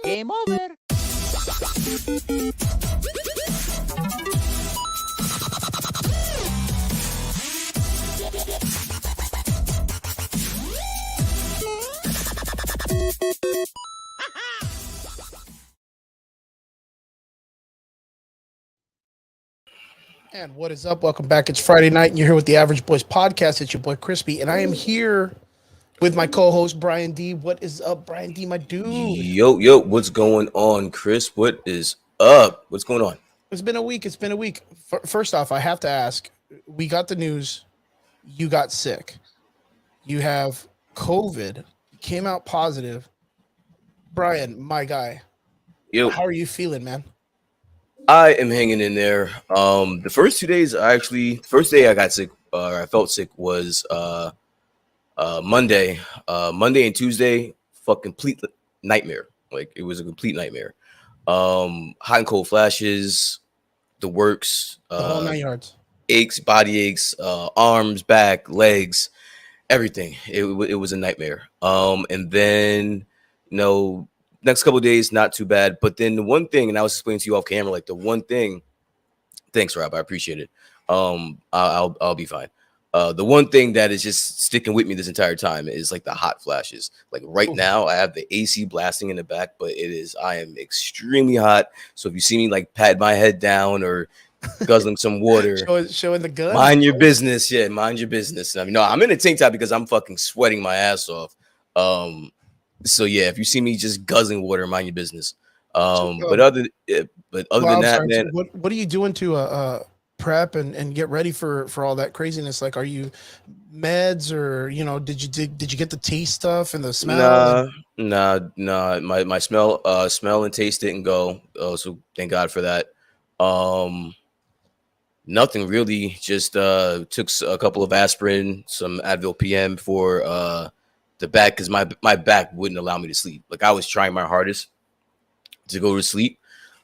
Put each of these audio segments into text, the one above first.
Game over. And what is up? Welcome back. It's Friday night, and you're here with the Average Boys Podcast. It's your boy Crispy, and I am here with my co-host Brian D. What is up, Brian D, my dude? Yo, what's going on, Chris? What is up? What's going on? It's been a week. First off, I have to ask, we got the news. You got sick. You have COVID. Came out positive. Brian, my guy. Yo, how are you feeling, man? I am hanging in there. The first 2 days, first day I got sick, I felt sick was Monday. Monday and Tuesday, complete nightmare. Like, it was a complete nightmare. Hot and cold flashes, the works, The whole 9 yards. aches, body aches, arms, back, legs, everything. It was a nightmare. And then, next couple of days, not too bad. But then the one thing, and I was explaining to you off camera, like the one thing. Thanks, Rob. I appreciate it. I'll be fine. The one thing that is just sticking with me this entire time is like the hot flashes. Like right now, I have the AC blasting in the back, but I am extremely hot. So if you see me like pat my head down or guzzling some water, showing the gun. Mind your business. Yeah, mind your business. I mean, no, I'm in a tank top because I'm fucking sweating my ass off. So yeah, if you see me just guzzling water, mind your business. But other than that, man, what are you doing to prep and get ready for all that craziness? Like, are you meds or did you get the taste stuff and the smell? Nah. My smell and taste didn't go. So thank God for that. Nothing really. Just took a couple of aspirin, some Advil PM for the back, because my back wouldn't allow me to sleep. Like, I was trying my hardest to go to sleep,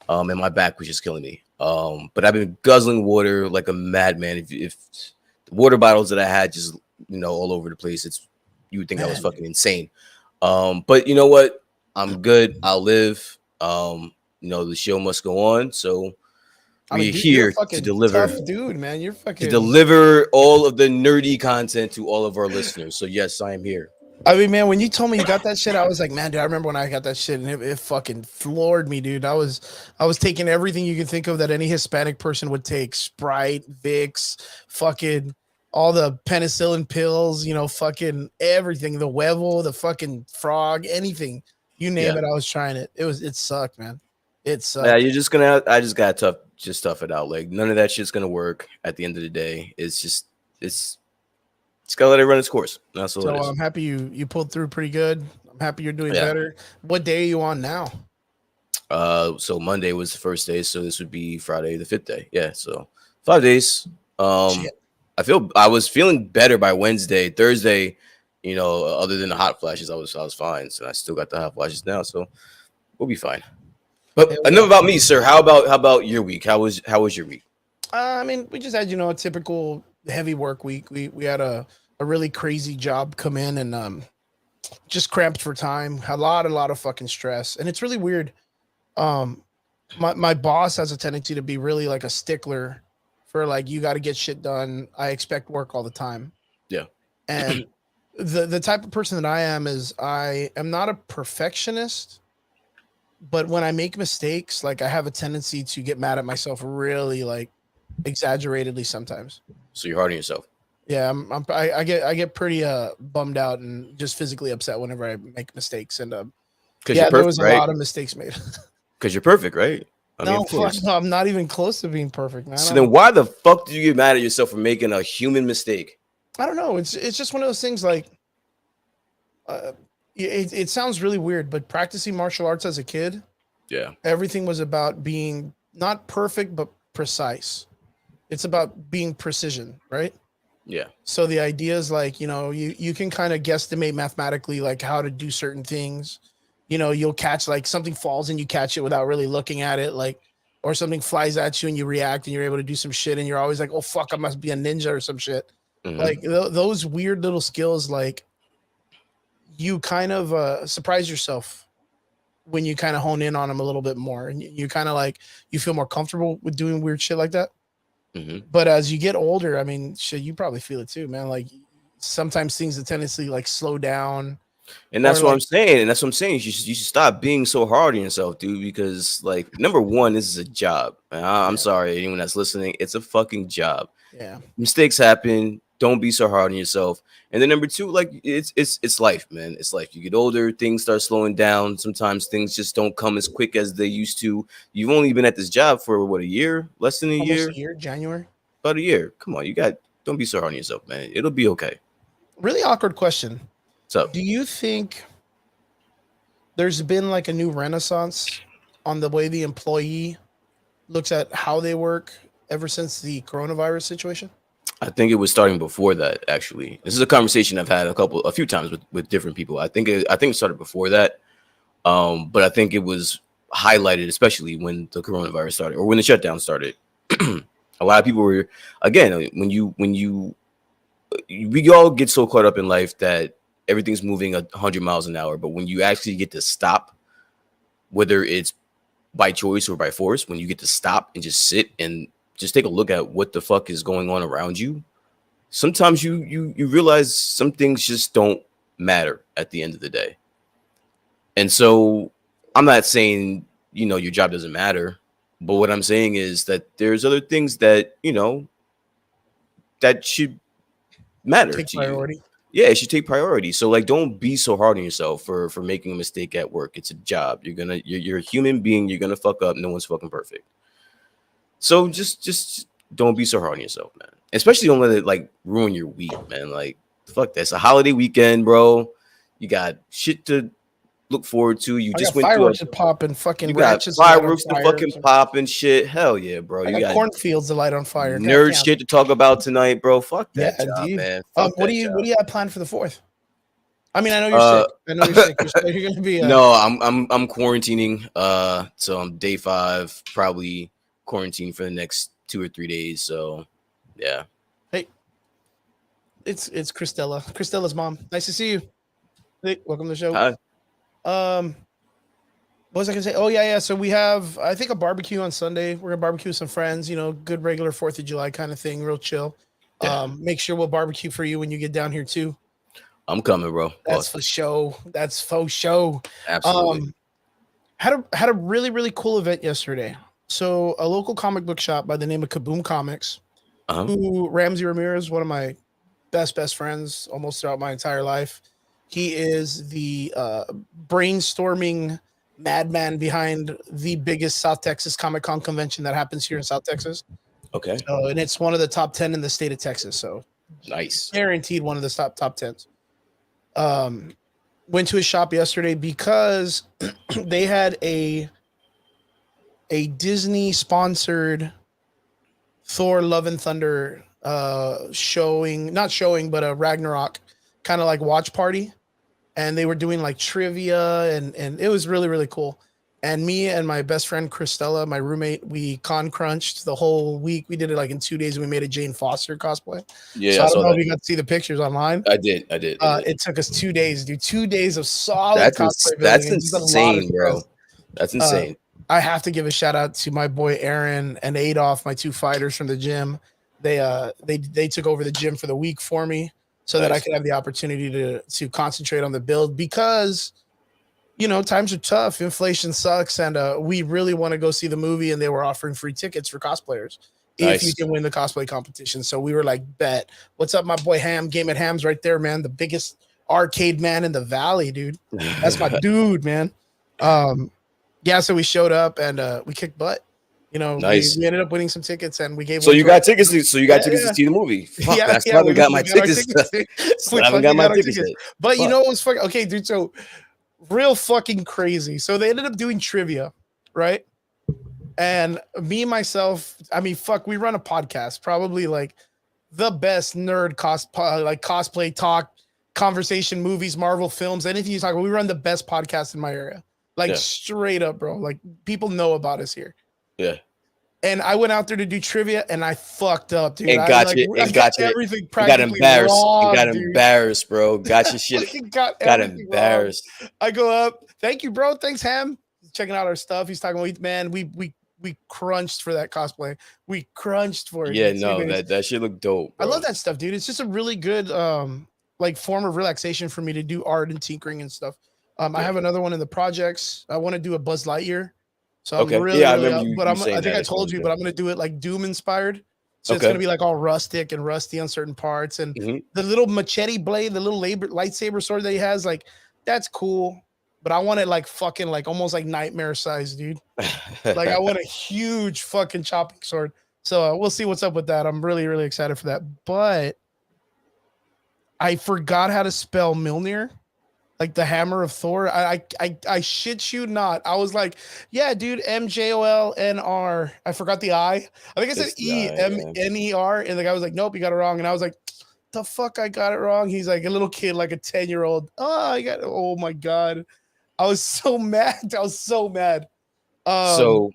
and my back was just killing me. But I've been guzzling water like a madman. If the water bottles that I had just all over the place, you would think I was fucking insane. But you know what? I'm good. I'll live. The show must go on. So we're here to deliver. Tough dude, man, you're fucking to deliver all of the nerdy content to all of our listeners. So yes, I am here. I mean, man, when you told me you got that shit, I was like, man, dude, I remember when I got that shit, and it fucking floored me, dude. I was taking everything you could think of that any Hispanic person would take: Sprite, Vicks, fucking all the penicillin pills, fucking everything, the huevo, the fucking frog, anything, you name it. I was trying it. It sucked, man. It sucked. Yeah, I just gotta tough it out. Like, none of that shit's gonna work at the end of the day. It's gotta let it run its course. That's all it is. I'm happy you pulled through pretty good. I'm happy you're doing better. What day are you on now? So Monday was the first day, so this would be Friday the 5th day. Yeah, so 5 days. I was feeling better by Wednesday. Thursday, other than the hot flashes, I was fine. So I still got the hot flashes now, so we'll be fine. But enough about me, sir. How about your week? How was your week? I mean, we just had a typical heavy work week. We had a really crazy job come in and just cramped for time. Had a lot of fucking stress, and it's really weird. My boss has a tendency to be really like a stickler for like, you got to get shit done. I expect work all the time. Yeah, and the type of person that I am is I am not a perfectionist, but when I make mistakes, like, I have a tendency to get mad at myself really, like, exaggeratedly sometimes. So you're hard on yourself. Yeah, I get pretty bummed out and just physically upset whenever I make mistakes. And there was a lot of mistakes made. Because you're perfect, right? No, I'm not even close to being perfect, man. So then why the fuck do you get mad at yourself for making a human mistake? I don't know. It's just one of those things, like, it sounds really weird, but practicing martial arts as a kid, Yeah. everything was about being not perfect but precise. It's about being precision, right? Yeah. So the idea is like, you can kind of guesstimate mathematically like how to do certain things. You'll catch like something falls and you catch it without really looking at it, like, or something flies at you and you react and you're able to do some shit and you're always like, oh fuck, I must be a ninja or some shit. Like those weird little skills, like you kind of surprise yourself when you kind of hone in on them a little bit more, and you kind of like you feel more comfortable with doing weird shit like that. But as you get older, I mean, shit, you probably feel it too, man. Like sometimes things have tendency like slow down. And that's or what like, I'm saying. And that's what I'm saying. You should stop being so hard on yourself, dude. Because like, number one, this is a job. I'm sorry, anyone that's listening. It's a fucking job. Yeah. Mistakes happen. Don't be so hard on yourself. And then number two, like it's life, man. It's life. You get older, things start slowing down. Sometimes things just don't come as quick as they used to. You've only been at this job for what, a year? Less than Almost a year, January. About a year. Come on, don't be so hard on yourself, man. It'll be okay. Really awkward question. What's up? Do you think there's been like a new renaissance on the way the employee looks at how they work ever since the coronavirus situation? I think it was starting before that. Actually, this is a conversation I've had a few times with different people. I think it started before that, but I think it was highlighted especially when the coronavirus started or when the shutdown started. A lot of people were, again, we all get so caught up in life that everything's moving 100 miles an hour, but when you actually get to stop, whether it's by choice or by force, when you get to stop and just sit and just take a look at what the fuck is going on around you, sometimes you realize some things just don't matter at the end of the day. And so I'm not saying, your job doesn't matter, but what I'm saying is that there's other things that, that should matter Take to priority. you. Yeah, it should take priority. So like, don't be so hard on yourself for making a mistake at work. It's a job. You're a human being. You're gonna fuck up. No one's fucking perfect. So just don't be so hard on yourself, man. Especially don't let it like ruin your week, man. Like fuck that. It's a holiday weekend, bro. You got shit to look forward to. You just went fireworks to pop and fucking you got ratchets to light on fireworks to fire. fucking pop and shit. Hell yeah, bro. I You got got cornfields to light on fire. nerd Goddamn. shit to talk about tonight, bro. Fuck that Yeah, job, dude. man. What Fuck do you that what do you have planned for the 4th? I mean, I know you're sick. I know you're sick. You're gonna be No, I'm quarantining. So I'm day 5, probably quarantine for the next 2 or 3 days. So yeah. Hey, it's Christella. Christella's mom. Nice to see you. Hey, welcome to the show. Hi. What was I gonna say? Oh yeah. So we have, I think, a barbecue on Sunday. We're gonna barbecue with some friends. Good regular 4th of July kind of thing, real chill. Yeah. Make sure we'll barbecue for you when you get down here too. I'm coming, bro. That's for show. That's faux show. Absolutely. Had a really, really cool event yesterday. So a local comic book shop by the name of Kaboom Comics, who Ramsey Ramirez, one of my best friends almost throughout my entire life. He is the brainstorming madman behind the biggest South Texas Comic-Con convention that happens here in South Texas. Okay. And it's one of the top 10 in the state of Texas. So Nice. Guaranteed one of the top 10s. Went to his shop yesterday because they had a Disney sponsored Thor Love and Thunder not showing, but a Ragnarok kind of like watch party. And they were doing like trivia and it was really, really cool. And me and my best friend Christella, my roommate, we con crunched the whole week. We did it like in 2 days and we made a Jane Foster cosplay. Yeah, so I don't know if you got to see the pictures online. I did. It took us 2 days, dude. 2 days of solid cosplay. That's insane, bro. That's insane. I have to give a shout out to my boy Aaron and Adolf, my 2 fighters from the gym. They took over the gym for the week for me so that I could have the opportunity to concentrate on the build because times are tough. Inflation sucks. And we really want to go see the movie. And they were offering free tickets for cosplayers if you can win the cosplay competition. So we were like, bet. What's up, my boy Ham? Game at Ham's right there, man. The biggest arcade man in the valley, dude. That's my dude, man. So we showed up and we kicked butt. You know, Nice. we ended up winning some tickets, and we gave. So one you to our- got tickets. So you got tickets yeah. to see the movie. Fuck, Yeah, I still haven't got my we got our tickets. tickets. Still We haven't got fucking my got our tickets tickets. yet. But you Fuck. know what was fucking okay, dude? So real fucking crazy. So they ended up doing trivia, right? And me myself, I mean, fuck, we run a podcast, probably like the best nerd like cosplay talk, conversation, movies, Marvel films, anything you talk about. We run the best podcast in my area, like Yeah. straight up, bro. Like people know about us here. Yeah. And I went out there to do trivia, and I fucked up, dude. And I got like you. I And got got you. everything And got practically embarrassed. And wrong, got dude. embarrassed, bro. Got your shit. Fucking got Got everything embarrassed. wrong. I go up. Thank you, bro. Thanks, Ham. He's checking out our stuff. He's talking about, man, we crunched for that cosplay. We crunched for it. Yeah, dude. no, that shit looked dope, bro. I love that stuff, dude. It's just a really good like form of relaxation for me to do art and tinkering and stuff. I have another one in the projects. I want to do a Buzz Lightyear. So I'm really, I really remember you. but you I saying think that. I told you, but I'm gonna do it like Doom inspired. So it's Okay. gonna be like all rustic and rusty on certain parts, and Mhm. the little machete blade, the little lightsaber sword that he has, like that's cool. But I want it like fucking like almost like nightmare size, dude. Like I want a huge fucking chopping sword. So we'll see what's up with that. I'm really, really excited for that. But I forgot how to spell Mjolnir, like the hammer of Thor. I shit you not. I was like, yeah, dude, MJOLNR. I forgot the I. I think I said It's the I, yeah. EMNER, and the guy was like, nope, you got it wrong. And I was like, the fuck, I got it wrong. He's like a little kid, like a 10-year-old. Oh my god, I was so mad. I was so mad. So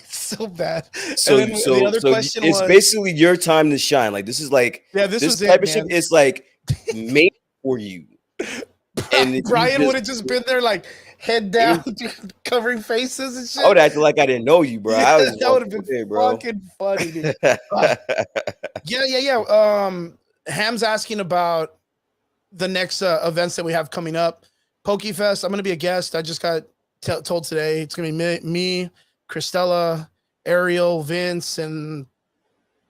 so bad. So, and then the other question it's was basically your time to shine. Like this is like this was type it, of shit man. is like made for you. And Brian would have just been there, like head down, covering faces and shit. I would act like I didn't know you, bro. Yeah, I was that would have been okay, bro. fucking funny, dude. Yeah. Ham's asking about the next events that we have coming up. PokeFest. I'm gonna be a guest. I just got told today it's gonna be me, Christella, Ariel, Vince, and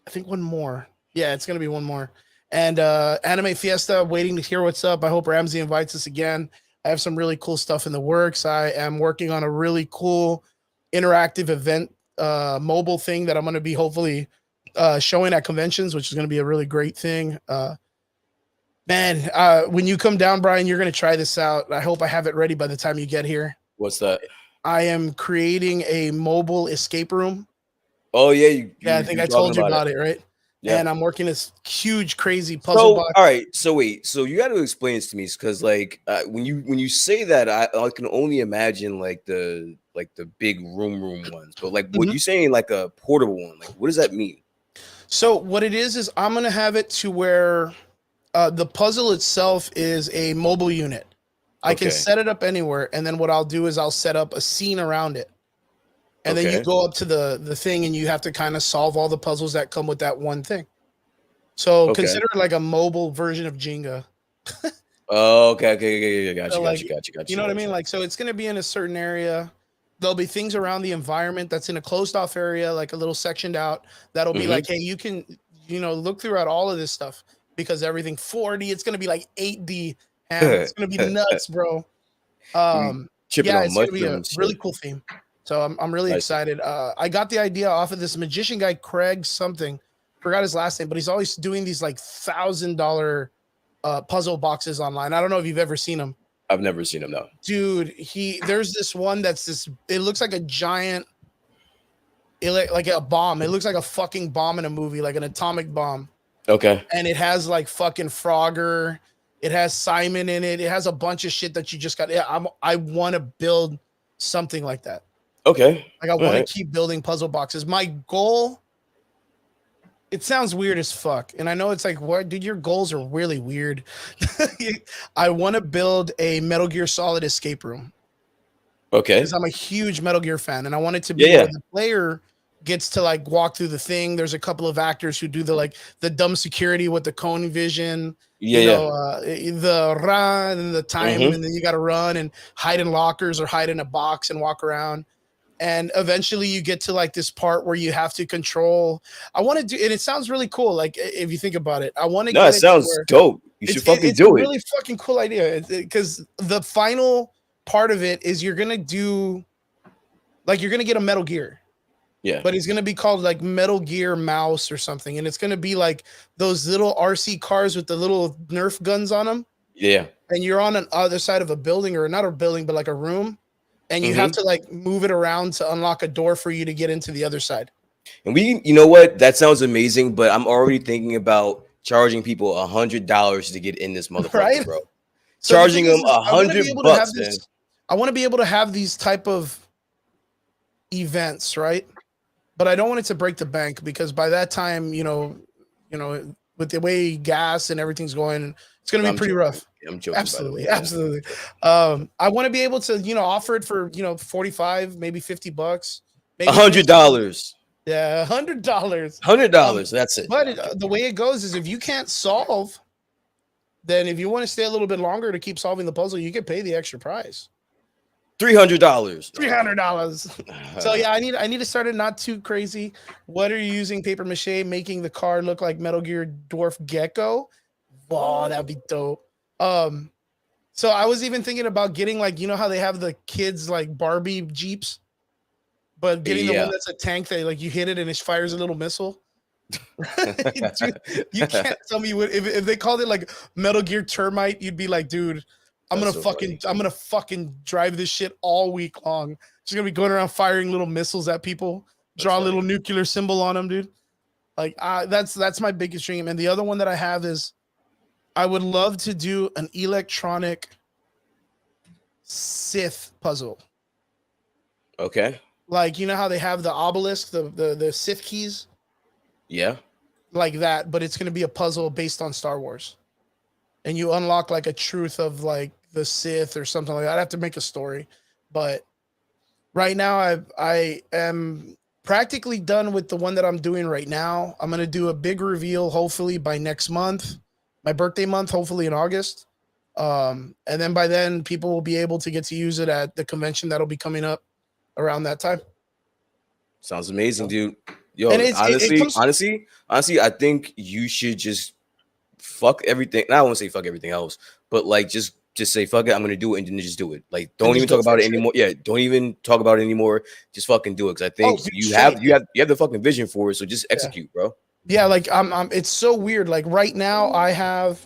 I think one more. Yeah, it's gonna be one more. And Anime Fiesta, waiting to hear what's up. I hope Ramsey invites us again. I have some really cool stuff in the works. I am working on a really cool interactive event mobile thing that I'm going to be hopefully showing at conventions, which is going to be a really great thing. When you come down, Brian, you're going to try this out. I hope I have it ready by the time you get here. What's that? I am creating a mobile escape room. Oh yeah, I think I told you about it, right? Yeah. And I'm working this huge, crazy puzzle box. All right. So wait. So you got to explain this to me, because like when you say that, I can only imagine like the big room ones. But like what you saying, like a portable one, like what does that mean? So what it is I'm gonna have it to where the puzzle itself is a mobile unit. I can set it up anywhere, and then what I'll do is I'll set up a scene around it. And then you go up to the thing, and you have to kind of solve all the puzzles that come with that one thing. So consider it like a mobile version of Jenga. Oh, okay. Gotcha. You know what I mean? Like, so it's going to be in a certain area. There'll be things around the environment that's in a closed off area, like a little sectioned out. That'll be like, hey, you can, look throughout all of this stuff, because everything 4D, it's going to be like 8D. It's going to be nuts, bro. It's going to be a really cool theme. So I'm really excited. I got the idea off of this magician guy, Craig something. Forgot his last name, but he's always doing these like $1,000 puzzle boxes online. I don't know if you've ever seen them. I've never seen him, no. Dude, there's this one that's it looks like a giant, like a bomb. It looks like a fucking bomb in a movie, like an atomic bomb. Okay. And it has like fucking Frogger. It has Simon in it. It has a bunch of shit that you just got. Yeah, I want to build something like that. Okay. Like I want to keep building puzzle boxes. My goal, it sounds weird as fuck. And I know it's like, what, dude, your goals are really weird. I want to build a Metal Gear Solid escape room. Okay. Because I'm a huge Metal Gear fan, and I want it to be where the player gets to like walk through the thing. There's a couple of actors who do the dumb security with the cone vision. The run and the time, and then you got to run and hide in lockers or hide in a box and walk around. And eventually you get to like this part where you have to control. I want to do, and it sounds really cool. Like if you think about it, I want to. No, it sounds dope. You should fucking do it. It's a really fucking cool idea, because the final part of it is you're gonna get a Metal Gear. Yeah. but it's gonna be called like Metal Gear Mouse or something, and it's gonna be like those little RC cars with the little Nerf guns on them. Yeah. And you're on an other side of a building, or not a building, but like a room, and you have Mm-hmm. to like move it around to unlock a door for you to get into the other side. And you know what? That sounds amazing, but I'm already thinking about charging people $100 to get in this motherfucker, Right? bro. So the Charging thing them is I want to be able to have $100, man. this. I want to be able to have these type of events, right? But I don't want it to break the bank, because by that time, with the way gas and everything's going, it's going to be pretty joking. rough. I'm joking. Absolutely, by the way. absolutely. I want to be able to, offer it for 45, maybe $50, maybe $100. Yeah, $100. $100. That's it. But the way it goes is, if you can't solve, then if you want to stay a little bit longer to keep solving the puzzle, you can pay the extra price. $300. $300. So yeah, I need to start it not too crazy. What are you using? Paper mache, making the car look like Metal Gear Dwarf Gecko. Wow, that'd be dope. So I was even thinking about getting, like, how they have the kids like Barbie Jeeps, but getting the one that's a tank that, like, you hit it and it fires a little missile. Dude, you can't tell me if they called it like Metal Gear Termite, you'd be like, dude, I'm gonna fucking drive this shit all week long. Just gonna be going around firing little missiles at people, draw a little nuclear symbol on them, dude. Like, that's my biggest dream. And the other one that I have is, I would love to do an electronic Sith puzzle. Okay. Like, how they have the obelisk, the Sith keys? Yeah. Like that, but it's going to be a puzzle based on Star Wars. And you unlock like a truth of like the Sith or something like that. I'd have to make a story. But right now I am practically done with the one that I'm doing right now. I'm going to do a big reveal hopefully by next month, my birthday month, hopefully in August. And then by then people will be able to get to use it at the convention that'll be coming up around that time. Sounds amazing, dude. Yo, And honestly, I think you should just fuck everything. I don't want to say fuck everything else, but like just say fuck it. I'm gonna do it, and then just do it. Like, don't even talk about it anymore. Yeah, don't even talk about it anymore. Just fucking do it, because I think you have the fucking vision for it. So just execute, bro. Yeah, like I'm. It's so weird. Like right now, I have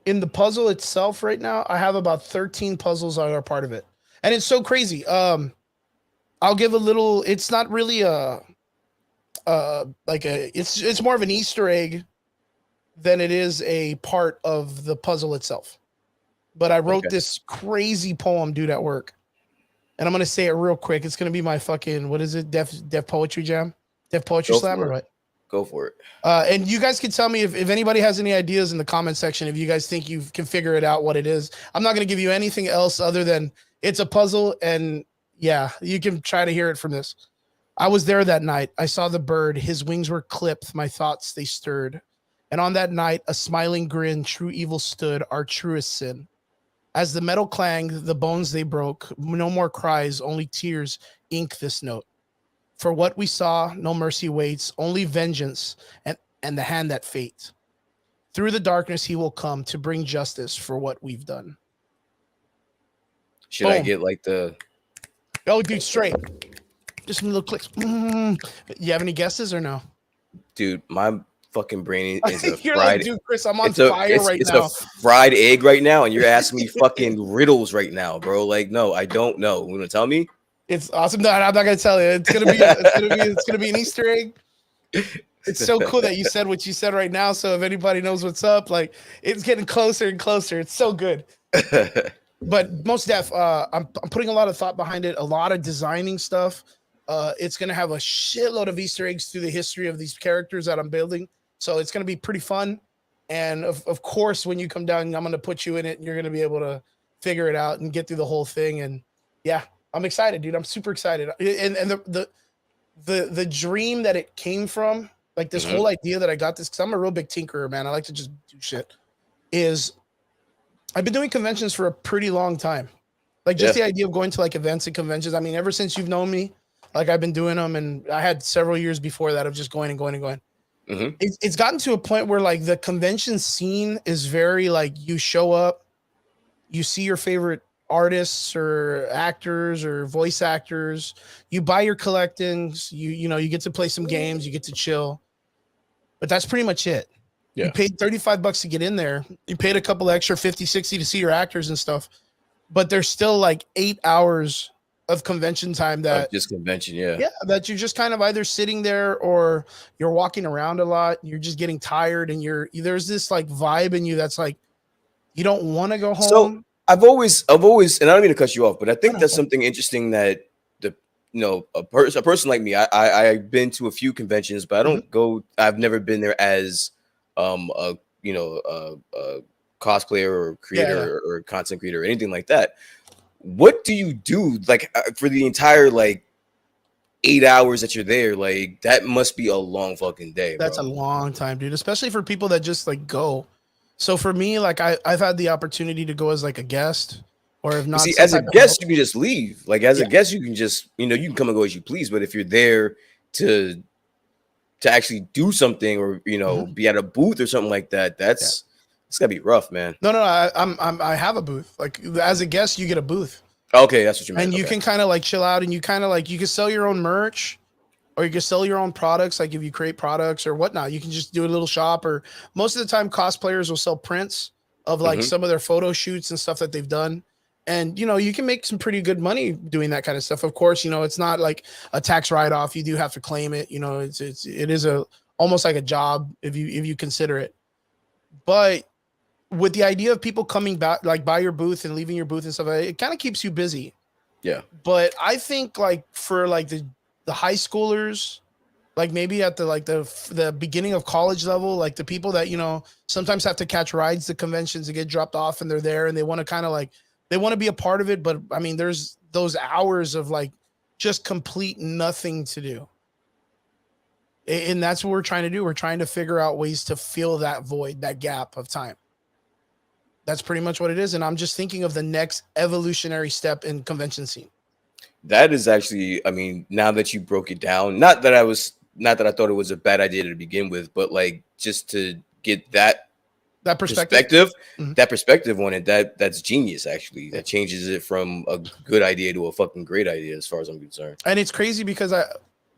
in the puzzle itself. Right now, I have about 13 puzzles that are part of it, and it's so crazy. I'll give a little. It's not really it's more of an Easter egg than it is a part of the puzzle itself. But I wrote this crazy poem, dude, at work. And I'm going to say it real quick. It's going to be my fucking, what is it? Def Poetry Jam? Def Poetry Slam or what? Go for it. And you guys can tell me if anybody has any ideas in the comment section, if you guys think you can figure it out what it is. I'm not going to give you anything else other than it's a puzzle. And yeah, you can try to hear it from this. I was there that night. I saw the bird. His wings were clipped. My thoughts, they stirred. And on that night, a smiling grin, true evil stood, our truest sin. As the metal clanged, the bones they broke. No more cries, only tears ink this note. For what we saw, no mercy waits, only vengeance and the hand that fate. Through the darkness, he will come to bring justice for what we've done. Should I get like the... Oh, dude, straight. Just some little clicks. You have any guesses or no? Dude, my fucking brain is a you're fried... like, dude, Chris, I'm on fire right now. It's a fried egg right now, and you're asking me fucking riddles right now, bro. Like, no, I don't know. You want to tell me? It's awesome. No, I'm not gonna tell you. It's gonna be an Easter egg. It's so cool that you said what you said right now. So if anybody knows what's up, like, it's getting closer and closer. It's so good. But most def, I'm putting a lot of thought behind it, a lot of designing stuff. It's gonna have a shitload of Easter eggs through the history of these characters that I'm building. So it's gonna be pretty fun. And of course, when you come down, I'm gonna put you in it, and you're gonna be able to figure it out and get through the whole thing. And yeah, I'm excited, dude. I'm super excited. And the dream that it came from, like this whole idea that I got this, because I'm a real big tinkerer, man. I like to just do shit. Is I've been doing conventions for a pretty long time. Like just the idea of going to like events and conventions. I mean, ever since you've known me, like I've been doing them, and I had several years before that of just going and going and going. It's gotten to a point where like the convention scene is very like, you show up, you see your favorite artists or actors or voice actors. You buy your collectings. You get to play some games. You get to chill. But that's pretty much it. You Yeah. paid $35 to get in there. You paid a couple extra 50, 60 to see your actors and stuff. But there's still like 8 hours of convention time that Just convention, yeah. that you're just kind of either sitting there or you're walking around a lot. You're just getting tired, and there's this like vibe in you that's like you don't want to go home. So I've always, and I don't mean to cut you off, but I think No. that's something interesting that a person like me, I've been to a few conventions, but I don't go. I've never been there as a cosplayer or creator or content creator or anything like that. What do you do like for the entire like 8 hours that you're there? Like that must be a long fucking day. That's a long time, dude, especially for people that just like go. So for me, like I've had the opportunity to go as like a guest, or if not, see, as a guest, you can just leave. Like as a guest, you can just you can come and go as you please. But if you're there to actually do something, or be at a booth or something like that, it's gotta be rough, man. No, I have a booth. Like as a guest, you get a booth. Okay, that's what you meant. And you can kind of like chill out, and you kind of like you can sell your own merch, or you can sell your own products. Like if you create products or whatnot, you can just do a little shop. Or most of the time, cosplayers will sell prints of like some of their photo shoots and stuff that they've done. And you can make some pretty good money doing that kind of stuff. Of course, it's not like a tax write-off. You do have to claim it. It is almost like a job if you consider it. But with the idea of people coming back, like by your booth and leaving your booth and stuff, it kind of keeps you busy. Yeah. But I think like for like the high schoolers, like maybe at the beginning of college level, like the people that, sometimes have to catch rides to conventions to get dropped off, and they're there and they want to kind of like, they want to be a part of it. But I mean, there's those hours of like just complete nothing to do. And that's what we're trying to do. We're trying to figure out ways to fill that void, that gap of time. That's pretty much what it is. And I'm just thinking of the next evolutionary step in convention scene. That is actually, I mean, now that you broke it down, not that I thought it was a bad idea to begin with, but like just to get that perspective on it, that's genius. Actually, that changes it from a good idea to a fucking great idea, as far as I'm concerned. And it's crazy because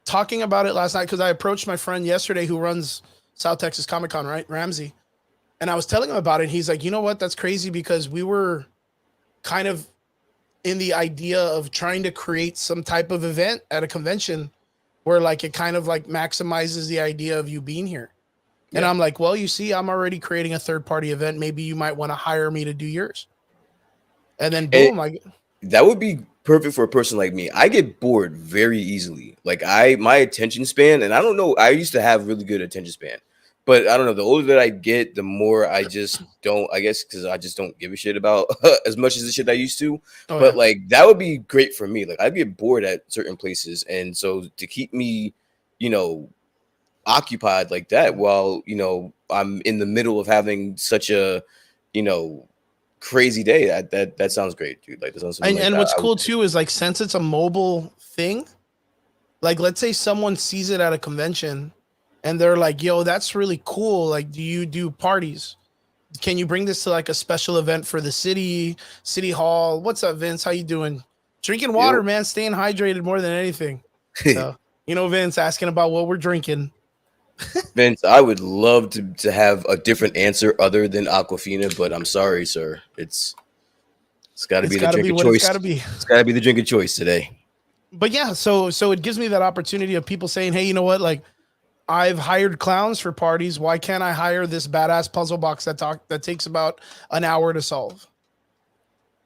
talking about it last night, because I approached my friend yesterday who runs South Texas Comic Con, right, Ramsey, and I was telling him about it. He's like, you know what? That's crazy because we were kind of in the idea of trying to create some type of event at a convention where like it kind of like maximizes the idea of you being here. And I'm like, well, you see, I'm already creating a third-party event. Maybe you might want to hire me to do yours. And then boom, that would be perfect for a person like me. I get bored very easily. Like my attention span, and I don't know, I used to have really good attention span, but I don't know, the older that I get, the more I just don't, I guess, because I just don't give a shit about as much as the shit I used to. But like that would be great for me. Like I'd get bored at certain places, and so to keep me, occupied like that while I'm in the middle of having such a crazy day, that sounds great, dude. Like that sounds and what's cool too is like, since it's a mobile thing, like let's say someone sees it at a convention and they're like, yo, that's really cool, like do you do parties? Can you bring this to like a special event for the city hall? What's up, Vince? How you doing? Drinking water, man, staying hydrated more than anything. So, Vince asking about what we're drinking. Vince, I would love to have a different answer other than Aquafina, but I'm sorry, sir. It's got to be the drink of choice. It's got to be the drink of choice today. But yeah, so it gives me that opportunity of people saying, hey, you know what? Like, I've hired clowns for parties. Why can't I hire this badass puzzle box that takes about an hour to solve?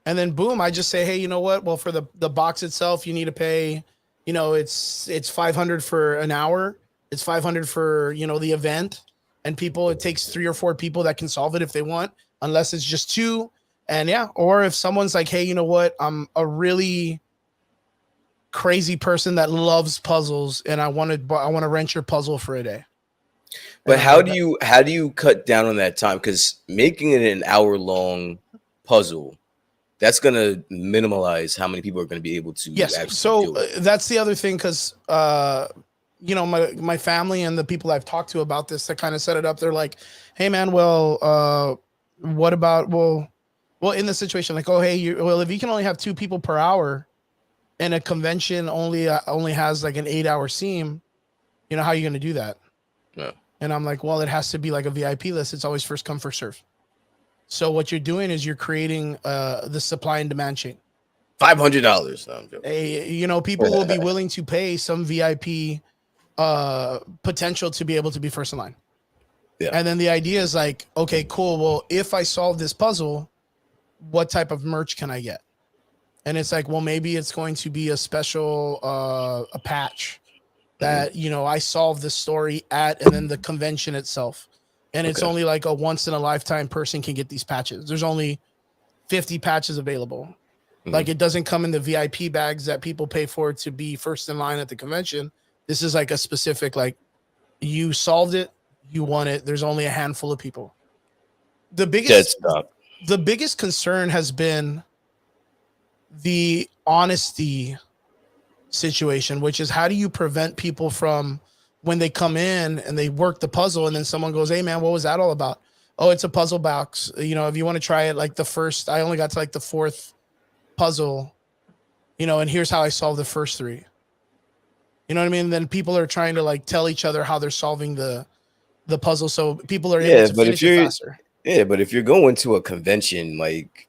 And then boom, I just say, hey, you know what? Well, for the box itself, you need to pay, it's $500 for an hour. It's $500 for, the event, and it takes 3 or 4 people that can solve it if they want, unless it's just 2. And or if someone's like, hey, you know what? I'm a really crazy person that loves puzzles and I want to rent your puzzle for a day. But how do you cut down on that time? Because making it an hour-long puzzle, that's going to minimize how many people are going to be able to actually do it. That's the other thing, because my family and the people I've talked to about this that kind of set it up, they're like, hey man, well, what about Well, in the situation, like, oh, hey, if you can only have 2 people per hour, and a convention only has like an 8-hour seam, how are you going to do that? Yeah. And I'm like, well, it has to be like a VIP list. It's always first come, first serve. So what you're doing is you're creating the supply and demand chain. $500. No, I'm joking. People will be willing to pay some VIP potential to be able to be first in line. Yeah. And then the idea is like, okay, cool. Well, if I solve this puzzle, what type of merch can I get? And it's like, well, maybe it's going to be a special a patch that I solve the story at, and then the convention itself. And it's only like a once in a lifetime person can get these patches. There's only 50 patches available. Like, it doesn't come in the VIP bags that people pay for to be first in line at the convention. This is like a specific, like, you solved it, you won it. There's only a handful of people. The biggest concern has been the honesty situation, which is how do you prevent people from, when they come in and they work the puzzle and then someone goes, hey man, what was that all about? Oh, it's a puzzle box. If you want to try it, like I only got to like the 4th puzzle, and here's how I solved the first 3. You know what I mean? Then people are trying to like tell each other how they're solving the puzzle, so people are able to finish it faster. Yeah, but if you're going to a convention, like,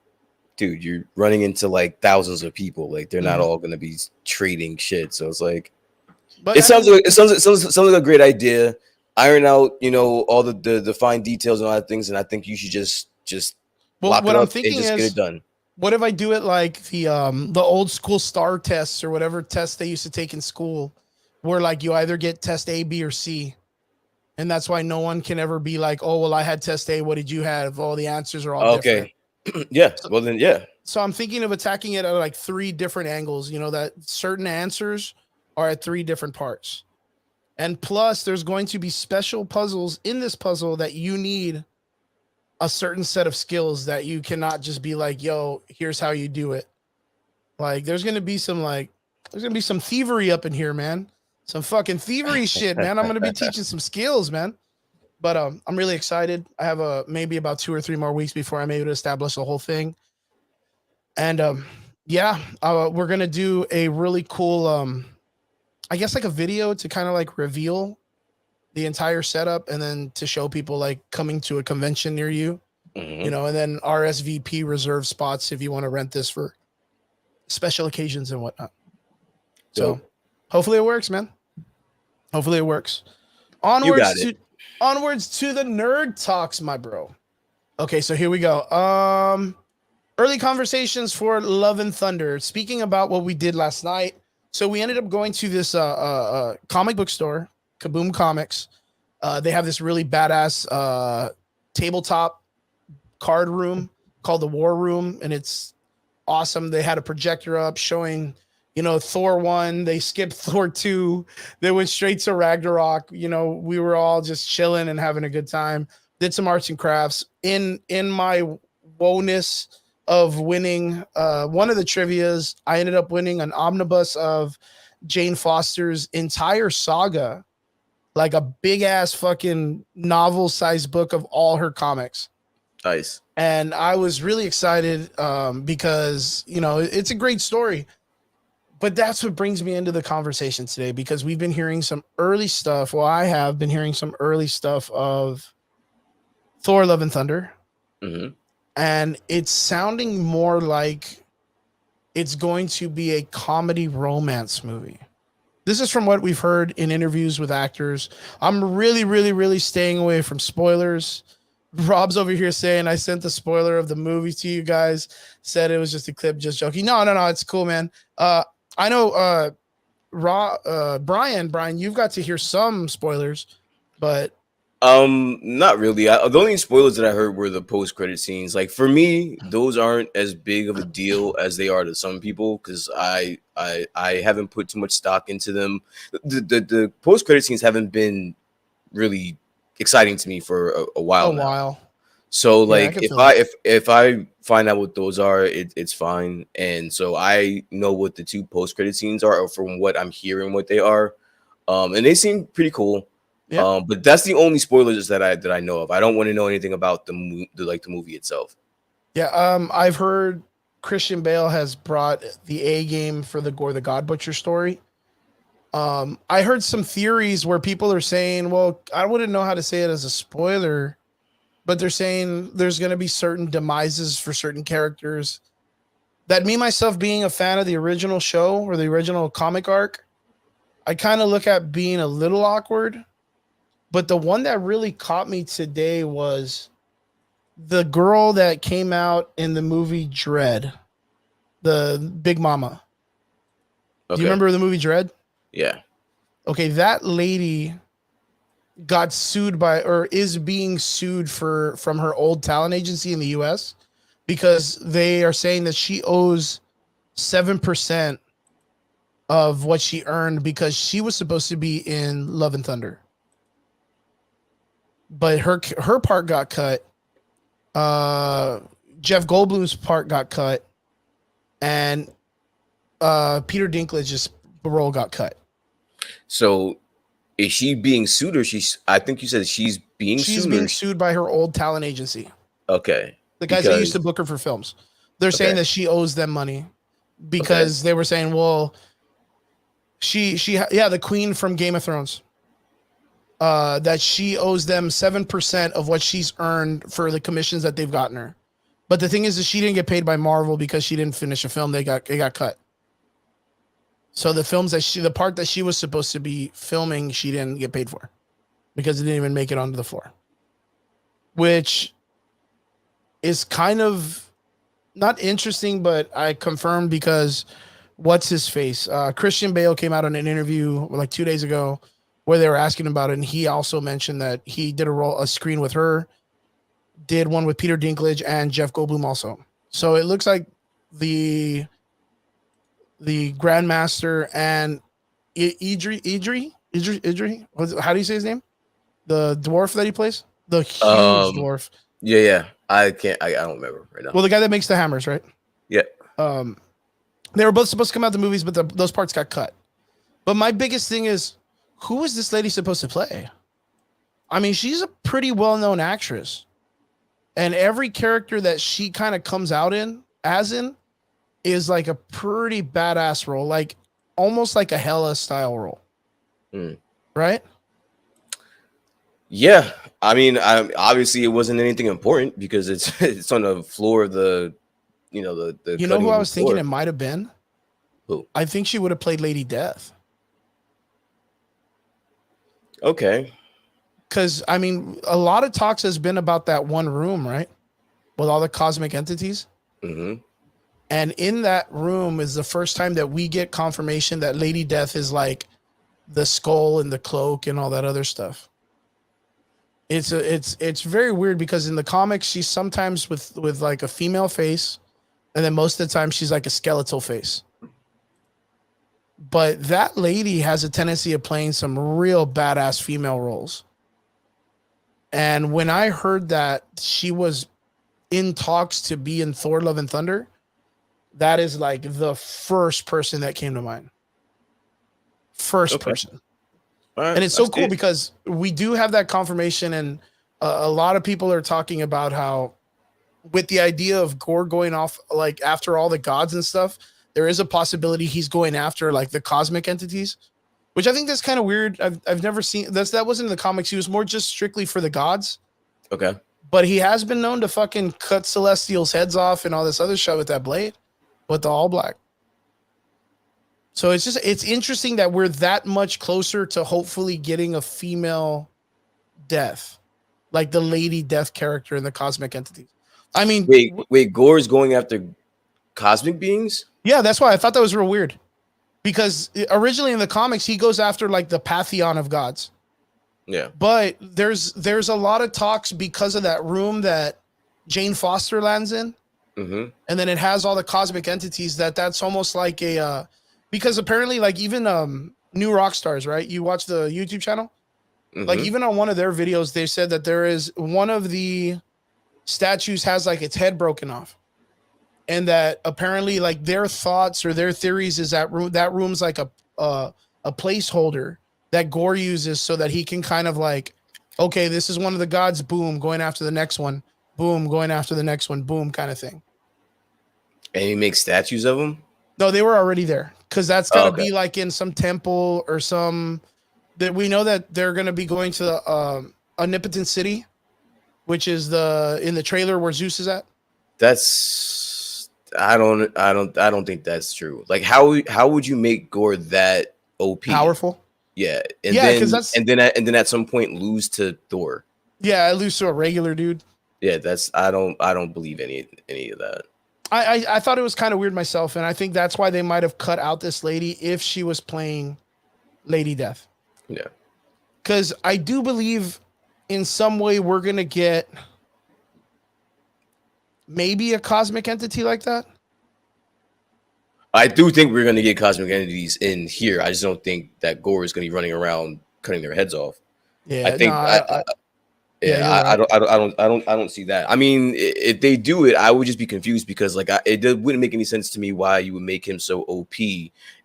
dude, you're running into like thousands of people. Like, they're not all going to be trading shit. So it's like, but it sounds like a great idea. Iron out, all the fine details and all that things, and I think you should just lock it up and just get it done. What if I do it like the old school STAR tests or whatever tests they used to take in school, where like you either get test A, B, or C, and that's why no one can ever be like, oh well, I had test A, what did you have? All the answers are all different. Yeah. Well then, yeah. So I'm thinking of attacking it at like 3 different angles. That certain answers are at 3 different parts. And plus, there's going to be special puzzles in this puzzle that you need a certain set of skills that you cannot just be like, yo, here's how you do it. Like, there's going to be some thievery up in here, man. Some fucking thievery shit, man. I'm going to be teaching some skills, man. But I'm really excited. I have maybe about 2 or 3 more weeks before I'm able to establish the whole thing. And we're going to do a really cool I guess like a video to kind of like reveal the entire setup, and then to show people like coming to a convention near you, and then RSVP reserve spots if you want to rent this for special occasions and whatnot. So hopefully it works, man. Hopefully it works. Onwards to the nerd talks, my bro. Okay, so here we go. Early conversations for Love and Thunder. Speaking about what we did last night. So we ended up going to this comic book store, Kaboom Comics. They have this really badass tabletop card room called the War Room, and it's awesome. They had a projector up showing, Thor 1. They skipped Thor 2. They went straight to Ragnarok. We were all just chilling and having a good time. Did some arts and crafts. In my woeness of winning one of the trivias, I ended up winning an omnibus of Jane Foster's entire saga, like a big ass fucking novel sized book of all her comics. Nice. And I was really excited because it's a great story. But that's what brings me into the conversation today, because we've been hearing some early stuff. Well, I have been hearing some early stuff of Thor: Love and Thunder. And it's sounding more like it's going to be a comedy romance movie. This is from what we've heard in interviews with actors. I'm really, really, really staying away from spoilers. Rob's over here saying I sent the spoiler of the movie to you guys, said it was just a clip, just joking. No, it's cool, man. I know Brian, you've got to hear some spoilers, but not really. The only spoilers that I heard were the post-credit scenes. Like, for me, those aren't as big of a deal as they are to some people, because I haven't put too much stock into them. The post-credit scenes haven't been really exciting to me for a while now. So like, if I find out what those are, it's fine. And so I know what the 2 post-credit scenes are from what I'm hearing what they are. And they seem pretty cool. Yeah. But that's the only spoilers that I know of. I don't want to know anything about the movie itself. Yeah, I've heard Christian Bale has brought the A game for the Gore the God Butcher story. I heard some theories where people are saying, well, I wouldn't know how to say it as a spoiler, but they're saying there's going to be certain demises for certain characters that me myself being a fan of the original show or the original comic arc, I kind of look at being a little awkward. But the one that really caught me today was the girl that came out in the movie Dread, the Big Mama. Do you Okay. remember the movie Dread? Yeah. Okay, that lady got sued by or is being sued from her old talent agency in the US because they are saying that she owes 7% of what she earned because she was supposed to be in Love and Thunder. But her part got cut. Jeff Goldblum's part got cut, and Peter Dinklage's role got cut. So is she being sued or I think you said she's being sued. She's being sued by her old talent agency. Okay. The guys that used to book her for films. They're saying that she owes them money because they were saying, well, the queen from Game of Thrones. That she owes them 7% of what she's earned for the commissions that they've gotten her. But the thing is that she didn't get paid by Marvel because she didn't finish a film. It got cut. So the part that she was supposed to be filming, she didn't get paid for because it didn't even make it onto the floor. Which is kind of not interesting, but I confirmed because what's his face? Christian Bale came out on an interview like 2 days ago where they were asking about it, and he also mentioned that he did a screen with her, did one with Peter Dinklage and Jeff Goldblum also. So it looks like the Grandmaster and Idri. How do you say his name? The dwarf that he plays, the huge dwarf. Yeah. I don't remember right now. Well, the guy that makes the hammers, right? Yeah. They were both supposed to come out the movies, but those parts got cut. But my biggest thing is, who is this lady supposed to play? I mean, she's a pretty well-known actress. And every character that she kind of comes out in is like a pretty badass role, like almost like a Hela style role. Right? Yeah. I mean, obviously it wasn't anything important because it's on the floor of the the You know who I was thinking it might have been? Who? I think she would have played Lady Death. Okay. Because, I mean, a lot of talks has been about that one room, right? With all the cosmic entities. Mm-hmm. And in that room is the first time that we get confirmation that Lady Death is like the skull and the cloak and all that other stuff. It's very weird because in the comics, she's sometimes with like a female face. And then most of the time she's like a skeletal face. But that lady has a tendency of playing some real badass female roles. And when I heard that she was in talks to be in Thor Love and Thunder, that is like the first person that came to mind. First person. Right, and it's so cool because we do have that confirmation, and a lot of people are talking about how with the idea of Gore going off like after all the gods and stuff, there is a possibility he's going after like the cosmic entities, which I think that's kind of weird. I've never seen that wasn't in the comics. He was more just strictly for the gods. Okay. But he has been known to fucking cut Celestials' heads off and all this other shit with that blade, with the all black. So it's interesting that we're that much closer to hopefully getting a female death, like the Lady Death character in the cosmic entities. I mean, wait, Gore's going after cosmic beings? Yeah, that's why I thought that was real weird. Because originally in the comics, he goes after like the pantheon of gods. Yeah. But there's a lot of talks because of that room that Jane Foster lands in. Mm-hmm. And then it has all the cosmic entities that's almost like a because apparently like even New Rock Stars, right? You watch the YouTube channel? Mm-hmm. Like even on one of their videos, they said that there is one of the statues has like its head broken off. And that apparently like their thoughts or their theories is that room's like a placeholder that Gore uses so that he can kind of like, okay, this is one of the gods, boom, going after the next one. boom, going after the next one, boom, kind of thing. And he makes statues of him? No, they were already there because that's Oh, got to okay. be like in some temple or some that we know that they're going to be going to the Omnipotent City, which is in the trailer where Zeus is at. That's I don't think that's true. Like how would you make Gore that OP? Powerful. Yeah, Yeah, because that's and then at some point lose to Thor. yeah, I lose to a regular dude. Yeah, that's I don't believe any of that. I thought it was kind of weird myself, and I think that's why they might have cut out this lady if she was playing Lady Death. Yeah. Because I do believe in some way we're gonna get maybe a cosmic entity like that. I do think we're gonna get cosmic entities in here. I just don't think that Gore is gonna be running around cutting their heads off. Yeah, I think I don't see that. I mean, if they do it, I would just be confused because like wouldn't make any sense to me why you would make him so OP.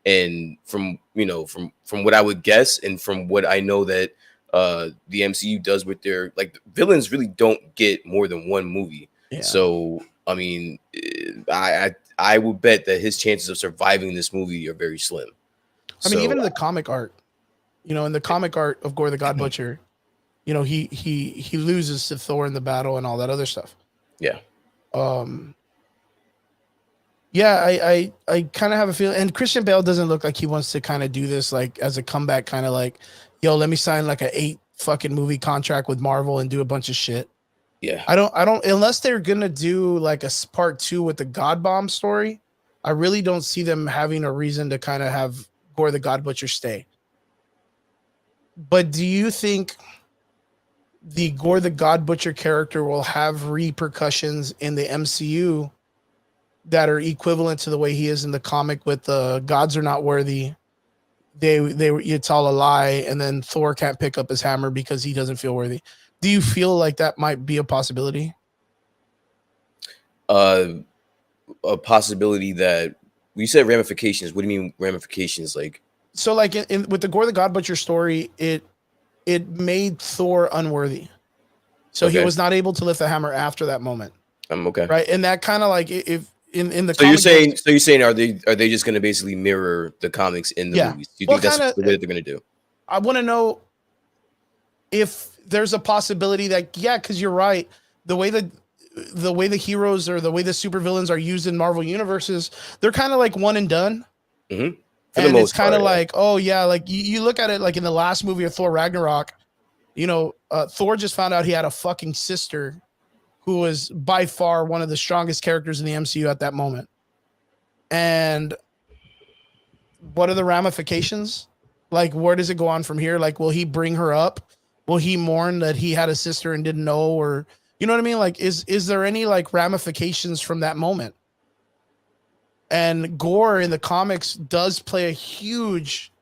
And from what I would guess and from what I know that the MCU does with their like villains really don't get more than one movie. Yeah. So I mean, I would bet that his chances of surviving this movie are very slim. I mean, even in the comic art, in the comic art of Gore the God Butcher, he loses to Thor in the battle and all that other stuff. Yeah. Yeah, I kind of have a feeling, and Christian Bale doesn't look like he wants to kind of do this like as a comeback, kind of like, yo, let me sign like a 8 fucking movie contract with Marvel and do a bunch of shit. Yeah. I don't unless they're gonna do like a part 2 with the God Bomb story. I really don't see them having a reason to kind of have Gore the God Butcher stay. But do you think the Gore the God Butcher character will have repercussions in the MCU that are equivalent to the way he is in the comic with the gods are not worthy? It's all a lie, and then Thor can't pick up his hammer because he doesn't feel worthy. Do you feel like that might be a possibility? A possibility that you said ramifications. What do you mean ramifications? Like, so like with the Gore the God Butcher story, it made Thor unworthy, so he was not able to lift the hammer after that moment. Okay, right, and that kind of like if in the so you're saying are they just going to basically mirror the comics in the movies? Do you think that's the way that they're going to do? I want to know if there's a possibility that because you're right, the way the heroes or the way the supervillains are used in Marvel universes, they're kind of like one and done. Mm-hmm. And it's kind of like, oh yeah, like you look at it like in the last movie of Thor Ragnarok, Thor just found out he had a fucking sister who was by far one of the strongest characters in the MCU at that moment. And what are the ramifications? Like, where does it go on from here? Like, will he bring her up? Will he mourn that he had a sister and didn't know? Or, you know what I mean? Like, is there any like ramifications from that moment? And Gore in the comics does play a huge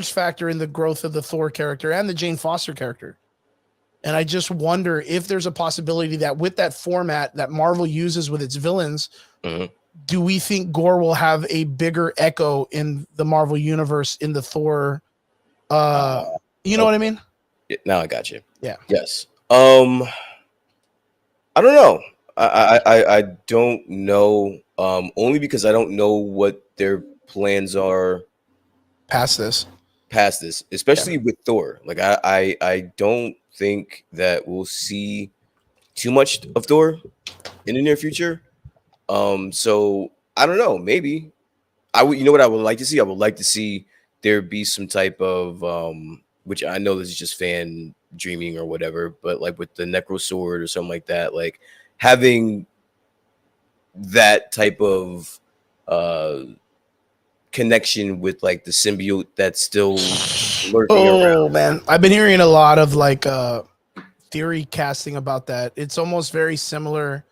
factor in the growth of the Thor character and the Jane Foster character. And I just wonder if there's a possibility that with that format that Marvel uses with its villains, do we think Gore will have a bigger echo in the Marvel universe in the Thor? You know what I mean? Now I got you. Yeah. Yes. I don't know. I don't know. Only because I don't know what their plans are past this, especially with Thor. Like I don't think that we'll see too much of Thor in the near future. So I don't know. Maybe I would. You know what I would like to see? I would like to see there be some type of which I know this is just fan dreaming or whatever, but like with the Necro Sword or something like that, like having that type of connection with like the symbiote that's still lurking around. Man, I've been hearing a lot of like theory casting about that. It's almost very similar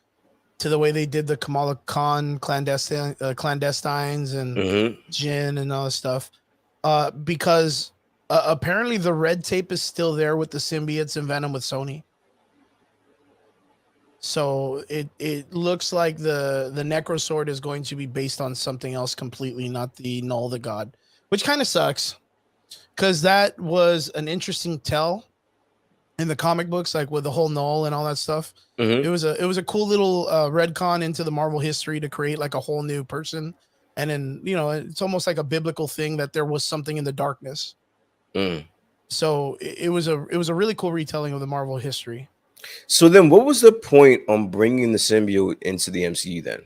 to the way they did the Kamala Khan clandestines and Jin and all this stuff, because apparently the red tape is still there with the symbiotes and Venom with Sony. So it looks like the Necro Sword is going to be based on something else completely, not the Null the God, which kind of sucks because that was an interesting tell. in the comic books, like with the whole null and all that stuff. Mhm. It was a cool little retcon into the Marvel history to create like a whole new person. And then, it's almost like a biblical thing that there was something in the darkness. Mm. So it was a really cool retelling of the Marvel history. So then, what was the point on bringing the symbiote into the MCU then?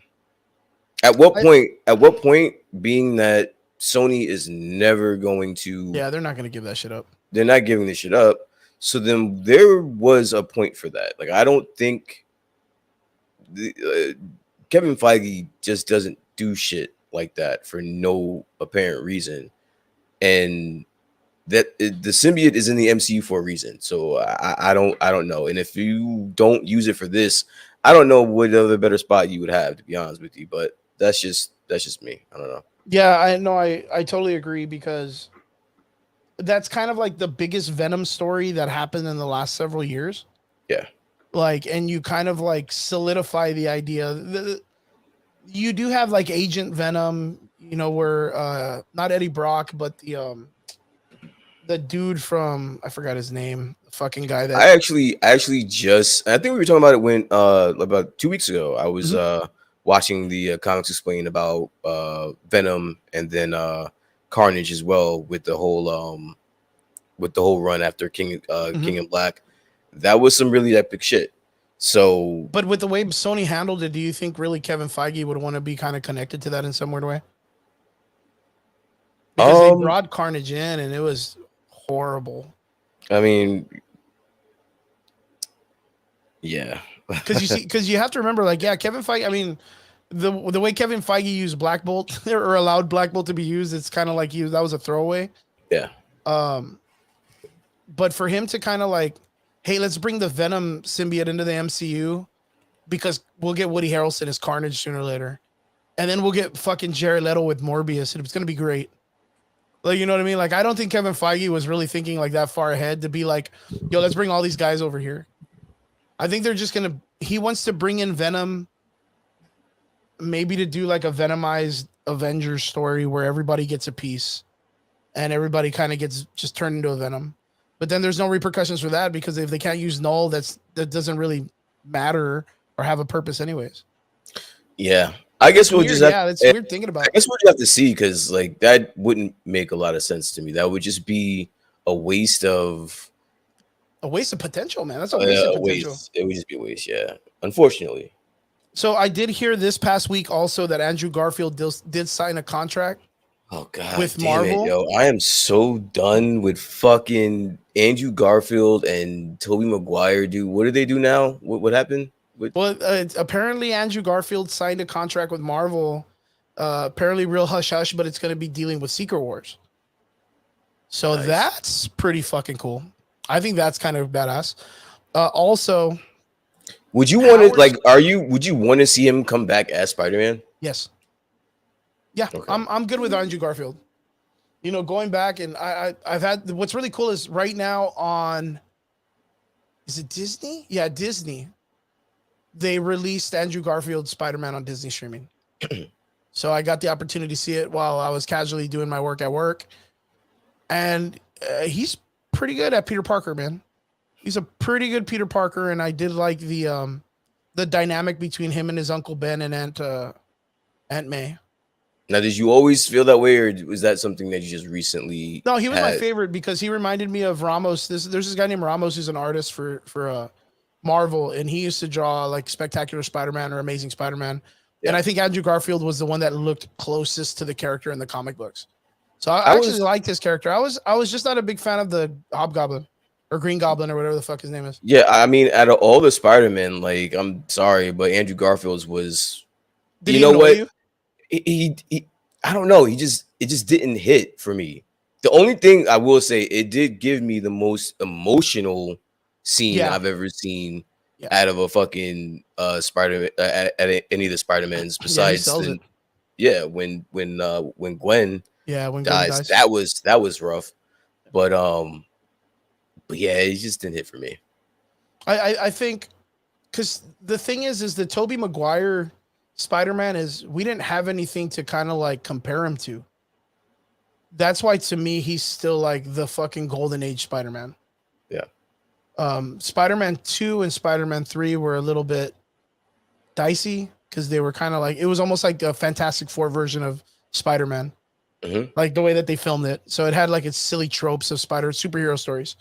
At what point? At what point? Being that Sony is never going to, Yeah, they're not going to give that shit up. they're not giving this shit up. So then, there was a point for that. Like, I don't think Kevin Feige just doesn't do shit like that for no apparent reason, and that the symbiote is in the MCU for a reason. So I don't know. And if you don't use it for this, I don't know what other better spot you would have, to be honest with you. But that's just me. I don't know. Yeah, I know. I totally agree, because that's kind of like the biggest Venom story that happened in the last several years. Yeah. Like, and you kind of like solidify the idea. You do have like Agent Venom, where not Eddie Brock, but the dude from, I forgot his name, the fucking guy that I actually just, I think we were talking about it when about 2 weeks ago. I was watching the comics explain about Venom, and then Carnage as well, with the whole run after King King and Black. That was some really epic shit. So, But with the way Sony handled it, do you think really Kevin Feige would want to be kind of connected to that in some weird way? Because they brought Carnage in and it was horrible. I mean, yeah. Because you have to remember, like, yeah, Kevin Feige. I mean, the way Kevin Feige used Black Bolt or allowed Black Bolt to be used, it's kind of like that was a throwaway. Yeah. But for him to kind of like, hey, let's bring the Venom symbiote into the MCU, because we'll get Woody Harrelson as Carnage sooner or later, and then we'll get fucking Jared Leto with Morbius, and it's gonna be great. Like, you know what I mean? Like, I don't think Kevin Feige was really thinking like that far ahead to be like, yo, let's bring all these guys over here. I think they're just he wants to bring in Venom, maybe to do like a Venomized Avengers story where everybody gets a piece and everybody kind of gets just turned into a Venom. But then there's no repercussions for that, because if they can't use Null, that doesn't really matter or have a purpose anyways. Yeah. I guess we'll just it's weird thinking about. I guess we'll just have to see, because like that wouldn't make a lot of sense to me. That would just be a waste of potential, man. That's a waste of potential. It would just be a waste, yeah. Unfortunately. So I did hear this past week also that Andrew Garfield did sign a contract. Oh God, with damn Marvel. it, yo. I am so done with fucking Andrew Garfield and Tobey Maguire, dude. What do they do now? What happened? Well, apparently Andrew Garfield signed a contract with Marvel. Apparently real hush hush, but it's going to be dealing with Secret Wars. So nice. That's pretty fucking cool. I think that's kind of badass. Also, would you want to would you want to see him come back as Spider-Man? Yes. Yeah, okay. I'm good with Andrew Garfield. Going back, and I've had, what's really cool is right now on, is it Disney? Yeah, Disney. They released Andrew Garfield's Spider-Man on Disney streaming. So I got the opportunity to see it while I was casually doing my work at work. And he's pretty good at Peter Parker, man. He's a pretty good Peter Parker, and I did like the dynamic between him and his Uncle Ben and Aunt May. Now, did you always feel that way, or was that something that you just recently? No, he was my favorite because he reminded me of Ramos. There's this guy named Ramos who's an artist for Marvel, and he used to draw like Spectacular Spider-Man or Amazing Spider-Man. Yeah. And I think Andrew Garfield was the one that looked closest to the character in the comic books. So I actually liked his character. I was just not a big fan of the Hobgoblin or Green Goblin or whatever the fuck his name is. Yeah, I mean, out of all the Spider-Men, like, I'm sorry, but Andrew Garfield's was. Did you know what? You? He I don't know. It just didn't hit for me. The only thing I will say, it did give me the most emotional scene I've ever seen out of a fucking Spider at any of the Spider-Mans besides when Gwen when Gwen dies. That was rough. But yeah, it just didn't hit for me. I think because the thing is the Tobey Maguire Spider-Man we didn't have anything to kind of like compare him to. That's why to me he's still like the fucking golden age Spider-Man. Yeah. Spider-Man 2 and Spider-Man 3 were a little bit dicey because they were kind of like, it was almost like a Fantastic Four version of Spider-Man, like the way that they filmed it. So it had like its silly tropes of superhero stories.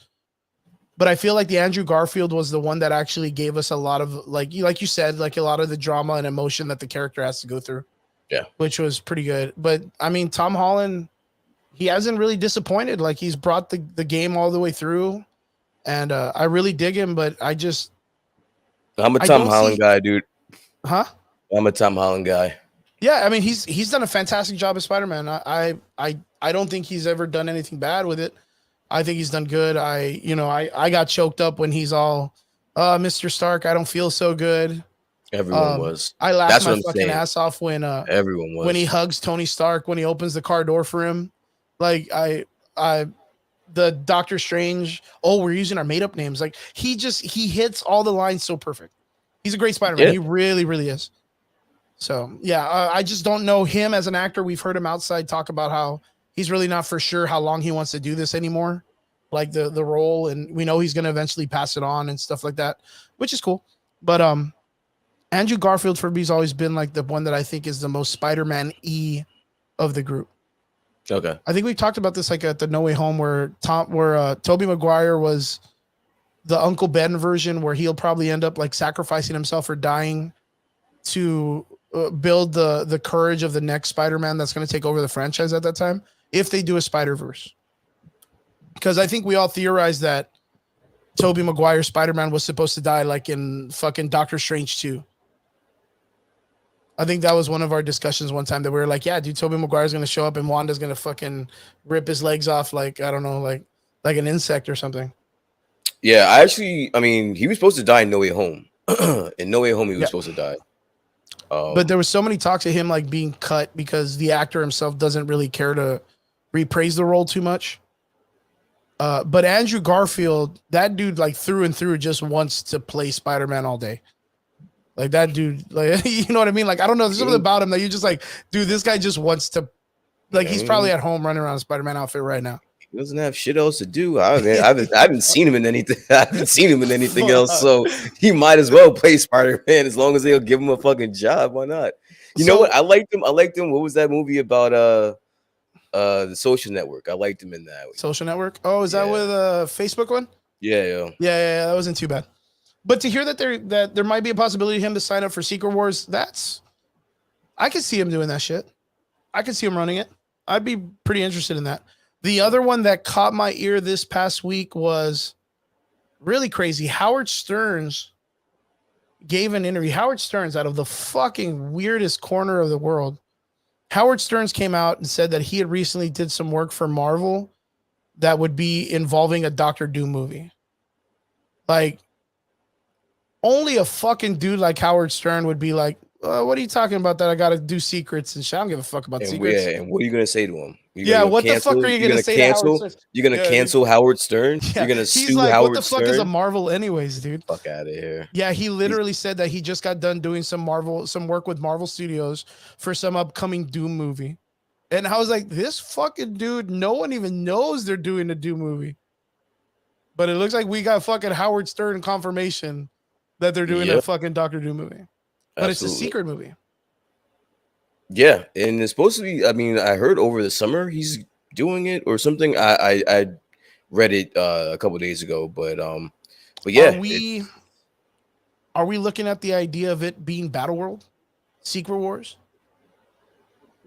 But I feel like the Andrew Garfield was the one that actually gave us a lot of like you said, like a lot of the drama and emotion that the character has to go through. Yeah, which was pretty good. But I mean, Tom Holland, he hasn't really disappointed. Like he's brought the game all the way through, and I really dig him. But I'm a Tom Holland guy, dude. Huh? I'm a Tom Holland guy. Yeah, I mean he's done a fantastic job as Spider-Man. I don't think he's ever done anything bad with it. I think he's done good. I got choked up when he's all, Mr. Stark, I don't feel so good. Everyone was. I laughed my fucking ass off when everyone was, when he hugs Tony Stark, when he opens the car door for him. Like the Doctor Strange, we're using our made up names. Like he hits all the lines so perfect. He's a great Spider-Man. Yeah. He really, really is. So yeah, I just don't know him as an actor. We've heard him outside talk about how he's really not for sure how long he wants to do this anymore, like the role, and we know he's going to eventually pass it on and stuff like that, which is cool. But Andrew Garfield for me has always been like the one that I think is the most Spider-Man-y of the group. Okay, I think we talked about this like at the No Way Home where Tobey Maguire was the Uncle Ben version, where he'll probably end up like sacrificing himself or dying to build the courage of the next Spider-Man that's going to take over the franchise at that time, if they do a Spider-Verse. Because I think we all theorized that Tobey Maguire Spider-Man was supposed to die like in fucking Doctor Strange 2. I think that was one of our discussions one time that we were like, yeah, dude, Tobey Maguire's going to show up and Wanda's going to fucking rip his legs off like, I don't know, like an insect or something. Yeah, I mean, he was supposed to die in No Way Home. In No Way Home, he was supposed to die. But there was so many talks of him like being cut because the actor himself doesn't really care to repraise the role too much. But Andrew Garfield, that dude, like through and through, just wants to play Spider-Man all day. Like that dude, like you know what I mean? Like I don't know, there's something about him that you just like, dude, this guy just wants to. Like he's probably at home running around a Spider-Man outfit right now. He doesn't have shit else to do. I haven't seen him in anything. I haven't seen him in anything else. So he might as well play Spider-Man as long as they'll give him a fucking job. Why not? You know what? I liked him. What was that movie about? The Social Network. I liked him in that. Social Network. Oh, is that with Facebook one? Yeah. That wasn't too bad. But to hear that there might be a possibility of him to sign up for Secret Wars, I could see him doing that shit. I could see him running it. I'd be pretty interested in that. The other one that caught my ear this past week was really crazy. Howard Stearns gave an interview. Howard Stearns, out of the fucking weirdest corner of the world, Howard Stearns came out and said that he had recently did some work for Marvel that would be involving a Doctor Doom movie. Like, only a fucking dude like Howard Stern would be like, what are you talking about that I got to do secrets and shit? I don't give a fuck about secrets. Yeah, and what are you going to say to him? What the fuck are you going to say to Howard Stern? You're going to cancel Howard Stern? Yeah. You're going to sue like, Howard Stern? What the fuck is a Marvel anyways, dude? Fuck out of here. Yeah, he literally said that he just got done doing some work with Marvel Studios for some upcoming Doom movie. And I was like, this fucking dude, no one even knows they're doing a Doom movie. But it looks like we got fucking Howard Stern confirmation that they're doing a fucking Doctor Doom movie. But It's a secret movie. Yeah, and it's supposed to be, I mean, I heard over the summer he's doing it or something. I read it a couple days ago, but yeah. Are we looking at the idea of it being Battleworld? Secret Wars?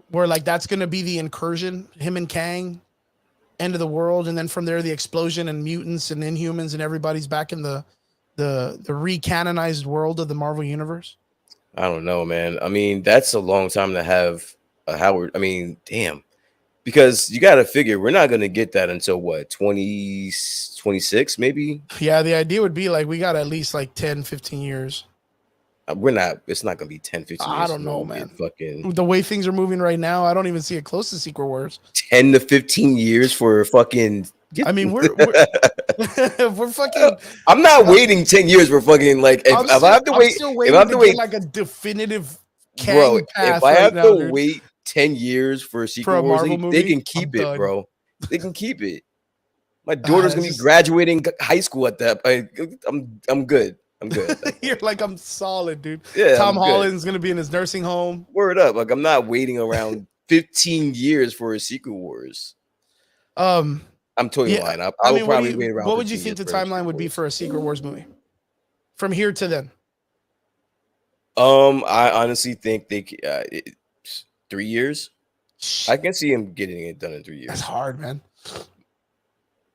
Where like that's gonna be the incursion, him and Kang, end of the world, and then from there the explosion and mutants and Inhumans and everybody's back in the recanonized world of the Marvel Universe? I don't know, man. I mean, that's a long time to have a Howard. I mean, damn. Because you got to figure we're not going to get that until what, 2026 maybe? Yeah, the idea would be like we got at least like 10, 15 years. It's not going to be 10, 15 years. I don't know, man. Fucking the way things are moving right now, I don't even see it close to Secret Wars. 10 to 15 years for fucking... I mean, we're fucking. I'm not waiting 10 years for fucking like. If I have to wait, if I have to wait like a definitive, bro. If I have to wait 10 years for a Secret Wars, they can keep it, bro. They can keep it. My daughter's gonna be Just, graduating high school at that. I'm good. I'm good. you're like, I'm solid, dude. Yeah, Tom I'm good. Holland's gonna be in his nursing home. Word up. Like I'm not waiting around 15 years for a Secret Wars. Um, I'm totally yeah. lying. I I will mean, probably wait around. what would you 15 think the years for a timeline Secret would be Wars. for a Secret Wars movie from here to then? I honestly think 3 years. I can see him getting it done in 3 years. That's hard, man.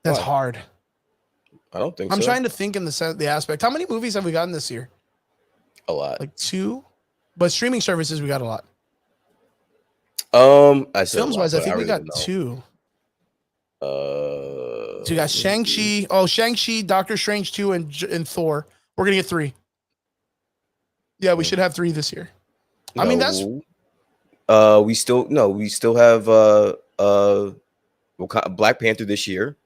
That's Why? hard. I don't think I'm so. trying to think in the aspect. How many movies have we gotten this year? A lot. Like 2, but streaming services we got a lot. I said Films wise, I think we really got don't know. 2. So So you got Shang-Chi. Oh, Shang-Chi, Doctor Strange 2, and Thor. We're gonna get 3. Yeah, we should have 3 this year. No, I mean, that's we still have Black Panther this year.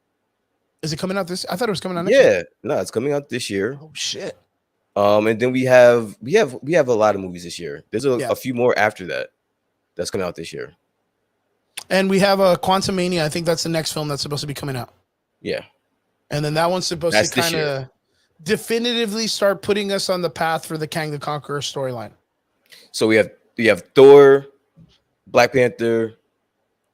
is it coming out this? I thought it was coming out next year. No, it's coming out this year. Oh shit. And then we have a lot of movies this year. There's a few more after that that's coming out this year. And we have a Quantum Mania. I think that's the next film that's supposed to be coming out. Yeah. And then that one's supposed That's to this kind of definitively start putting us on the path for the Kang the Conqueror storyline. So we have Thor, Black Panther,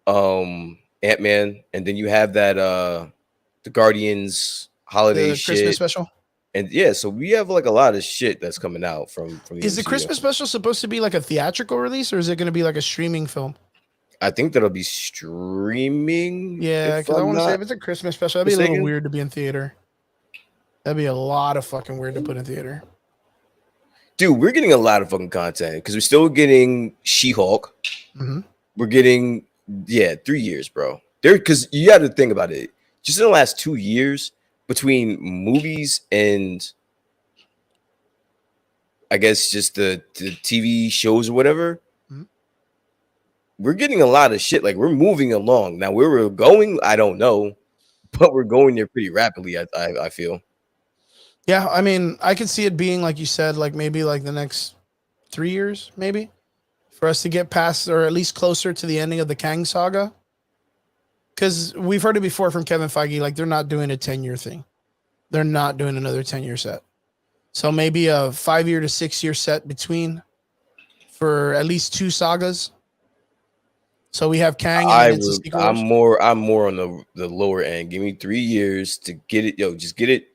Ant-Man, and then you have that the Guardians holiday The shit. Christmas special. And yeah, so we have like a lot of shit that's coming out from Is the MCU. Christmas special supposed to be like a theatrical release, or is it going to be like a streaming film? I think that'll be streaming. Yeah, because I want to say if it's a Christmas special, that'd be a little weird to be in theater. That'd be a lot of fucking weird to put in theater. Dude, we're getting a lot of fucking content because we're still getting She-Hulk. Mm-hmm. We're getting 3 years, bro. Because you got to think about it. Just in the last 2 years, between movies and I guess just the TV shows or whatever, we're getting a lot of shit. Like we're moving along. Now where we're going, I don't know, but we're going there pretty rapidly. I feel. Yeah, I mean, I could see it being like you said, like maybe like the next 3 years, maybe for us to get past or at least closer to the ending of the Kang saga. Because we've heard it before from Kevin Feige, like they're not doing a 10-year thing. They're not doing another 10-year set. So maybe a 5-year to 6-year set between for at least 2 sagas. So we have Kang. I'm more on the lower end. Give me 3 years to get it. Just get it.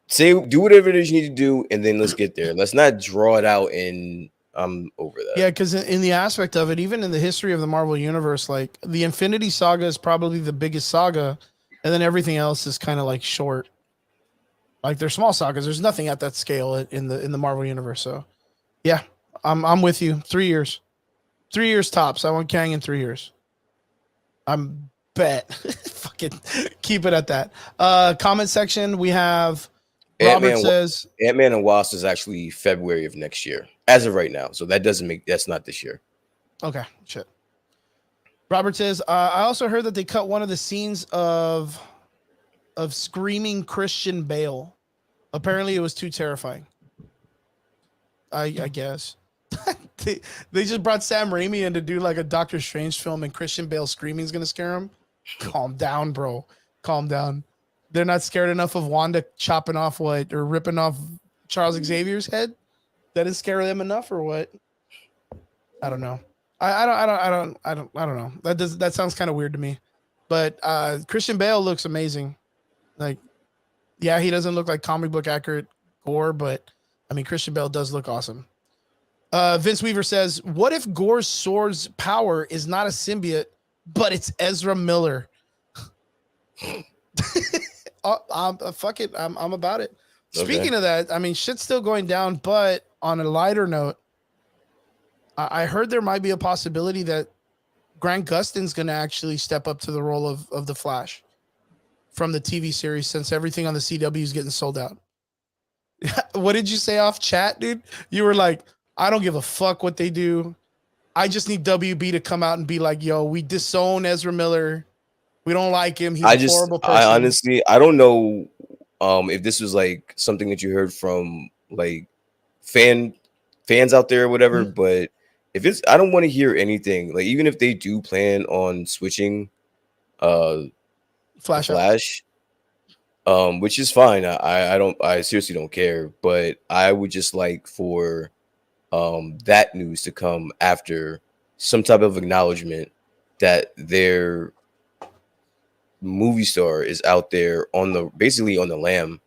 Do whatever it is you need to do, and then let's get there. Let's not draw it out, and I'm over that. Yeah, because in the aspect of it, even in the history of the Marvel Universe, like the Infinity Saga is probably the biggest saga, and then everything else is kind of like short. Like they're small sagas. There's nothing at that scale in the Marvel Universe. So, yeah, I'm with you. 3 years. 3 years tops. I want Kang in 3 years. I'm bet. Fucking keep it at that. Comment section. We have Robert says Ant-Man and Wasp is actually February of next year, as of right now. So that's not this year. Okay, shit. Robert says, I also heard that they cut one of the scenes of screaming Christian Bale. Apparently, it was too terrifying. I guess. They just brought Sam Raimi in to do like a Doctor Strange film, and Christian Bale screaming is gonna scare him. Calm down, bro. Calm down. They're not scared enough of Wanda chopping off or ripping off Charles Xavier's head. That didn't scare them enough, or what? I don't know. I don't know. That sounds kind of weird to me. But Christian Bale looks amazing. Like, yeah, he doesn't look like comic book accurate Gore, but I mean Christian Bale does look awesome. Vince Weaver says, what if Gore's sword's power is not a symbiote, but it's Ezra Miller? Fuck it. I'm about it. Okay. Speaking of that, I mean, shit's still going down, but on a lighter note, I heard there might be a possibility that Grant Gustin's going to actually step up to the role of the Flash from the TV series, since everything on the CW is getting sold out. What did you say off chat, dude? You were like, I don't give a fuck what they do. I just need WB to come out and be like, yo, we disown Ezra Miller. We don't like him. He's a horrible person. I honestly, I don't know if this was like something that you heard from like fans out there or whatever, but if it's, I don't want to hear anything. Like, even if they do plan on switching Flash out. Flash, which is fine. I seriously don't care, but I would just like for that news to come after some type of acknowledgement that their movie star is out there on the basically on the lam,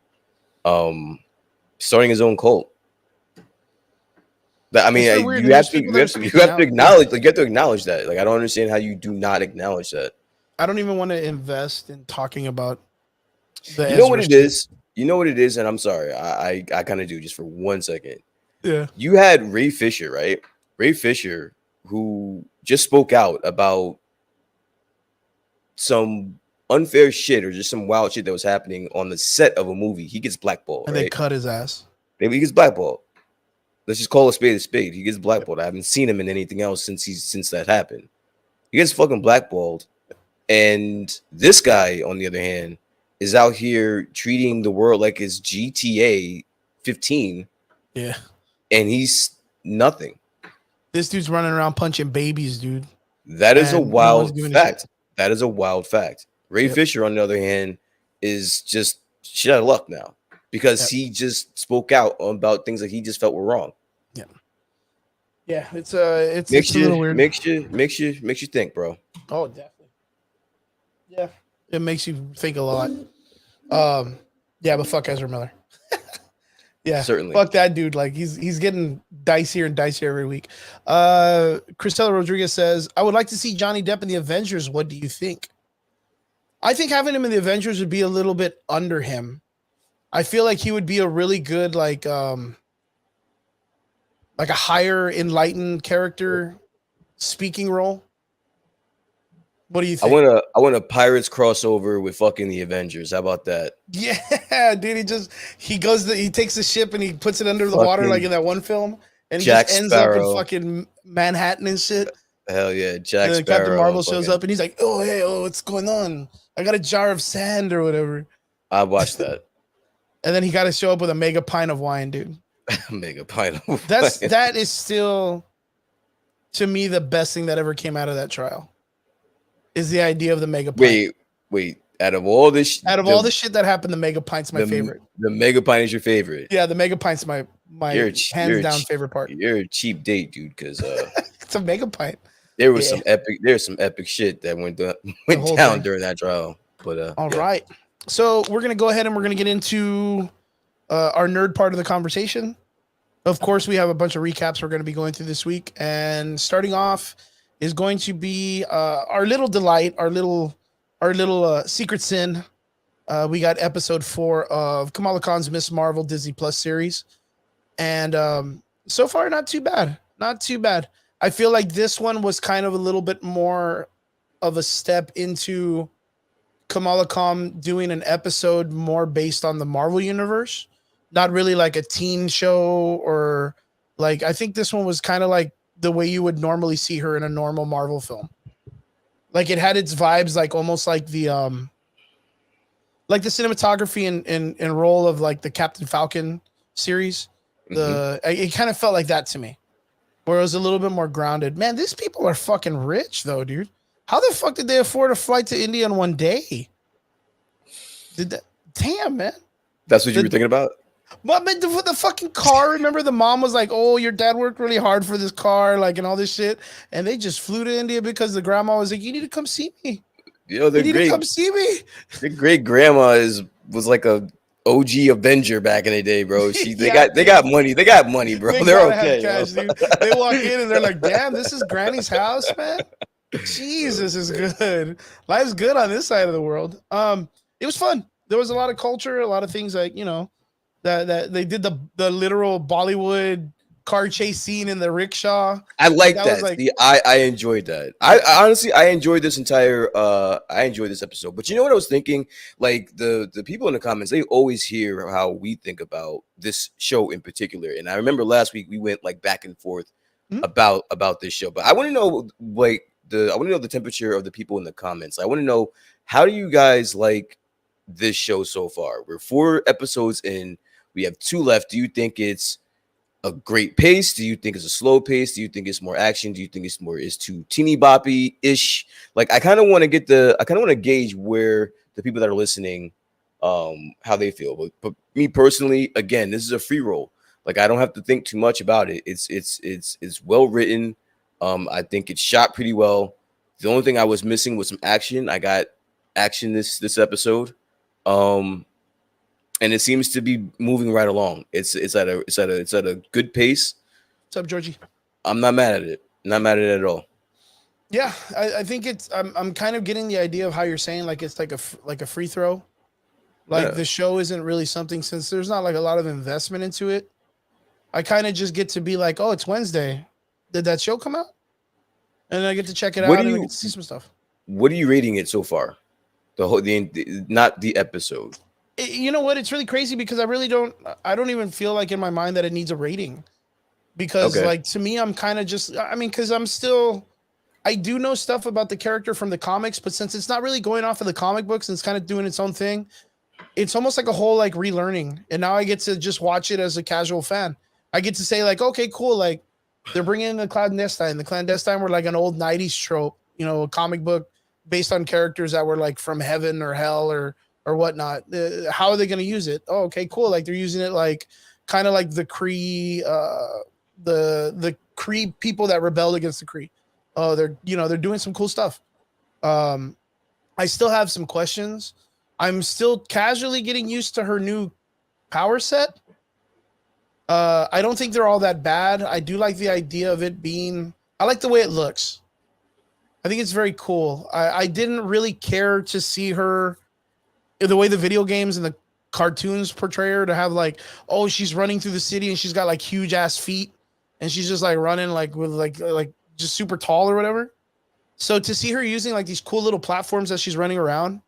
starting his own cult. But I mean, It's so weird, you and have there's to people you that are have to you speaking have to out. acknowledge like you have to acknowledge that. Like I don't understand how you do not acknowledge that. I don't even want to invest in talking about the You know what Ezra it shit. is. You know what it is, and I'm sorry. I kind of do just for 1 second. Yeah. You had Ray Fisher, right? Ray Fisher, who just spoke out about some unfair shit or just some wild shit that was happening on the set of a movie. He gets blackballed, And they right? cut his ass. Maybe he gets blackballed. Let's just call a spade a spade. He gets blackballed. I haven't seen him in anything else since that happened. He gets fucking blackballed. And this guy, on the other hand, is out here treating the world like it's GTA 15, Yeah. and he's nothing. This dude's running around punching babies, dude. That is a And no one's wild giving a fact. shit. That is a wild fact. Ray Yep. Fisher, on the other hand, is just shit out of luck now because Yep. he just spoke out about things that he just felt were wrong. Yeah, it's a little weird. Makes you think, bro. Oh, definitely. Yeah, it makes you think a lot. Yeah, but fuck Ezra Miller. Yeah, Certainly. fuck that dude. Like he's getting dicier and dicier every week. Cristela Rodriguez says, "I would like to see Johnny Depp in the Avengers. What do you think?" I think having him in the Avengers would be a little bit under him. I feel like he would be a really good like a higher enlightened character speaking role. What do you think? I want a Pirates crossover with fucking the Avengers. How about that? Yeah, dude. He takes the ship and he puts it under the Fucking water like in that one film, and he Jack just ends up Sparrow. in fucking Manhattan and shit. Hell yeah, Jack And then Sparrow. Captain Marvel shows fucking- up and he's like, "Oh hey, what's going on? I got a jar of sand or whatever." I watched that. And then he got to show up with a mega pint of wine, dude. Mega pineapple. That is still, to me, the best thing that ever came out of that trial. Is the idea of the mega pint. Wait. Out of all this, all the shit that happened, the mega pint's my favorite. The mega pint is your favorite. Yeah, the mega pint's my hands down favorite part. You're a cheap date, dude. Because it's a mega pint. there was some epic shit that went down thing. during that trial. But all right, so we're gonna go ahead and we're gonna get into our nerd part of the conversation. Of course, we have a bunch of recaps we're going to be going through this week, and starting off is going to be our little delight, our little secret sin. We got episode 4 of Kamala Khan's Miss Marvel Disney Plus series, and so far not too bad. I feel like this one was kind of a little bit more of a step into Kamala Khan doing an episode more based on the Marvel universe. Not really like a teen show or like, I think this one was kind of like the way you would normally see her in a normal Marvel film. Like it had its vibes, like almost like the cinematography and role of like the Captain Falcon series. It kind of felt like that to me, where it was a little bit more grounded. Man, these people are fucking rich though, dude. How the fuck did they afford a flight to India in one day? Damn, man. That's what you were thinking about? But the fucking car, remember the mom was like, "Oh, your dad worked really hard for this car," like, and all this shit. And they just flew to India because the grandma was like, "You need to come see me. You need to come see me." Your great grandma was like a OG Avenger back in the day, bro. They got money. They got money, bro. They're okay. Cash, dude. They walk in and they're like, "Damn, this is Granny's house, man. Jesus is good. Life's good on this side of the world." It was fun. There was a lot of culture, a lot of things like, that they did the literal Bollywood car chase scene in the rickshaw. I like that. I enjoyed that. I honestly enjoyed this episode. But you know what I was thinking? Like the people in the comments, they always hear how we think about this show in particular. And I remember last week we went like back and forth about this show. But I want to know the temperature of the people in the comments. I want to know, how do you guys like this show so far? We're 4 episodes in. We have 2 left. Do you think it's a great pace? Do you think it's a slow pace? Do you think it's more action? Do you think it's too teeny boppy ish? Like I kind of want to gauge where the people that are listening, how they feel. But me personally, again, this is a free roll. Like I don't have to think too much about it. It's well written. I think it's shot pretty well. The only thing I was missing was some action. I got action this episode. And it seems to be moving right along. It's at a good pace. What's up, Georgie? I'm not mad at it. Not mad at it at all. Yeah, I think it's. I'm kind of getting the idea of how you're saying, like it's like a free throw. Like the show isn't really something, since there's not like a lot of investment into it. I kind of just get to be like, oh, it's Wednesday. Did that show come out? And I get to check it out and I get to see some stuff. What are you rating it so far? Not the episode. You know what? It's really crazy because I don't even feel like in my mind that it needs a rating. Because like to me, I'm kind of just, because I do know stuff about the character from the comics, but since it's not really going off of the comic books and it's kind of doing its own thing, it's almost like a whole like relearning. And now I get to just watch it as a casual fan. I get to say like, okay, cool. Like they're bringing in the clandestine. The clandestine were like an old 90s trope, a comic book based on characters that were like from heaven or hell or whatnot. How are they going to use it? Oh, okay, cool. Like they're using it like kind of like the Kree, the Kree people that rebelled against the Kree. Oh, they're doing some cool stuff. I still have some questions. I'm still casually getting used to her new power set. I don't think they're all that bad. I do like the idea of it being, I like the way it looks. I think it's very cool. I didn't really care to see her the way the video games and the cartoons portray her, to have like, oh, she's running through the city and she's got like huge ass feet and she's just like running like with like just super tall or whatever. So to see her using like these cool little platforms as she's running around,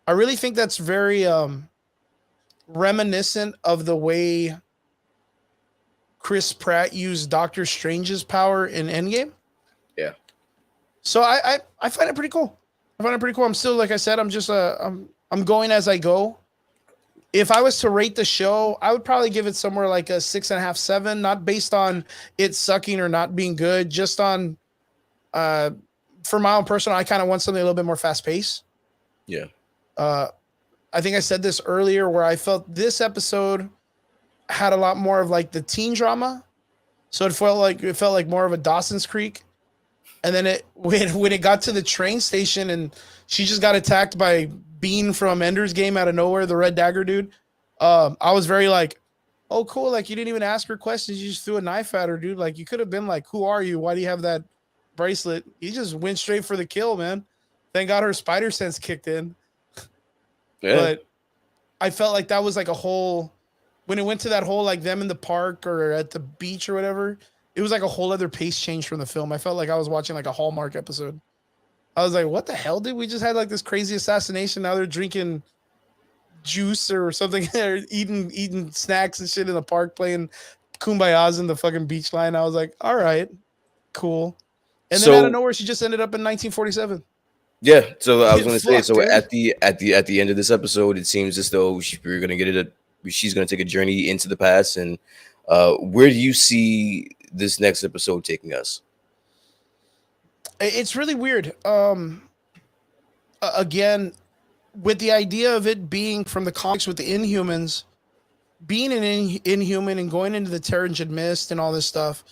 I really think that's very reminiscent of the way Chris Pratt used Doctor Strange's power in Endgame. Yeah. So I find it pretty cool. I'm still, like I said, I'm just I'm going as I go. If I was to rate the show, I would probably give it somewhere like a 6.5, 7, not based on it sucking or not being good, just on for my own personal, I kind of want something a little bit more fast paced. Yeah. I think I said this earlier where I felt this episode had a lot more of like the teen drama. So it felt like more of a Dawson's Creek. And then when it got to the train station and she just got attacked by Bean from Ender's Game out of nowhere, the Red Dagger dude. I was very like, oh, cool. Like you didn't even ask her questions. You just threw a knife at her, dude. Like you could have been like, who are you? Why do you have that bracelet? You just went straight for the kill, man. Thank God her spider sense kicked in. Yeah. But I felt like that was like a whole, when it went to that whole like them in the park or at the beach or whatever, it was like a whole other pace change from the film. I felt like I was watching like a Hallmark episode. I was like, what the hell, dude? We just had like this crazy assassination. Now they're drinking juice or something. They're eating snacks and shit in the park, playing Kumbayas in the fucking beach line. I was like, all right, cool. And then out of nowhere, she just ended up in 1947. Yeah, so I was going to say, so at the end of this episode, it seems as though we're going to get she's going to take a journey into the past. And where do you see this next episode taking us? It's really weird. Again, with the idea of it being from the comics with the Inhumans, being an Inhuman and going into the Terrigen Mist and all this stuff,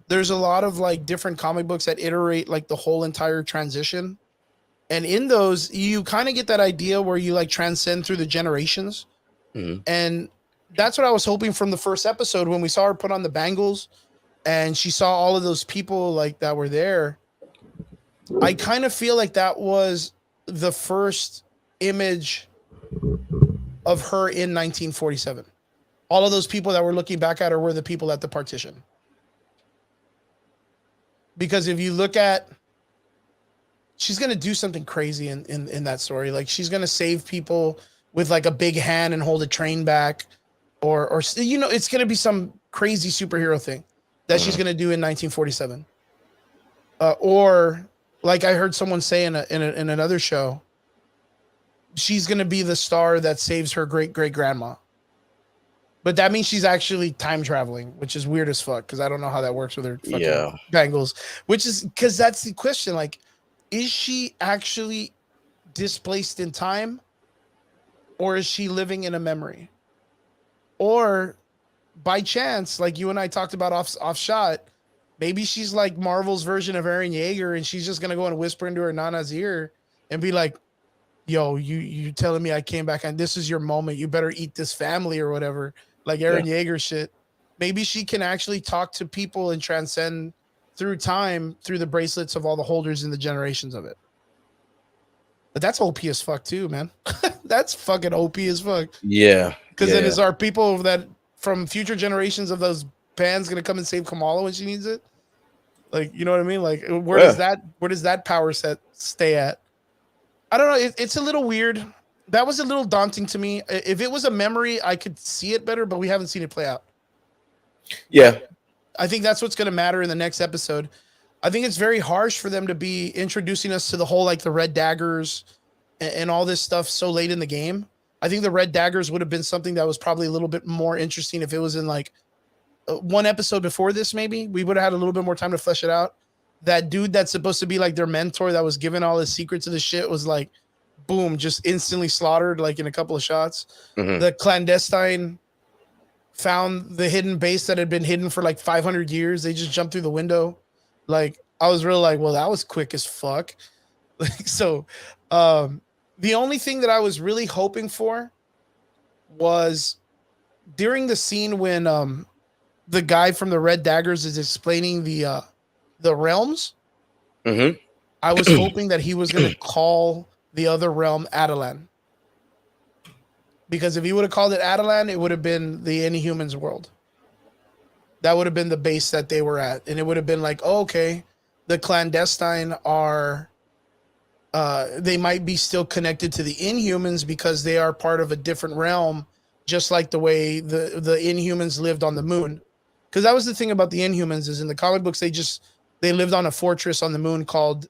there's a lot of like different comic books that iterate like the whole entire transition. And in those, you kind of get that idea where you like transcend through the generations. Mm-hmm. And that's what I was hoping from the first episode when we saw her put on the bangles and she saw all of those people like that were there. I kind of feel like that was the first image of her in 1947. All of those people that were looking back at her were the people at the partition. Because if you look at, she's going to do something crazy in that story. Like she's going to save people with like a big hand and hold a train back or you know, it's going to be some crazy superhero thing that she's going to do in 1947. Or like I heard someone say in another show, she's going to be the star that saves her great-great-grandma. But that means she's actually time traveling, which is weird as fuck because I don't know how that works with her fucking Yeah. bangles. Which is because that's the question. Like, is she actually displaced in time, or is she living in a memory? Or by chance, like you and I talked about off shot, maybe she's like Marvel's version of Eren Yeager, and she's just gonna go and whisper into her Nana's ear and be like, "Yo, you telling me I came back and this is your moment? You better eat this family or whatever." Like Eren Yeager shit. Maybe she can actually talk to people and transcend through time through the bracelets of all the holders and the generations of it. But that's OP as fuck too, man. That's fucking OP as fuck. Yeah. Because then is our people that from future generations of those bands gonna come and save Kamala when she needs it? Like, you know what I mean? Like, where does that power set stay at? I don't know. It's a little weird. That was a little daunting to me. If it was a memory, I could see it better, but we haven't seen it play out. Yeah. I think that's what's going to matter in the next episode. I think it's very harsh for them to be introducing us to the whole, like the red daggers and all this stuff so late in the game. I think the red daggers would have been something that was probably a little bit more interesting if it was in like one episode before this. Maybe we would have had a little bit more time to flesh it out. That dude that's supposed to be like their mentor that was given all his secrets of the shit was like, boom, just instantly slaughtered like in a couple of shots. Mm-hmm. The clandestine found the hidden base that had been hidden for like 500 years. They just jumped through the window. Like, I was real like, well, that was quick as fuck. Like, so the only thing that I was really hoping for was during the scene when the guy from the Red Daggers is explaining the realms. Mm-hmm. I was hoping that he was going to call the other realm Adelan. Because if he would have called it Adelan, it would have been the Inhumans world. That would have been the base that they were at. And it would have been like, oh, okay, the clandestine are, they might be still connected to the Inhumans because they are part of a different realm, just like the way the Inhumans lived on the moon. Because that was the thing about the Inhumans is in the comic books, they lived on a fortress on the moon called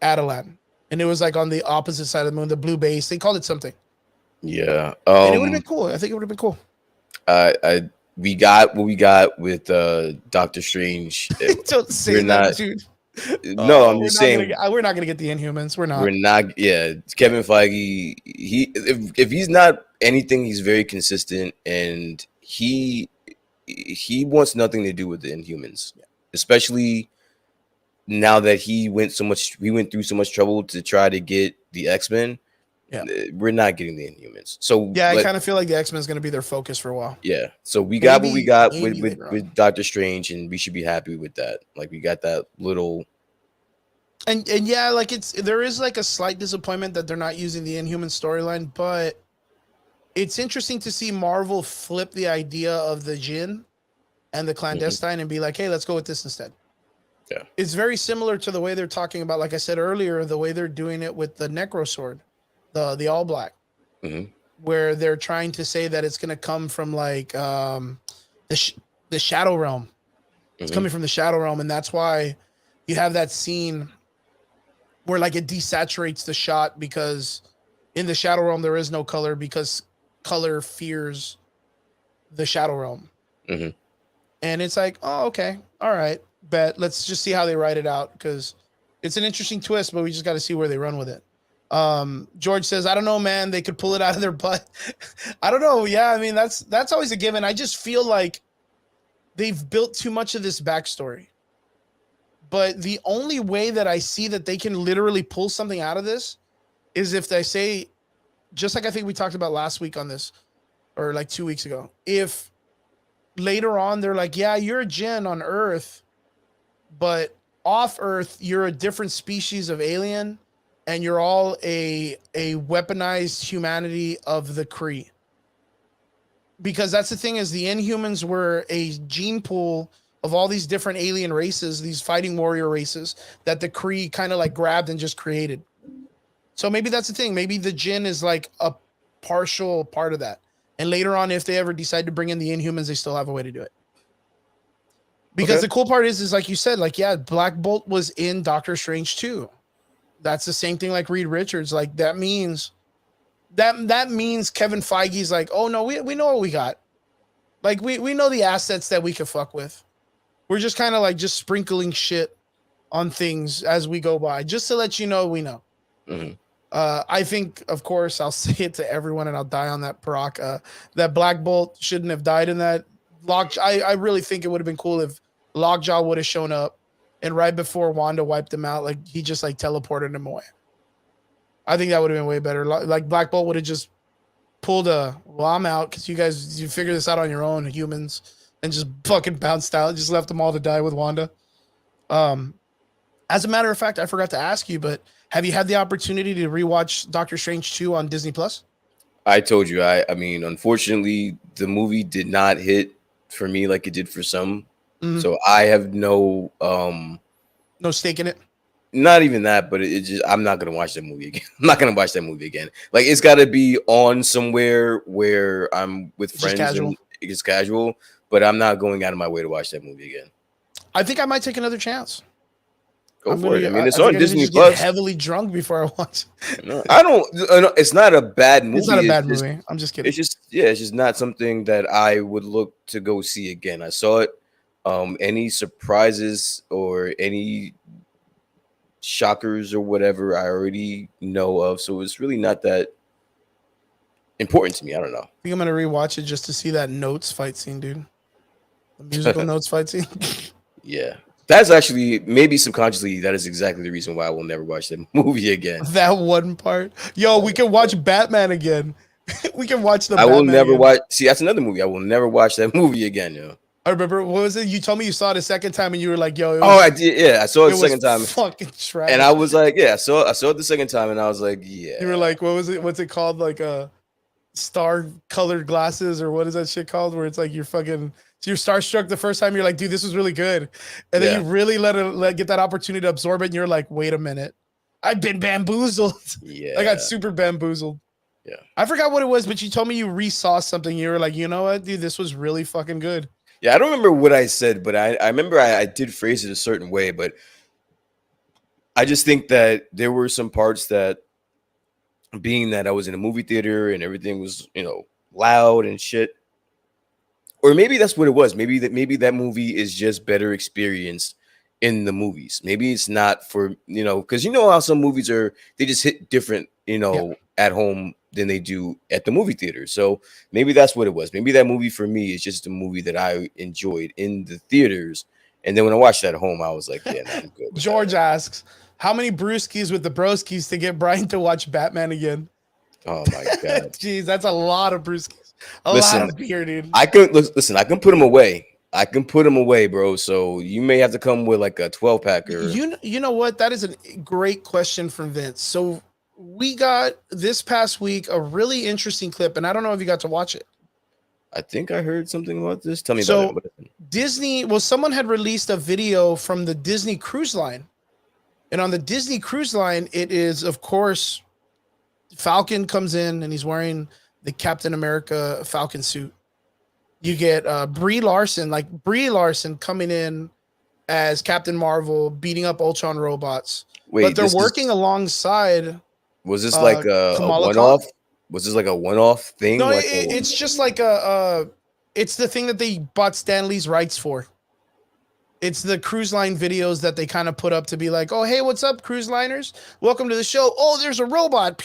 Adelan. And it was like on the opposite side of the moon, the blue base. They called it something. Yeah. And it would have been cool. I think it would have been cool. We got what we got with Doctor Strange. Don't say that, dude. No, I'm just saying we're not gonna get the Inhumans. We're not. We're not. Yeah, Kevin Feige. If he's not anything, he's very consistent, and he wants nothing to do with the Inhumans, especially now that he went through so much trouble to try to get the X-Men. Yeah, we're not getting the Inhumans. So yeah, I kind of feel like the X-Men is going to be their focus for a while. Yeah, so we got what we got with Doctor Strange, and we should be happy with that. Like, we got that little, and yeah, like there is like a slight disappointment that they're not using the Inhuman storyline, but it's interesting to see Marvel flip the idea of the Jinn and the clandestine and be like, hey, let's go with this instead. Yeah, it's very similar to the way they're talking about, like I said earlier, the way they're doing it with the Necro Sword. The all black, where they're trying to say that it's going to come from like the Shadow Realm. It's coming from the Shadow Realm, and that's why you have that scene where like it desaturates the shot because in the Shadow Realm there is no color because color fears the Shadow Realm. And it's like, oh, okay, all right, bet. Let's just see how they write it out because it's an interesting twist, but we just got to see where they run with it. George says, I don't know, man. They could pull it out of their butt. I don't know. Yeah, I mean, that's always a given. I just feel like they've built too much of this backstory. But the only way that I see that they can literally pull something out of this is if they say, just like I think we talked about last week on this, or like 2 weeks ago, if later on they're like, yeah, you're a Jinn on Earth, but off Earth, you're a different species of alien. And you're all a weaponized humanity of the Kree. Because that's the thing is the Inhumans were a gene pool of all these different alien races, these fighting warrior races that the Kree kind of like grabbed and just created. So maybe that's the thing. Maybe the Jinn is like a partial part of that. And later on, if they ever decide to bring in the Inhumans, they still have a way to do it. Because the cool part is like you said, like, yeah, Black Bolt was in Doctor Strange too. That's the same thing like Reed Richards. Like that means Kevin Feige's like, oh no, we know what we got. Like we know the assets that we can fuck with. We're just kind of like just sprinkling shit on things as we go by, just to let you know we know. Mhm. I think, of course, I'll say it to everyone, and I'll die on that Brock. That Black Bolt shouldn't have died in that lock. I really think it would have been cool if Lockjaw would have shown up, and right before Wanda wiped him out, like he just like teleported him away. I think that would have been way better. Like Black Bolt would have just pulled a, well, I'm out because you figure this out on your own, humans, and just fucking bounced out. Just left them all to die with Wanda. As a matter of fact, I forgot to ask you, but have you had the opportunity to rewatch Doctor Strange 2 on Disney Plus? I told you, I mean, unfortunately, the movie did not hit for me like it did for some. Mhm. So I have no No stake in it. not even that, but it just I'm not gonna watch that movie again. I'm not gonna watch that movie again. Like it's gotta be on somewhere where I'm with It's just friends casual. and it's casual, but I'm not going out of my way to watch that movie again. I think I might take another chance. Go for it. I mean, it's think on I Disney just get Plus. heavily drunk before I watch. No, I don't. It's not a bad movie. It's not a bad just- movie. I'm just kidding. It's just it's just not something that I would look to go see again. I saw it. Any surprises or any shockers or whatever I already know of, so it's really not that important to me. I don't know. I think I'm gonna rewatch it just to see that Notes fight scene, dude. The musical Notes fight scene. Yeah, that's actually maybe subconsciously that is exactly the reason why I will never watch that movie again. That one part. Yo, we can watch Batman again. We can watch the I will Batman never again. watch. See, that's another movie I will never watch that movie again. Yo. I remember, what was it? You told me you saw it a second time and you were like, yo, it Oh, was, I did. Yeah, I saw it the was second time, fucking trash. and I was like, yeah, I saw it the second time, and I was like, yeah. You were like, what was it? What's it called? Like star colored glasses, or what is that shit called? Where it's like you're starstruck the first time. You're like, dude, this was really good, and then you really let get that opportunity to absorb it, and you're like, wait a minute, I've been bamboozled. Yeah, I got super bamboozled. Yeah, I forgot what it was, but you told me you resaw something. You were like, you know what, dude, this was really fucking good. yeah. I don't remember what I said, but I remember I did phrase it a certain way, but I just think that there were some parts that, being that I was in a movie theater and everything was, loud and shit, or maybe that's what it was. Maybe that movie is just better experienced in the movies. Maybe it's not for, because how some movies they just hit different, at home than they do at the movie theater. So maybe that's what it was. Maybe that movie for me is just a movie that I enjoyed in the theaters. And then when I watched it at home, I was like, yeah, I'm good. with George that. asks, how many brewskis with the broskis to get Brian to watch Batman again? Oh my God. Jeez, that's a lot of brewskis. A Listen, lot of beer, dude. I can listen, I can put them away. I can put them away, bro. So you may have to come with like a 12-pack or You know what? That is a great question from Vince. So we got this past week a really interesting clip, and I don't know if you got to watch it. I think I heard something about this. Tell me So about it. Disney, someone had released a video from the Disney Cruise Line. And on the Disney Cruise Line, it is, of course, Falcon comes in and he's wearing the Captain America Falcon suit. You get Brie Larson coming in as Captain Marvel, beating up Ultron robots. Wait, but they're working alongside. Was this like a one-off? Was this like a one-off thing? No, like it's just like it's the thing that they bought Stan Lee's rights for. It's the cruise line videos that they kind of put up to be like, oh, hey, what's up, cruise liners? Welcome to the show. Oh, there's a robot.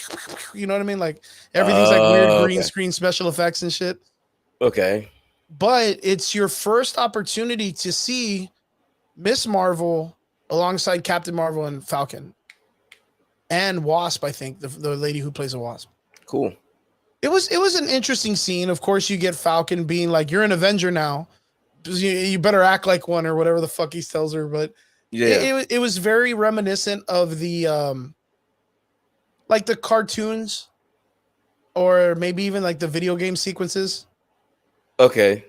You know what I mean? Like everything's like weird green screen special effects and shit. Okay. But it's your first opportunity to see Miss Marvel alongside Captain Marvel and Falcon. And Wasp, I think, the lady who plays a Wasp. Cool. It was an interesting scene. Of course, you get Falcon being like, you're an Avenger now. You better act like one, or whatever the fuck he tells her. But yeah, it was very reminiscent of the like the cartoons, or maybe even like the video game sequences. Okay.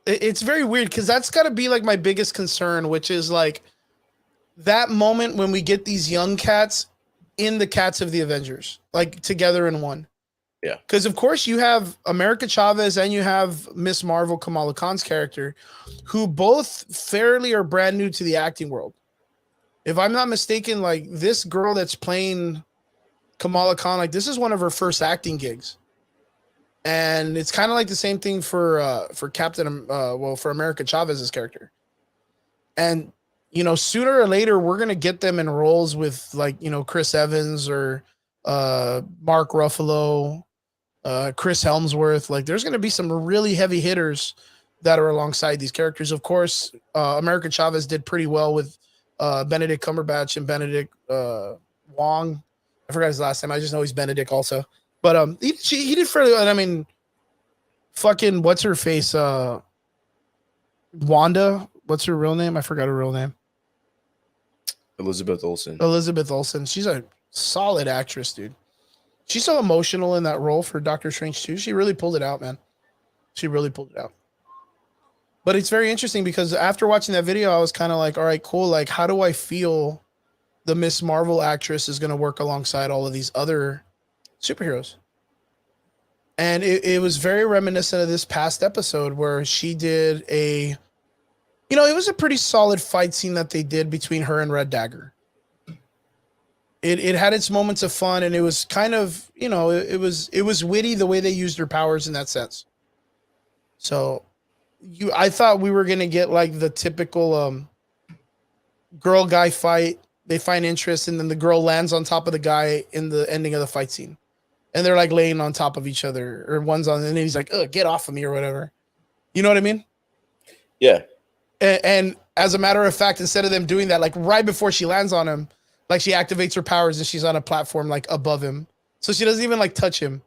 It's very weird because that's got to be like my biggest concern, which is like that moment when we get these young cats in the cats of the Avengers, like together in one. Yeah. Because of course you have America Chavez and you have Miss Marvel, Kamala Khan's character, who both fairly are brand new to the acting world. If I'm not mistaken, like this girl that's playing Kamala Khan, like this is one of her first acting gigs. And it's kind of like the same thing for for America Chavez's character. And sooner or later we're gonna get them in roles with like Chris Evans or Mark Ruffalo, Chris Helmsworth. Like there's gonna be some really heavy hitters that are alongside these characters. Of course, America Chavez did pretty well with Benedict Cumberbatch and Benedict Wong. I forgot his last name. I just know he's Benedict also. But he did fairly well. I mean, fucking what's her face? Wanda. What's her real name? I forgot her real name. Elizabeth Olsen. Elizabeth Olsen. She's a solid actress, dude. She's so emotional in that role for Doctor Strange too. She really pulled it out, man. She really pulled it out. But it's very interesting because after watching that video, I was kind of like, all right, cool. Like, how do I feel the Miss Marvel actress is going to work alongside all of these other superheroes? And it was very reminiscent of this past episode where she did it was a pretty solid fight scene that they did between her and Red Dagger. It had its moments of fun, and it was kind of, it was witty the way they used her powers in that sense. So I thought we were going to get like the typical girl guy fight. They find interest, and then the girl lands on top of the guy in the ending of the fight scene. And they're like laying on top of each other, or one's on, and then he's like, "Ugh, get off of me," or whatever. You know what I mean? Yeah. And as a matter of fact, instead of them doing that, like right before she lands on him, like she activates her powers and she's on a platform like above him. So she doesn't even like touch him.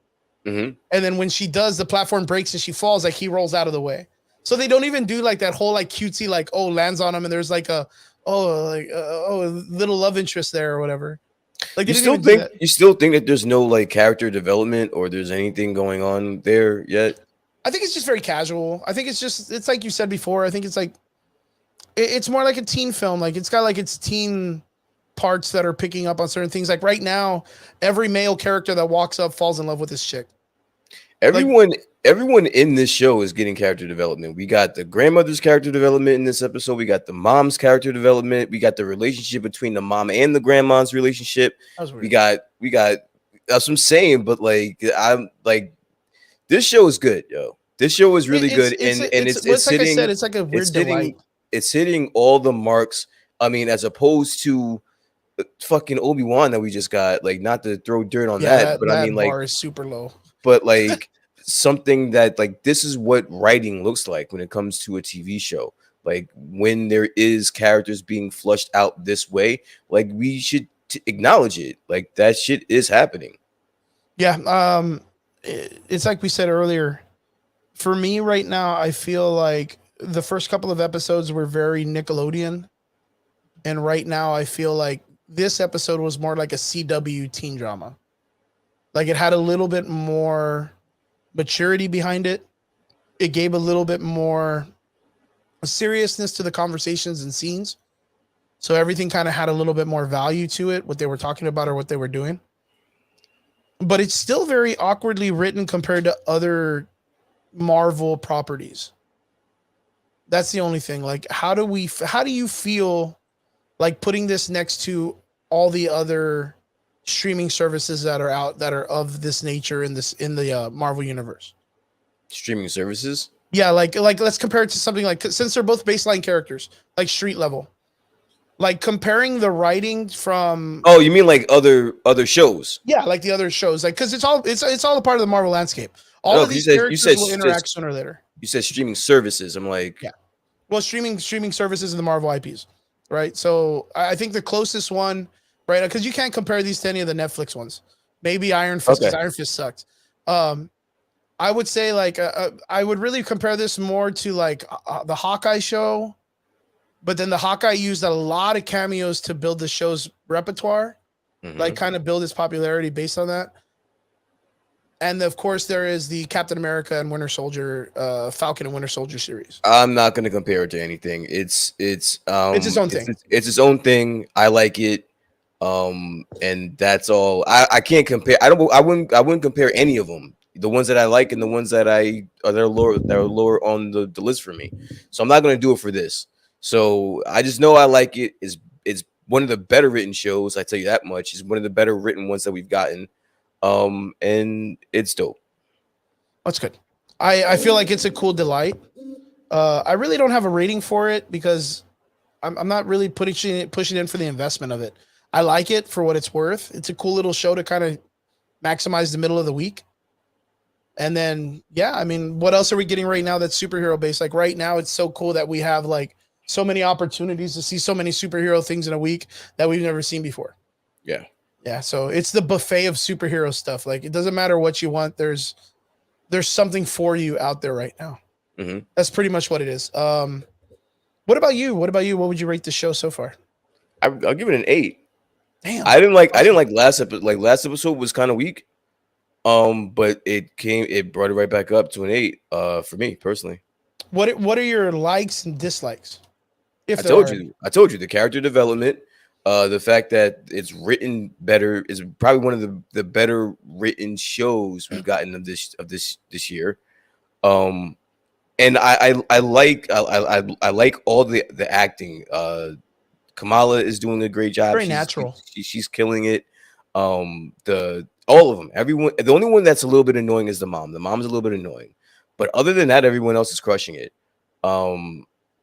Mm-hmm. And then when she does, the platform breaks and she falls, like he rolls out of the way. So they don't even do like that whole like cutesy, like, oh, lands on him and there's like a little love interest there or whatever. Like you still think that there's no like character development or there's anything going on there yet? I think it's just very casual. I think it's like you said before. I think it's like it's more like a teen film. Like it's got like its teen parts that are picking up on certain things. Like right now, every male character that walks up falls in love with this chick. Everyone in this show is getting character development. We got the grandmother's character development in this episode. We got the mom's character development. We got the relationship between the mom and the grandma's relationship. We got that's what I'm saying, but like I'm like this show is good, yo. This show is really good. It's like hitting, I said, it's like a weird delight. It's hitting all the marks. I mean, as opposed to fucking Obi-Wan that we just got, like not to throw dirt on that, but I mean like bar is super low. But like something that like this is what writing looks like when it comes to a TV show. Like when there is characters being flushed out this way, like we should acknowledge it. Like that shit is happening. Yeah. It's like we said earlier. For me right now, I feel like the first couple of episodes were very Nickelodeon. And right now I feel like this episode was more like a CW teen drama. Like it had a little bit more maturity behind it. It gave a little bit more seriousness to the conversations and scenes. So everything kind of had a little bit more value to it, what they were talking about or what they were doing. But it's still very awkwardly written compared to other Marvel properties. That's the only thing. Like, how do you feel like putting this next to all the other streaming services that are out that are of this nature in the Marvel universe? Streaming services? Yeah, like let's compare it to something like, since they're both baseline characters, like street level. Like comparing the writing from Oh, you mean like other shows? Yeah, like the other shows. Like because it's all a part of the Marvel landscape. All of these characters will interact sooner or later. You said streaming services. I'm like, yeah. Well, streaming services and the Marvel IPs, right? So I think the closest one, right? Because you can't compare these to any of the Netflix ones. Maybe Iron Fist, because Iron Fist sucked. I would say like I would really compare this more to like the Hawkeye show, but then the Hawkeye used a lot of cameos to build the show's repertoire, like kind of build its popularity based on that. And of course, there is the Captain America and Winter Soldier, Falcon and Winter Soldier series. I'm not going to compare it to anything. It's its own thing. It's its own thing. I like it, and that's all. I can't compare. I wouldn't compare any of them. The ones that I like and the ones that are lower on the list for me. So I'm not going to do it for this. So I just know I like it. It's one of the better written shows. I tell you that much. It's one of the better written ones that we've gotten. And it's dope. That's good. I feel like it's a cool delight. I really don't have a rating for it because I'm not really pushing in for the investment of it. I like it for what it's worth. It's a cool little show to kind of maximize the middle of the week. And then, yeah, I mean, what else are we getting right now that's superhero based? Like right now, it's so cool that we have like so many opportunities to see so many superhero things in a week that we've never seen before. Yeah. Yeah. So it's the buffet of superhero stuff. Like it doesn't matter what you want. There's something for you out there right now. Mm-hmm. That's pretty much what it is. What about you? What would you rate the show so far? I'll give it an 8. Damn. I didn't like last episode. Like last episode was kind of weak. But it brought it right back up to an 8. For me personally. What are your likes and dislikes? I told you the character development, the fact that it's written better is probably one of the better written shows we've gotten of this year. And I like all the acting. Kamala is doing a great job. Very natural. She's killing it. All of them, everyone. The only one that's a little bit annoying is the mom. The mom's a little bit annoying, but other than that, everyone else is crushing it.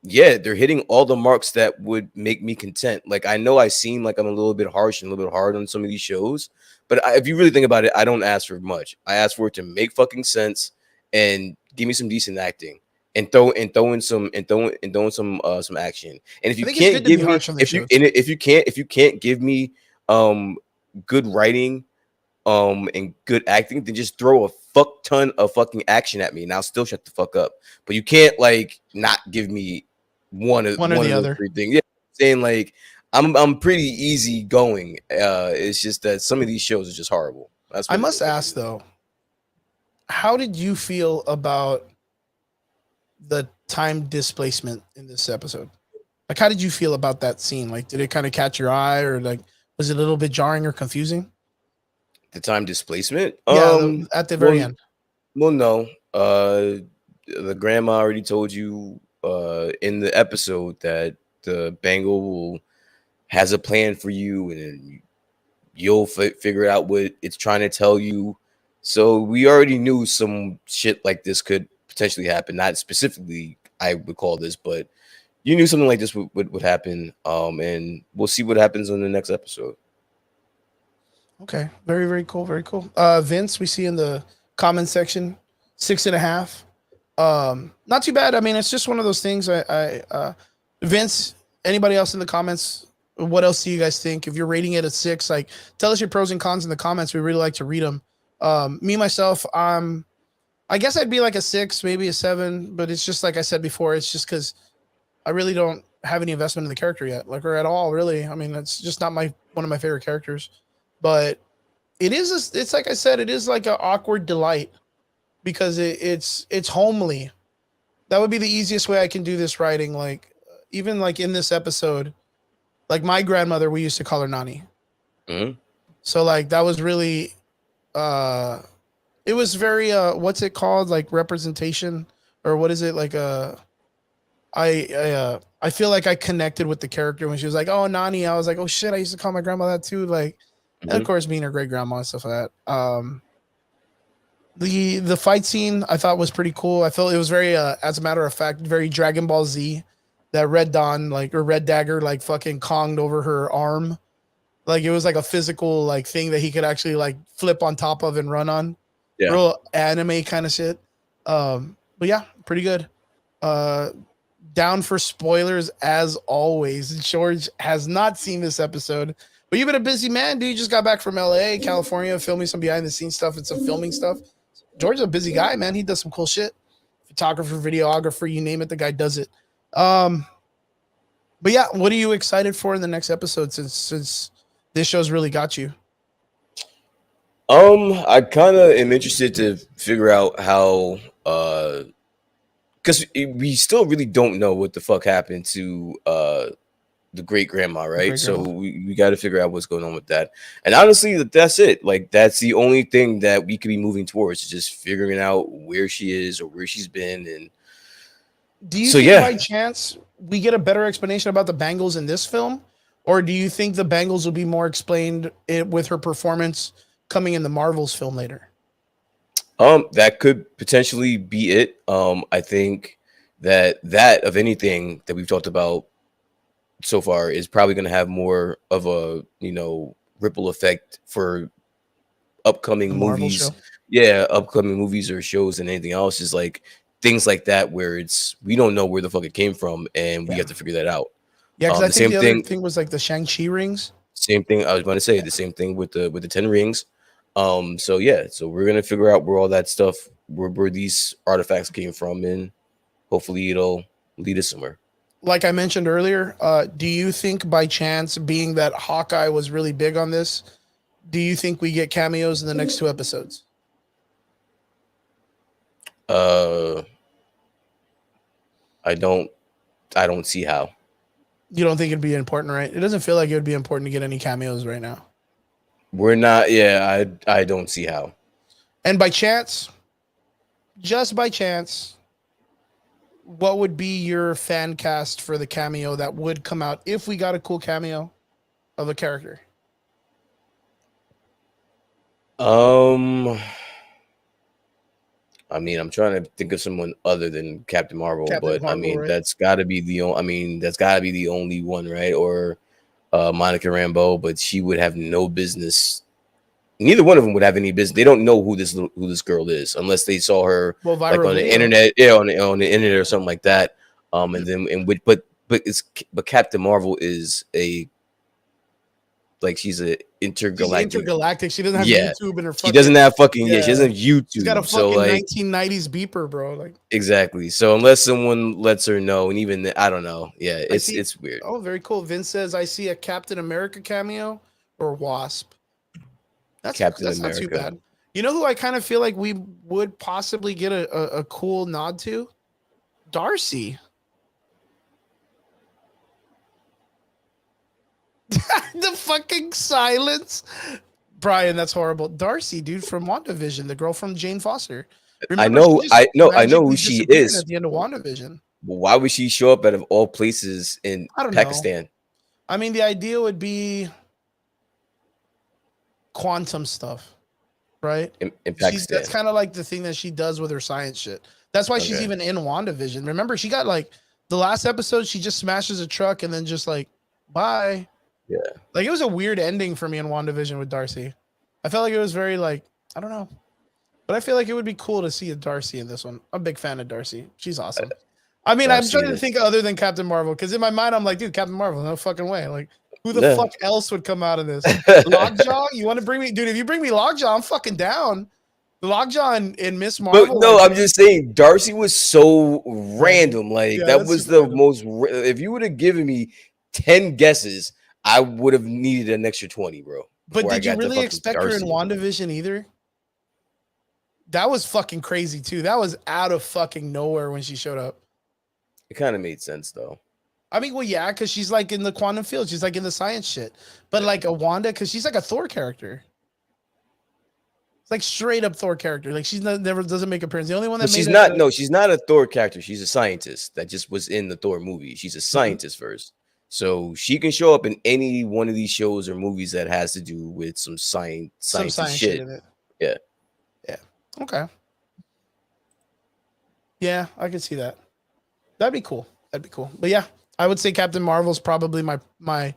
Yeah, they're hitting all the marks that would make me content. Like I know I seem like I'm a little bit harsh and a little bit hard on some of these shows, but if you really think about it, I don't ask for much. I ask for it to make fucking sense and give me some decent acting and throw in some action. And if you can't give me if you can't give me good writing and good acting, then just throw a fuck ton of fucking action at me and I'll still shut the fuck up. But you can't like not give me one or the other three things. Yeah, saying like I'm pretty easy going. It's just that some of these shows are just horrible. I must ask though, how did you feel about the time displacement in this episode? Like, how did you feel about that scene? Like, did it kind of catch your eye, or like, was it a little bit jarring or confusing? The time displacement? Yeah, at the very end. Well, no. The grandma already told you in the episode that the Bengal has a plan for you, and you'll figure out what it's trying to tell you. So we already knew some shit like this could potentially happen. Not specifically, I would call this, but you knew something like this would happen. And we'll see what happens on the next episode. Okay, very, very cool, very cool. Vince, we see in the comment section 6.5. Not too bad. I mean, it's just one of those things. Vince, anybody else in the comments? What else do you guys think? If you're rating it at 6, like tell us your pros and cons in the comments. We really like to read them. Me myself, I guess I'd be like a 6, maybe a 7, but it's just like I said before. It's just because I really don't have any investment in the character yet, like or at all, really. I mean, it's just not one of my favorite characters. But it's like I said, it is like an awkward delight because it's homely. That would be the easiest way I can do this writing. Like even like in this episode, like my grandmother, we used to call her Nani. Mm-hmm. So like that was really, it was very what's it called, like representation, or what is it like? I feel like I connected with the character when she was like, "Oh, Nani." I was like, "Oh shit, I used to call my grandma that too." Like. And of course, being her great grandma and stuff like that. The fight scene I thought was pretty cool. I felt it was very, as a matter of fact, very Dragon Ball Z. That Red Dawn, like, or Red Dagger, like, fucking Konged over her arm. Like, it was like a physical, like, thing that he could actually, like, flip on top of and run on. Yeah. Real anime kind of shit. But yeah, pretty good. Down for spoilers as always. George has not seen this episode. But you've been a busy man, dude. You just got back from LA, California, filming some behind the scenes stuff and some filming stuff. George's a busy guy, man. He does some cool shit. Photographer, videographer, you name it, the guy does it. But yeah, what are you excited for in the next episode since this show's really got you? I kind of am interested to figure out how because we still really don't know what the fuck happened to the great grandma, right? So we got to figure out what's going on with that. And honestly, that's it. Like that's the only thing that we could be moving towards, just figuring out where she is or where she's been. And do you think by chance we get a better explanation about the Bangles in this film, or do you think the Bangles will be more explained with her performance coming in the Marvels film later? That could potentially be it. I think that of anything that we've talked about so far is probably going to have more of a ripple effect for The upcoming Marvel movies. show. Yeah, upcoming movies or shows than anything else. Is like things like that where we don't know where the fuck it came from and we Yeah. have to figure that out. Yeah, because I The think same the other thing. thing was like the Shang-Chi rings. Same thing. I was going to say the same thing with the 10 rings. So yeah, so we're gonna figure out where all that stuff, where these artifacts came from, and hopefully it'll lead us somewhere. Like I mentioned earlier, do you think by chance, being that Hawkeye was really big on this, do you think we get cameos in the next 2 episodes? Uh, I don't see how. You don't think it'd be important, right? It doesn't feel like it would be important to get any cameos right now. We're not. Yeah, I don't see how. And by chance, just by chance, what would be your fan cast for the cameo that would come out if we got a cool cameo of a character? I mean, I'm trying to think of someone other than Captain Marvel, Captain but I Marvel, mean, right? that's got to be the only. I mean, that's got to be the only one, right? Or Monica Rambeau, but she would have no business. Neither one of them would have any business. They don't know who this girl is unless they saw her like on the internet, on the internet or something like that. And then but Captain Marvel is she's a intergalactic. She's intergalactic. She doesn't have YouTube in her. She doesn't have fucking she doesn't have YouTube. She's got a fucking 1990s beeper, bro. Like exactly. So unless someone lets her know, and even I don't know. Yeah, it's weird. Oh, very cool. Vince says I see a Captain America cameo or Wasp. That's not too bad. You know who I kind of feel like we would possibly get a cool nod to? Darcy. The fucking silence. Brian, that's horrible. Darcy, dude, from WandaVision, the girl from Jane Foster. Remember, I know who she is. At the end of WandaVision. Why would she show up out of all places in Pakistan? I mean, the idea would be quantum stuff, right? In Pakistan. That's kind of like the thing that she does with her science shit. That's why she's even in WandaVision. Remember, she got like the last episode, she just smashes a truck and then just like, bye. Yeah. Like it was a weird ending for me in WandaVision with Darcy. I felt like it was very like, I don't know. But I feel like it would be cool to see a Darcy in this one. I'm a big fan of Darcy. She's awesome. I mean, I'm trying to think other than Captain Marvel, because in my mind, I'm like, dude, Captain Marvel, no fucking way. Like, who the fuck else would come out of this? Lockjaw? You want to bring me, dude? If you bring me Lockjaw, I'm fucking down. Lockjaw and Miss Marvel. But no, I'm just saying, Darcy was so random. Like that was the most. If you would have given me 10 guesses, I would have needed an extra 20, bro. But did you really expect her in WandaVision either? That was fucking crazy too. That was out of fucking nowhere when she showed up. It kind of made sense though. I mean, well, yeah, because she's like in the quantum field. She's like in the science shit. But like a Wanda, because she's like a Thor character. It's like straight up Thor character. Like she's never doesn't make appearance. The only one that she's not a Thor character. She's a scientist that just was in the Thor movie. She's a scientist first. So she can show up in any one of these shows or movies that has to do with some science shit in it. Yeah. Yeah. Okay. Yeah, I can see that. That'd be cool. But yeah, I would say Captain Marvel's probably my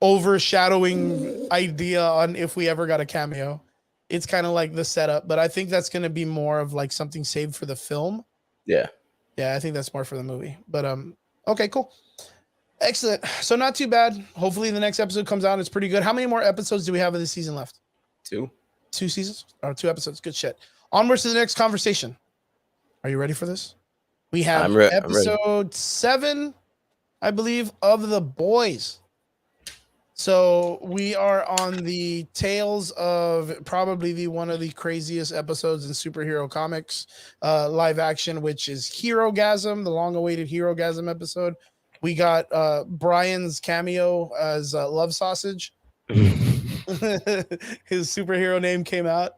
overshadowing idea on if we ever got a cameo. It's kind of like the setup, but I think that's going to be more of like something saved for the film. Yeah. Yeah, I think that's more for the movie. But okay, cool. Excellent. So not too bad. Hopefully the next episode comes out. It's pretty good. How many more episodes do we have of this season left? 2. 2 seasons or 2 episodes. Good shit. Onwards to the next conversation. Are you ready for this? We have episode 7, I believe, of The Boys. So we are on the tails of probably one of the craziest episodes in superhero comics, live action, which is Herogasm, the long-awaited Herogasm episode. We got Brian's cameo as Love Sausage. His superhero name came out.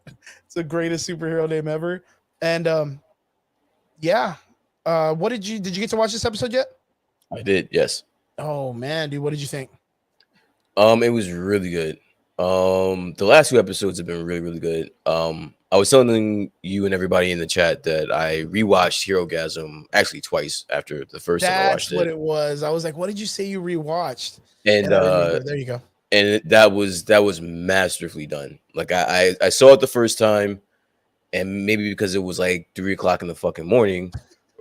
It's the greatest superhero name ever. And yeah. What did you get to watch this episode yet? I did, yes. Oh man, dude, what did you think? It was really good. The last 2 episodes have been really, really good. I was telling you and everybody in the chat that I rewatched Hero Gasm actually twice after the first time I watched That's what it. it was. I was like, what did you say you rewatched? And I remember. There you go. and that was masterfully done. Like I saw it the first time, and maybe because it was like 3 o'clock in the fucking morning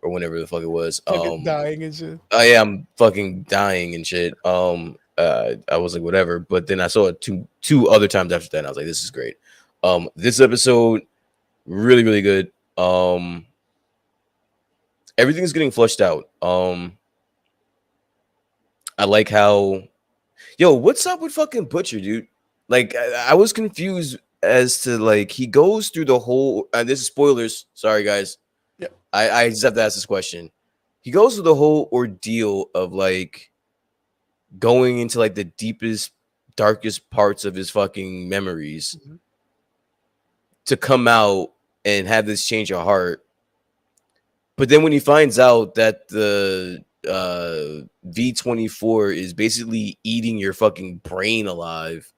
or whenever the fuck it was. Fucking dying and shit. I'm fucking dying and shit. I was like, whatever. But then I saw it two other times after that, and I was like, this is great. This episode, really, really good. Everything's getting flushed out. I like how, what's up with fucking Butcher, dude? Like, I was confused as to like he goes through the whole. This is spoilers. Sorry, guys. Yep. I just have to ask this question. He goes through the whole ordeal of like going into like the deepest, darkest parts of his fucking memories to come out and have this change of heart. But then when he finds out that the V24 is basically eating your fucking brain alive,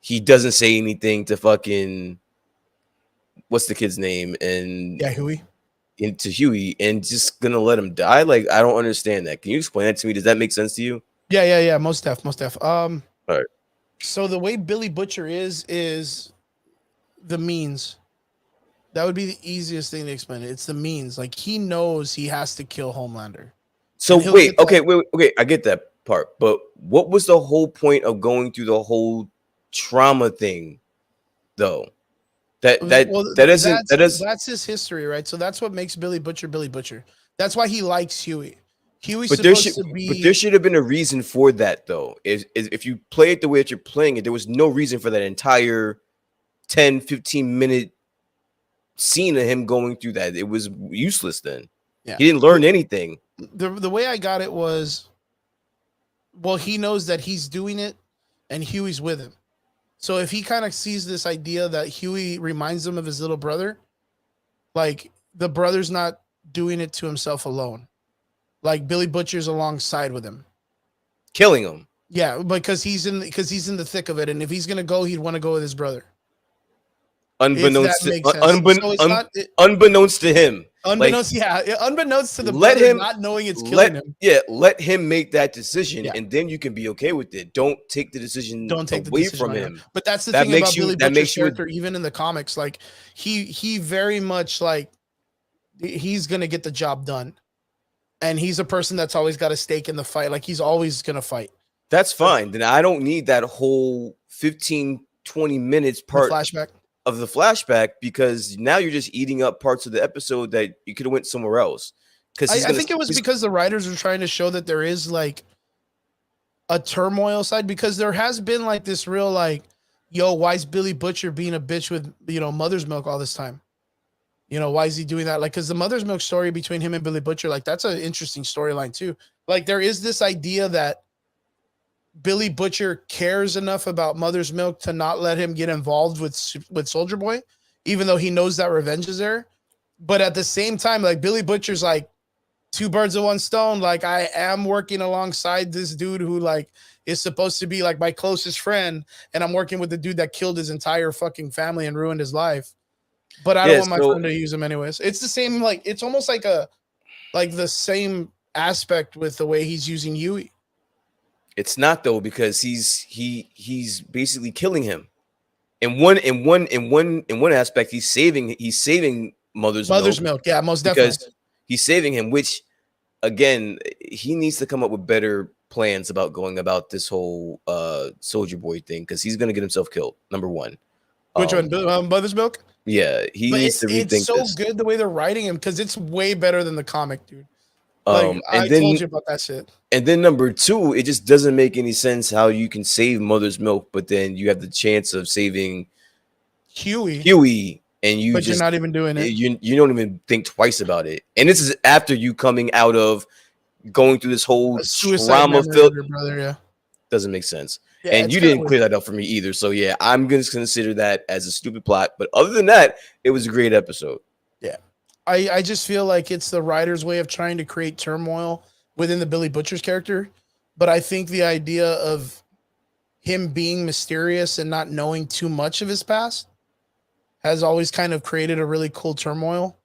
he doesn't say anything to fucking what's the kid's name and Huey. Into Huey and just gonna let him die. Like, I don't understand that. Can you explain that to me? Does that make sense to you? Yeah. Most def. All right. So the way Billy Butcher is the means. That would be the easiest thing to explain it. It's the means. Like, he knows he has to kill Homelander. So wait, I get that part, but what was the whole point of going through the whole trauma thing, though? That's his history, right? So that's what makes Billy Butcher Billy Butcher. That's why he likes Huey. Huey's but there should have been a reason for that, though. If you play it the way that you're playing it, there was no reason for that entire 10-15 minute scene of him going through that. It was useless then. Yeah. He didn't learn anything. The way I got it was, well, he knows that he's doing it and Huey's with him. So if he kind of sees this idea that Huey reminds him of his little brother, like, the brother's not doing it to himself alone. Like, Billy Butcher's alongside with him, killing him. Yeah, because he's in the thick of it, and if he's gonna go, he'd want to go with his brother. Unbeknownst to him. Unbeknownst to the brother, not knowing it's killing him. Yeah, let him make that decision, and then you can be okay with it. Don't take the decision away from him. But that's the thing about Billy Butcher's character, even in the comics. Like, he very much, like, he's gonna get the job done, and he's a person that's always got a stake in the fight. Like, he's always gonna fight. That's fine. Then I don't need that whole 15-20 minutes part flashback of the flashback, because now you're just eating up parts of the episode that you could have went somewhere else. Because I think it was because the writers are trying to show that there is like a turmoil side, because there has been like this real like, why is Billy Butcher being a bitch with Mother's Milk all this time? Why is he doing that? Like, because the Mother's Milk story between him and Billy Butcher, like, that's an interesting storyline too. Like, there is this idea that Billy Butcher cares enough about Mother's Milk to not let him get involved with Soldier Boy, even though he knows that revenge is there. But at the same time, like, Billy Butcher's like, two birds with one stone. Like, I am working alongside this dude who like is supposed to be like my closest friend, and I'm working with the dude that killed his entire fucking family and ruined his life. But I don't want my friend to use him anyways. It's the same, like, it's almost like the same aspect with the way he's using Huey. It's not, though, because he's basically killing him. In one aspect, he's saving Mother's Milk. Yeah, most definitely. Because he's saving him, which, again, he needs to come up with better plans about going about this whole Soldier Boy thing, because he's gonna get himself killed. Number one. Which one? Mother's Milk? Yeah, he needs to rethink this. It's so good the way they're writing him, because it's way better than the comic, dude. Like, I told you about that shit. And then number two, it just doesn't make any sense how you can save Mother's Milk, but then you have the chance of saving Huey, and you're not even doing it. You don't even think twice about it. And this is after you coming out of going through this whole trauma filled. Doesn't make sense. Yeah, and you didn't clear that up for me either. So yeah, I'm gonna consider that as a stupid plot. But other than that, it was a great episode. Yeah. I just feel like it's the writer's way of trying to create turmoil within the Billy Butcher's character. But I think the idea of him being mysterious and not knowing too much of his past has always kind of created a really cool turmoil.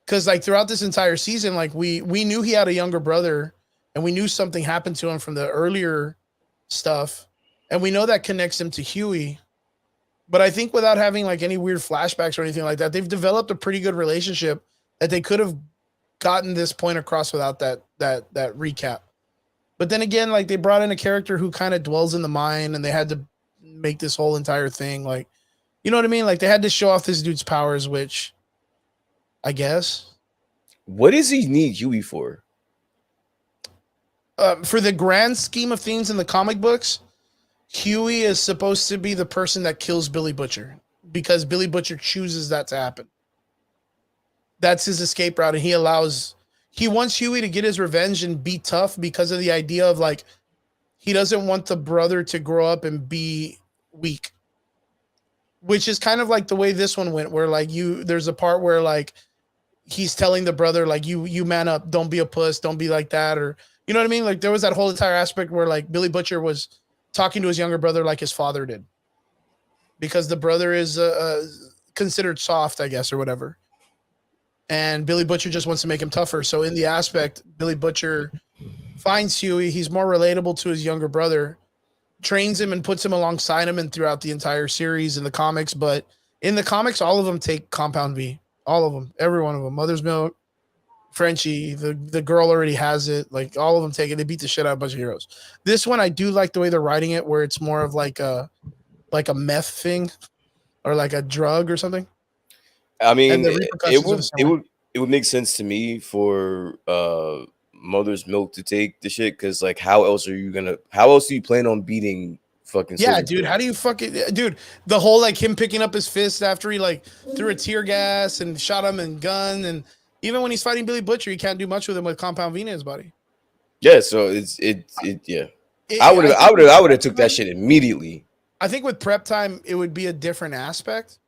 Because like throughout this entire season, like we knew he had a younger brother, and we knew something happened to him from the earlier stuff, and we know that connects him to Huey. But I think without having like any weird flashbacks or anything like that, they've developed a pretty good relationship that they could have gotten this point across without that recap. But then again, like they brought in a character who kind of dwells in the mind, and they had to make this whole entire thing like, you know what I mean? Like they had to show off this dude's powers, which I guess. What does he need Huey for? For the grand scheme of things in the comic books, Huey is supposed to be the person that kills Billy Butcher because Billy Butcher chooses that to happen. That's his escape route, and he wants Huey to get his revenge and be tough because of the idea of like he doesn't want the brother to grow up and be weak. Which is kind of like the way this one went, where like there's a part where like he's telling the brother like you man up, don't be a puss, don't be like that, or you know what I mean? Like there was that whole entire aspect where like Billy Butcher was talking to his younger brother like his father did, because the brother is considered soft, I guess, or whatever, and Billy Butcher just wants to make him tougher. So in the aspect, Billy Butcher finds Huey, he's more relatable to his younger brother, trains him and puts him alongside him and throughout the entire series in the comics. But in the comics, all of them take Compound V. All of them. Every one of them. Mother's Milk, Frenchie, the girl already has it. Like all of them take it. They beat the shit out of a bunch of heroes. This one, I do like the way they're writing it, where it's more of like a meth thing or like a drug or something. I mean, it would make sense to me for Mother's Milk to take the shit, because like how else do you plan on beating fucking dude? How do you dude, the whole like him picking up his fist after he like threw a tear gas and shot him and gun, and even when he's fighting Billy Butcher, he can't do much with him with Compound V in his body. Yeah, so I would have took that shit immediately. I think with Prep Time it would be a different aspect,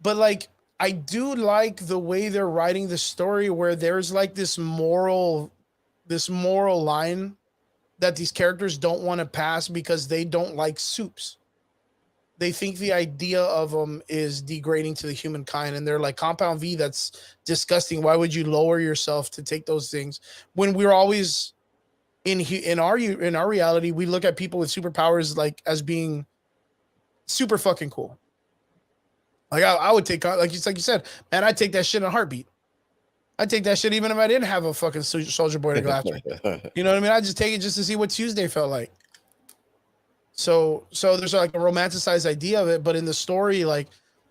but like I do like the way they're writing the story, where there's like this moral line that these characters don't want to pass because they don't like soups. They think the idea of them is degrading to the humankind, and they're like, Compound V, that's disgusting. Why would you lower yourself to take those things? When we're always in our reality, we look at people with superpowers like as being super fucking cool. Like I would take, like you said, man, I'd take that shit in a heartbeat. I'd take that shit even if I didn't have a fucking Soldier Boy to go after. You know what I mean? I'd just take it just to see what Tuesday felt like. So there's like a romanticized idea of it, but in the story, like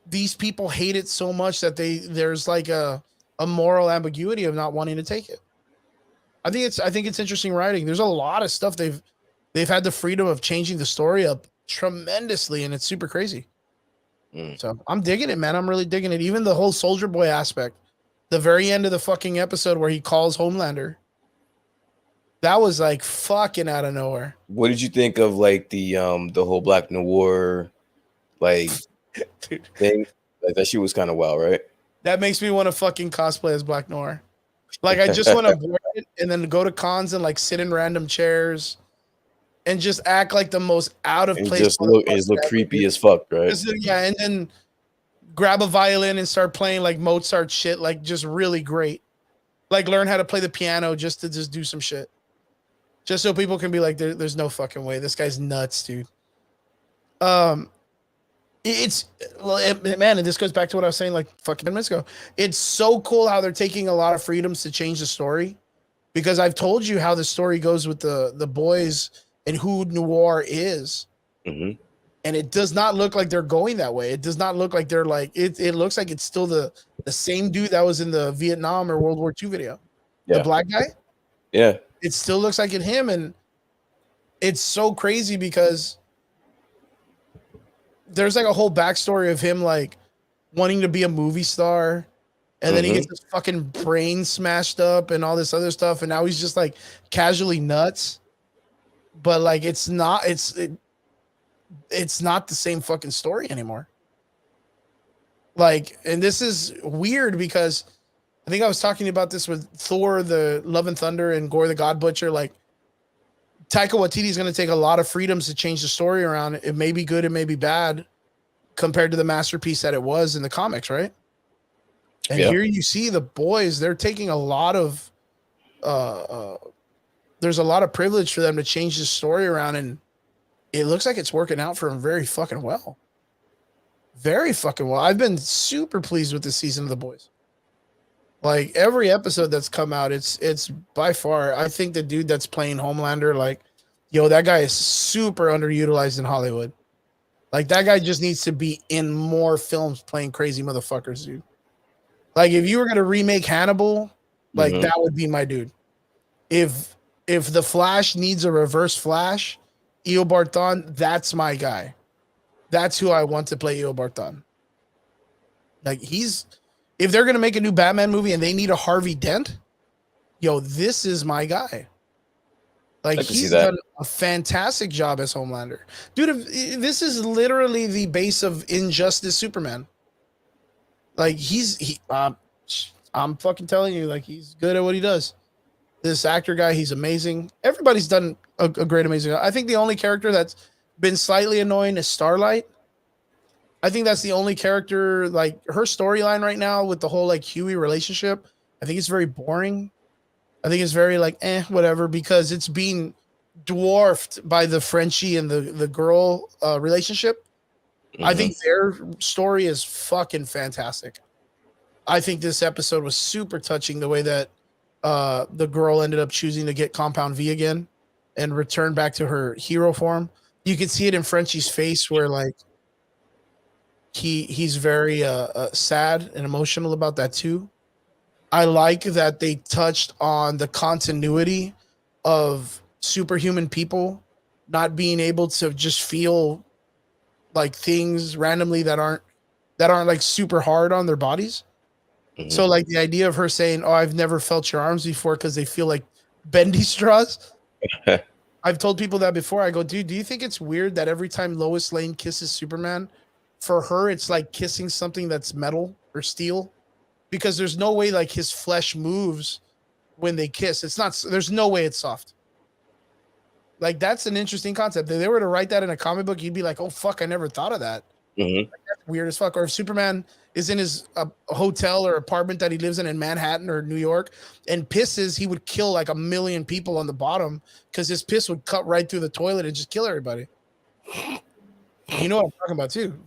these people hate it so much that there's like a moral ambiguity of not wanting to take it. I think it's interesting writing. There's a lot of stuff they've had the freedom of changing the story up tremendously, and it's super crazy. So I'm digging it, man. I'm really digging it. Even the whole Soldier Boy aspect, the very end of the fucking episode where he calls Homelander, that was like fucking out of nowhere. What did you think of like the whole Black Noir like thing? Like that shit was kind of wild, right? That makes me want to fucking cosplay as Black Noir. Like I just want to avoid it and then go to cons and like sit in random chairs and just act like the most out of place. Just look creepy as fuck, right? Yeah, and then grab a violin and start playing like Mozart shit, like just really great. Like learn how to play the piano just to do some shit. Just so people can be like, there's no fucking way. This guy's nuts, dude. Man, and this goes back to what I was saying like fucking 10 minutes ago. It's so cool how they're taking a lot of freedoms to change the story, because I've told you how the story goes with the boys and who Noir is. Mm-hmm. And it does not look like they're going that way. It does not look like they're like, it looks like it's still the same dude that was in the Vietnam or World War II video. Yeah. The black guy. Yeah. It still looks like it's him. And it's so crazy because there's like a whole backstory of him like wanting to be a movie star. And then he gets his fucking brain smashed up and all this other stuff. And now he's just like casually nuts. But like, it's not the same fucking story anymore. Like, and this is weird because I think I was talking about this with Thor, the Love and Thunder, and Gore the God Butcher. Like, Taika Waititi is going to take a lot of freedoms to change the story around. It may be good, it may be bad, compared to the masterpiece that it was in the comics, right? And Yeah. here you see the boys, they're taking a lot of there's a lot of privilege for them to change the story around, and it looks like it's working out for them very fucking well. Very fucking well. I've been super pleased with this season of The Boys. Like every episode that's come out, it's by far, I think the dude that's playing Homelander, like, yo, that guy is super underutilized in Hollywood. Like that guy just needs to be in more films playing crazy motherfuckers, dude. Like if you were gonna remake Hannibal, like that would be my dude. If the Flash needs a reverse Flash, Eo Barton, that's my guy. That's who I want to play Eo Barton. Like if they're gonna make a new Batman movie and they need a Harvey Dent, yo, this is my guy. Like he's done a fantastic job as Homelander, dude. This is literally the base of Injustice Superman. Like I'm fucking telling you, like he's good at what he does. This actor guy, he's amazing. Everybody's done a great, amazing. I think the only character that's been slightly annoying is Starlight. I think that's the only character, like her storyline right now with the whole like Huey relationship. I think it's very boring. I think it's very like whatever, because it's being dwarfed by the Frenchie and the girl relationship. I think their story is fucking fantastic. I think this episode was super touching, the way that the girl ended up choosing to get Compound V again and return back to her hero form. You can see it in Frenchie's face where like he's very sad and emotional about that too. I like that they touched on the continuity of superhuman people not being able to just feel like things randomly that aren't like super hard on their bodies. So like the idea of her saying, "Oh, I've never felt your arms before because they feel like bendy straws." I've told people that before. I go, dude, do you think it's weird that every time Lois Lane kisses Superman, for her it's like kissing something that's metal or steel? Because there's no way like his flesh moves when they kiss. It's not. There's no way it's soft. Like that's an interesting concept. If they were to write that in a comic book, you'd be like, "Oh fuck, I never thought of that." Like, that's weird as fuck. Or if Superman is in his hotel or apartment that he lives in Manhattan or New York and pisses, he would kill like 1 million people on the bottom because his piss would cut right through the toilet and just kill everybody. You know what I'm talking about too.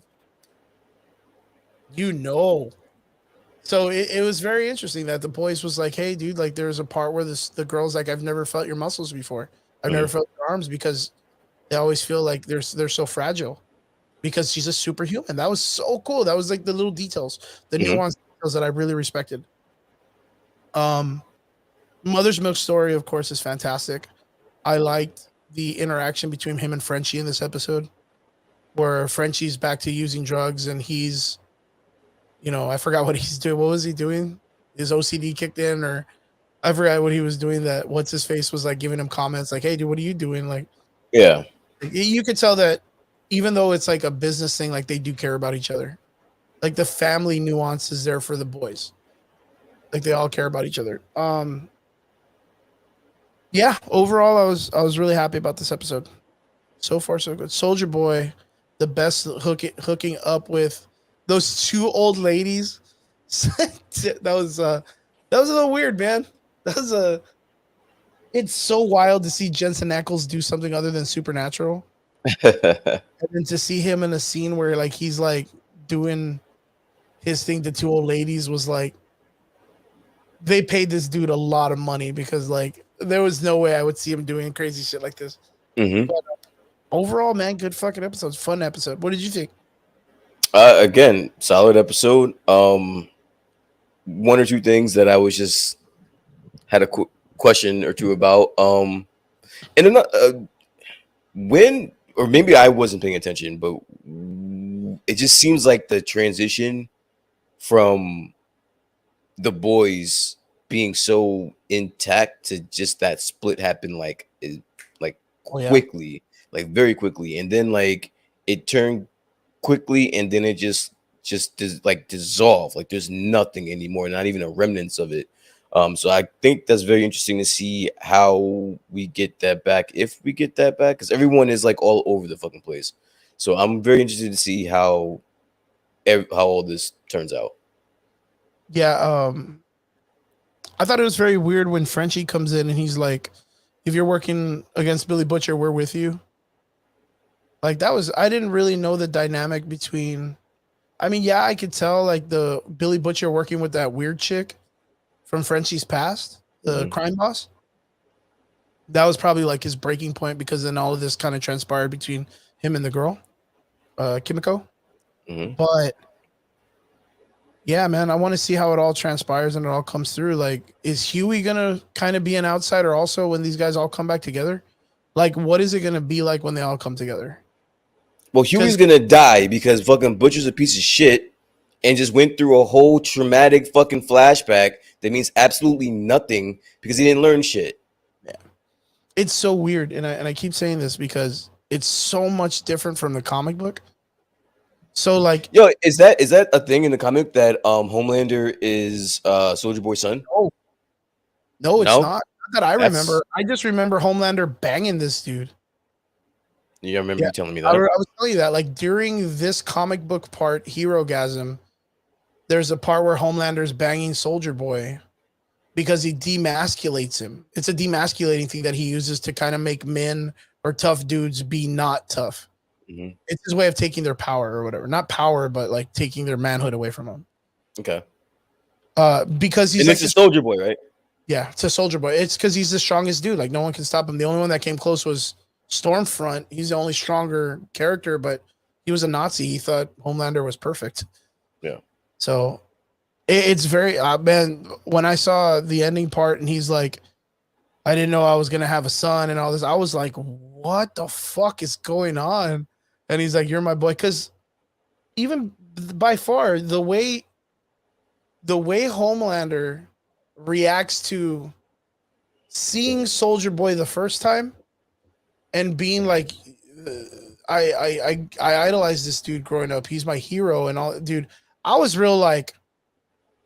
You know. So it was very interesting that the boys was like, "Hey, dude, like there's a part where the girl's like, I've never felt your muscles before. I've never felt your arms," because they always feel like they're so fragile because she's a superhuman. That was so cool. That was like the little details, the nuanced details that I really respected. Mother's Milk story, of course, is fantastic. I liked the interaction between him and Frenchie in this episode, where Frenchie's back to using drugs and he's, you know, I forgot what he's doing. What was he doing? His OCD kicked in, or I forgot what he was doing. That what's his face was like giving him comments like, "Hey, dude, what are you doing?" Like, yeah, you could tell that even though it's like a business thing, like they do care about each other. Like the family nuance is there for the boys. Like they all care about each other. Yeah, overall, I was really happy about this episode. So far, so good. Soldier Boy, the best hooking up with those two old ladies. that was a little weird, man. It's so wild to see Jensen Ackles do something other than supernatural. And then to see him in a scene where like he's like doing his thing to two old ladies was like, they paid this dude a lot of money because like there was no way I would see him doing crazy shit like this. But, overall, man, good fucking episodes. Fun episode. What did you think? Again, solid episode. One or two things that I was just had a question or two about. And when, or maybe I wasn't paying attention, but it just seems like the transition from the boys being so intact to just that split happened like quickly, like very quickly, and then like it turned quickly, and then it just dissolved. Like there's nothing anymore, not even a remnants of it. So I think that's very interesting to see how we get that back, if we get that back, because everyone is like all over the fucking place. So I'm very interested to see how how all this turns out. Yeah, I thought it was very weird when Frenchie comes in and he's like, "If you're working against Billy Butcher, we're with you." Like that was I didn't really know the dynamic between. I mean, yeah, I could tell like the Billy Butcher working with that weird chick from Frenchie's past, the crime boss. That was probably like his breaking point because then all of this kind of transpired between him and the girl, Kimiko. But yeah, man, I want to see how it all transpires and it all comes through. Like, is Huey gonna kind of be an outsider also when these guys all come back together? Like, what is it gonna be like when they all come together? Well, Huey's gonna die because fucking Butcher's a piece of shit and just went through a whole traumatic fucking flashback that means absolutely nothing because he didn't learn shit. Yeah, it's so weird, and I keep saying this because it's so much different from the comic book. So like, yo, is that a thing in the comic that Homelander is Soldier Boy's son? No, it's No? not. Not that I remember. I just remember Homelander banging this dude. You remember you telling me that? I was telling you that. Like during this comic book part, Herogasm, there's a part where Homelander's banging Soldier Boy because he demasculates him. It's a demasculating thing that he uses to kind of make men or tough dudes be not tough. It's his way of taking their power or whatever. Not power, but like taking their manhood away from them. Okay. Because he's like a Soldier Boy, right? Yeah, it's a Soldier Boy. It's because he's the strongest dude. Like no one can stop him. The only one that came close was Stormfront. He's the only stronger character, but he was a Nazi. He thought Homelander was perfect. Yeah. So it's very man. When I saw the ending part and he's like, I didn't know I was gonna have a son and all this. I was like, what the fuck is going on? And he's like, you're my boy. Because even by far the way Homelander reacts to seeing Soldier Boy the first time and being like, I idolized this dude growing up. He's my hero and all. Dude, I was real like,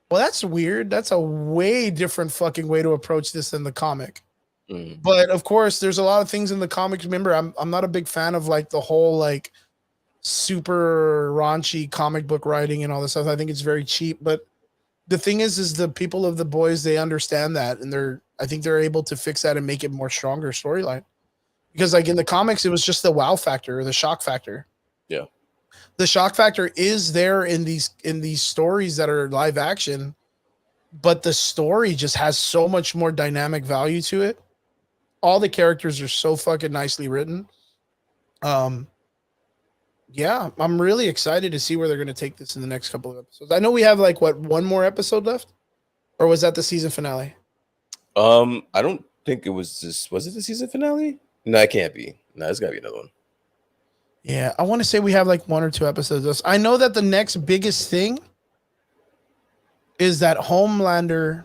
well, that's weird. That's a way different fucking way to approach this than the comic. But of course, there's a lot of things in the comics. Remember, I'm not a big fan of like the whole like super raunchy comic book writing and all this stuff. I think it's very cheap. But the thing is the people of the boys, they understand that, and I think they're able to fix that and make it more stronger storyline. Because like in the comics, it was just the wow factor or the shock factor. Yeah, the shock factor is there in these stories that are live action, but the story just has so much more dynamic value to it. All the characters are so fucking nicely written. Yeah, I'm really excited to see where they're going to take this in the next couple of episodes. I know we have like one more episode left, or was that the season finale? I don't think it was this. Was it the season finale? No, it can't be. No, it's got to be another one. Yeah, I want to say we have like 1 or 2 episodes left. I know that the next biggest thing is that Homelander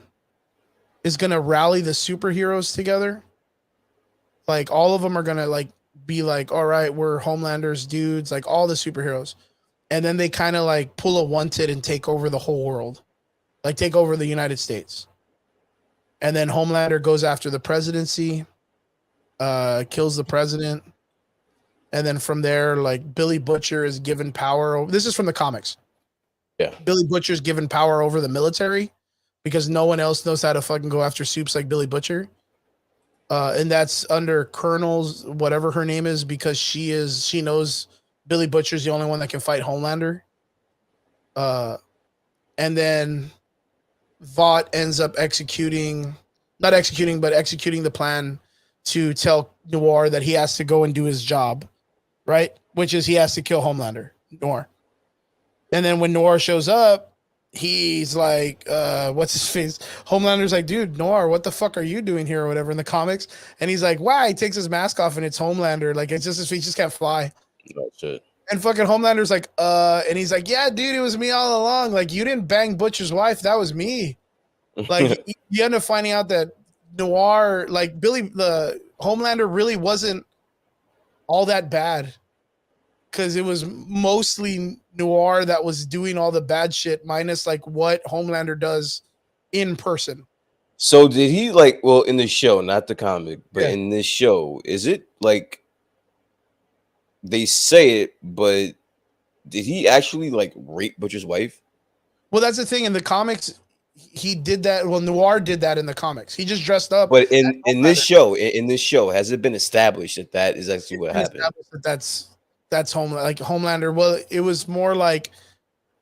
is going to rally the superheroes together. Like all of them are going to like be like, all right, we're Homelander's dudes, like all the superheroes. And then they kind of like pull a wanted and take over the whole world, like take over the United States. And then Homelander goes after the presidency, kills the president. And then from there, like Billy Butcher is given power. This is from the comics. Yeah. Billy Butcher's given power over the military because no one else knows how to fucking go after soups like Billy Butcher. And that's under Colonel's, whatever her name is, because she knows Billy Butcher's the only one that can fight Homelander. And then Vought ends up executing the plan to tell Noir that he has to go and do his job, right? Which is he has to kill Homelander, Noir. And then when Noir shows up, he's like, what's his face? Homelander's like, dude, Noir, what the fuck are you doing here or whatever in the comics? And he's like, why? He takes his mask off and it's Homelander. Like, it's just his face just can't fly. Oh, shit. And fucking Homelander's like, and he's like, yeah, dude, it was me all along. Like, you didn't bang Butcher's wife. That was me. Like, you end up finding out that Noir, like the Homelander really wasn't all that bad. Because it was mostly Noir that was doing all the bad shit, minus like what Homelander does in person. So did he like, well, in the show, not the comic, but in this show, is it like they say it, but did he actually like rape Butcher's wife? Well, that's the thing in the comics. He did that. Well, Noir did that in the comics. He just dressed up. But in this show, in this show, has it been established that that is actually what happened? That's Homelander. Well, it was more like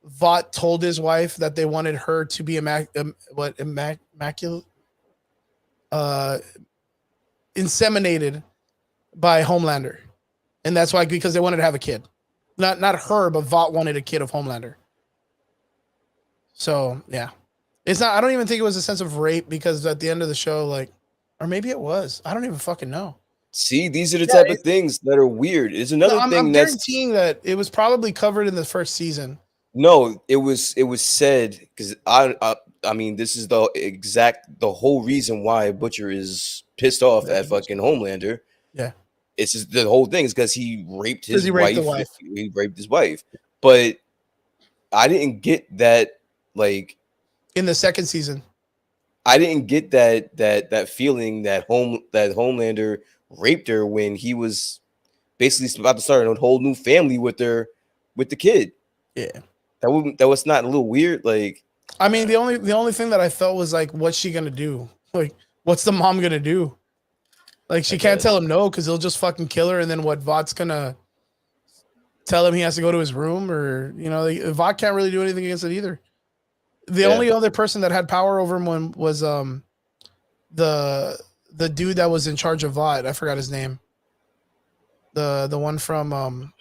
Vought told his wife that they wanted her to be immaculate, inseminated by Homelander, and that's why because they wanted to have a kid, not her, but Vought wanted a kid of Homelander. So yeah, it's not. I don't even think it was a sense of rape because at the end of the show, like, or maybe it was. I don't even fucking know. See, these are the type of things that are weird. It's another thing I'm that's guaranteeing that it was probably covered in the first season. no, it was said because I mean this is the whole reason why Butcher is pissed off at fucking Homelander. Yeah, it's just the whole thing is because he raped his wife. He raped his wife, but I didn't get that like in the second season. I didn't get that feeling that Homelander raped her when he was basically about to start a whole new family with the kid. Yeah. That was not a little weird. Like, I mean, the only thing that I felt was like, what's she gonna do? Like, what's the mom gonna do? Like, she can't tell him no because he'll just fucking kill her. And then what? Vought's gonna tell him he has to go to his room, or Vought can't really do anything against it either. The only other person that had power over him was the dude that was in charge of Vought. I forgot his name. The one from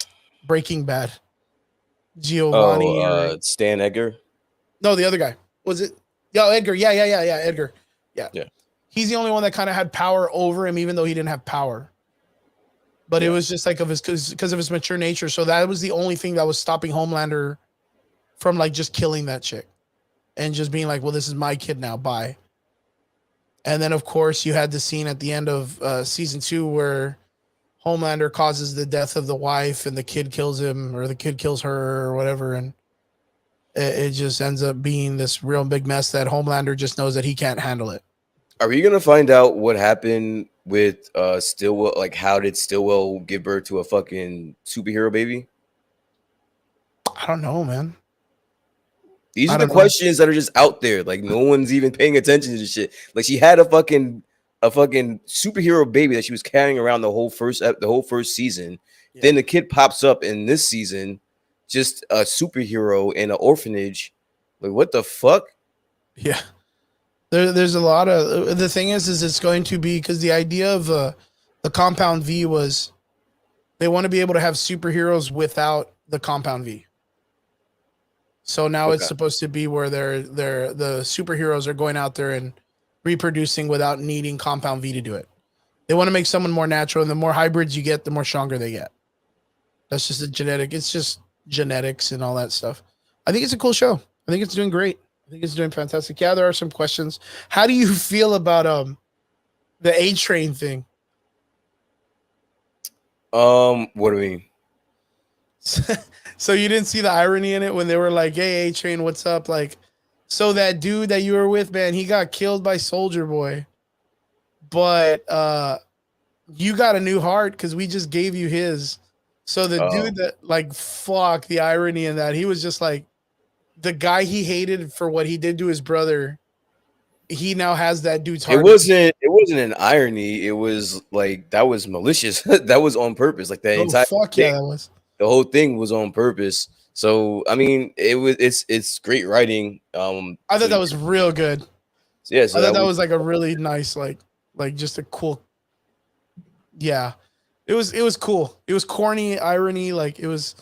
Breaking Bad. Giovanni. Stan Edgar. No, the other guy. Was it? Yeah, Edgar. Yeah, Edgar. Yeah. He's the only one that kind of had power over him, even though he didn't have power. But it was just like because of his mature nature. So that was the only thing that was stopping Homelander from like just killing that chick and just being like, well, this is my kid now. Bye. And then, of course, you had the scene at the end of season 2 where Homelander causes the death of the wife and the kid kills him, or the kid kills her, or whatever. And it just ends up being this real big mess that Homelander just knows that he can't handle it. Are we going to find out what happened with Stillwell? Like, how did Stillwell give birth to a fucking superhero baby? I don't know, man. These are the questions that are just out there. Like, no one's even paying attention to this shit. Like, she had a fucking superhero baby that she was carrying around the whole first season. Yeah. Then the kid pops up in this season, just a superhero in an orphanage. Like, what the fuck? Yeah, there's a lot of the thing is it's going to be because the idea of the Compound V was they want to be able to have superheroes without the Compound V. So now it's supposed to be where the superheroes are going out there and reproducing without needing Compound V to do it. They want to make someone more natural, and the more hybrids you get, the more stronger they get. That's just it's just genetics and all that stuff. I think it's a cool show. I think it's doing great. I think it's doing fantastic. Yeah, there are some questions. How do you feel about the A-Train thing? What do you mean? So you didn't see the irony in it when they were like, hey, A-Train, what's up? Like, so that dude that you were with, man, he got killed by Soldier Boy. But you got a new heart because we just gave you his. So the dude that, like, fuck the irony in that. He was just like, the guy he hated for what he did to his brother, he now has that dude's heart. It wasn't an irony. It was like, that was malicious. That was on purpose. Like, that entire thing, that was. The whole thing was on purpose. So I mean, it's great writing. I thought that was real good. Yeah, so I thought that was like a really nice, like just a cool. Yeah, it was cool. It was corny irony. Like it was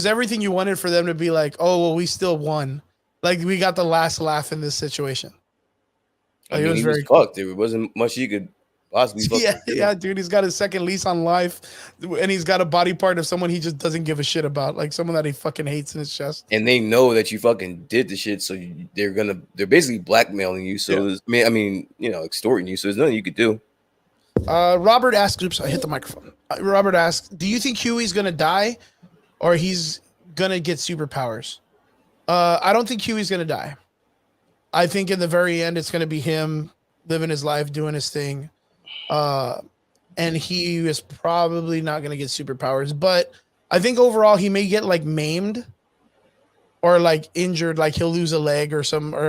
everything you wanted for them to be like, oh well, we still won. Like we got the last laugh in this situation. Like, I mean, it was very fucked. There wasn't much you could possibly. Yeah, dude. He's got a second lease on life, and he's got a body part of someone he just doesn't give a shit about, like someone that he fucking hates in his chest. And they know that you fucking did the shit, so they're basically blackmailing you. So I mean, extorting you. So there's nothing you could do. Robert asks, oops, I hit the microphone. Robert asks, do you think Huey's gonna die, or he's gonna get superpowers? I don't think Huey's gonna die. I think in the very end, it's gonna be him living his life, doing his thing. And he is probably not going to get superpowers, but I think overall he may get like maimed or like injured, like he'll lose a leg or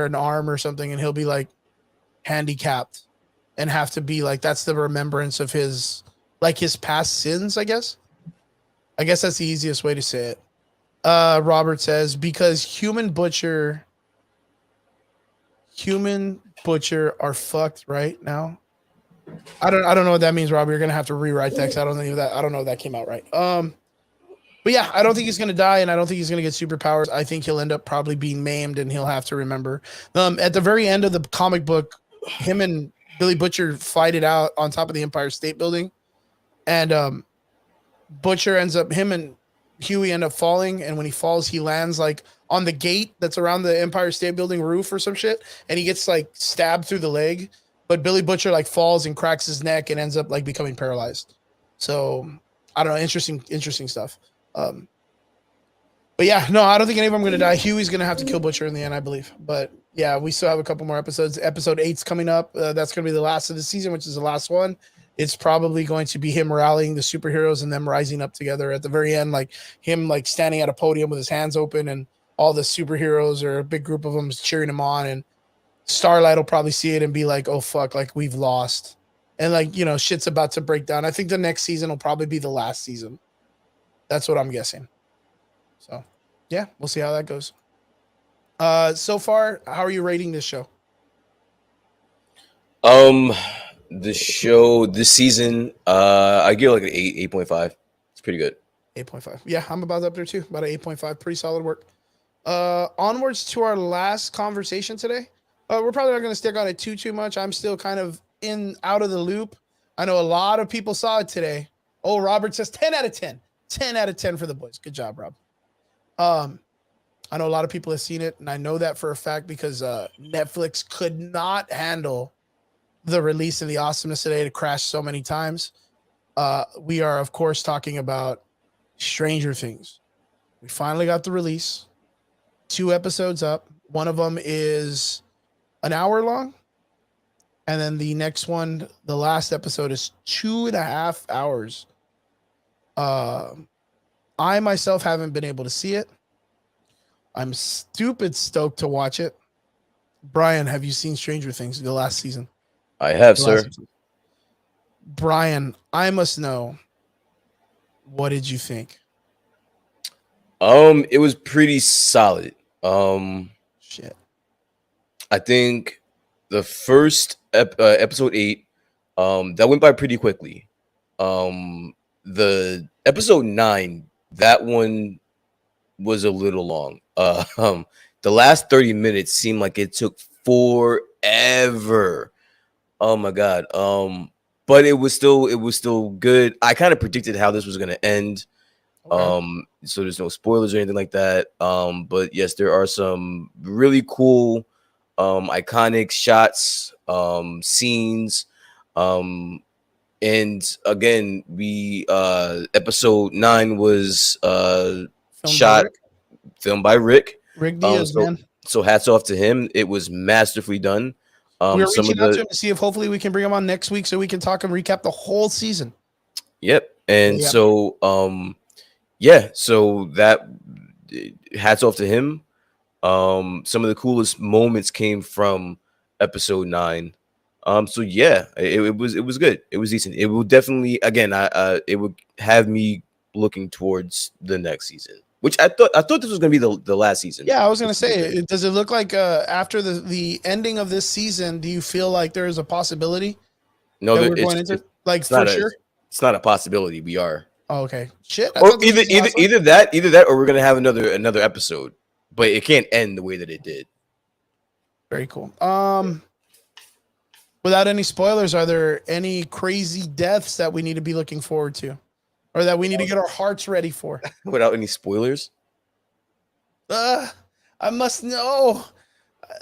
an arm or something, and he'll be like handicapped and have to be like that's the remembrance of his past sins, I guess. I guess that's the easiest way to say it. Robert says because human butcher are fucked right now. I don't know what that means, Robert. You're gonna have to rewrite that. 'Cause I don't know if that came out right. But yeah, I don't think he's gonna die, and I don't think he's gonna get superpowers. I think he'll end up probably being maimed, and he'll have to remember. At the very end of the comic book, him and Billy Butcher fight it out on top of the Empire State Building, and Butcher him and Huey end up falling, and when he falls, he lands like on the gate that's around the Empire State Building roof or some shit, and he gets like stabbed through the leg. But Billy Butcher like falls and cracks his neck and ends up like becoming paralyzed. So I don't know, interesting stuff. But yeah, no, I don't think any of them are going to die. Huey's going to have to kill Butcher in the end, I believe. But yeah, we still have a couple more episodes. Episode 8's coming up. That's going to be the last of the season, which is the last one. It's probably going to be him rallying the superheroes and them rising up together at the very end, like him like standing at a podium with his hands open and all the superheroes or a big group of them cheering him on. And Starlight will probably see it and be like, oh, fuck, like we've lost. And like, shit's about to break down. I think the next season will probably be the last season. That's what I'm guessing. So, yeah, we'll see how that goes. So far, how are you rating this show? The show this season, I give like an 8.5. It's pretty good. 8.5. Yeah, I'm about up there too. About an 8.5. Pretty solid work. Onwards to our last conversation today. We're probably not going to stick on it too much. I'm still kind of out of the loop. I know a lot of people saw it today. Oh, Robert says 10 out of 10. 10 out of 10 for the boys. Good job, Rob. I know a lot of people have seen it, and I know that for a fact because Netflix could not handle the release of the awesomeness today to crash so many times. We are, of course, talking about Stranger Things. We finally got the release. 2 episodes up. One of them is an hour long. And then the next one, the last episode, is 2.5 hours. I myself haven't been able to see it. I'm stupid stoked to watch it. Brian, have you seen Stranger Things, the last season? I have, sir. Brian, I must know. What did you think? It was pretty solid. Shit. I think the first episode 8, that went by pretty quickly. The episode 9, that one was a little long. The last 30 minutes seemed like it took forever. Oh my god. But it was still good. I kind of predicted how this was gonna end. Okay. So there's no spoilers or anything like that. But yes, there are some really cool iconic shots, scenes. And again, we episode 9 was filmed by Rick. Rick Diaz, man. So hats off to him. It was masterfully done. We're reaching out to him to see if hopefully we can bring him on next week so we can talk and recap the whole season. Yep. And so so that hats off to him. Some of the coolest moments came from episode 9. So yeah, it was good. It was decent. It will definitely, again, it would have me looking towards the next season, which I thought this was gonna be the last season. Yeah, I was gonna say, does it look like after the ending of this season, do you feel like there is a possibility? No, that we're going into like for sure. It's not a possibility. We are. Oh, okay. Shit. Or either that, or we're gonna have another episode, but it can't end the way that it did. Very cool. Without any spoilers, are there any crazy deaths that we need to be looking forward to, or that we need to get our hearts ready for? Without any spoilers? I must know.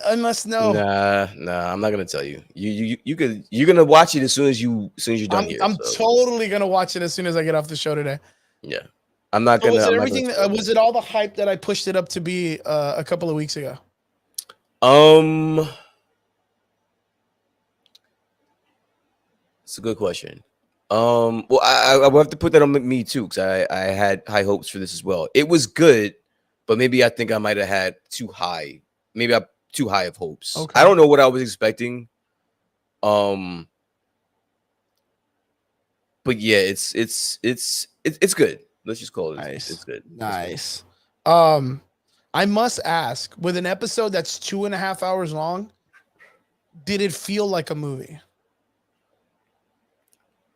I must know. Nah, I'm not gonna tell you. You're gonna watch it as soon as you're done here. I'm totally gonna watch it as soon as I get off the show today. Yeah, I'm not gonna. Was it everything? Was it all the hype that I pushed it up to be a couple of weeks ago? It's a good question. Well, I will have to put that on me too, because I had high hopes for this as well. It was good, but maybe I think I might have had too high. Maybe I too high of hopes. Okay. I don't know what I was expecting. But yeah, it's good. Let's just call it. Nice. It's good. Nice. I must ask, with an episode that's 2.5 hours long, did it feel like a movie?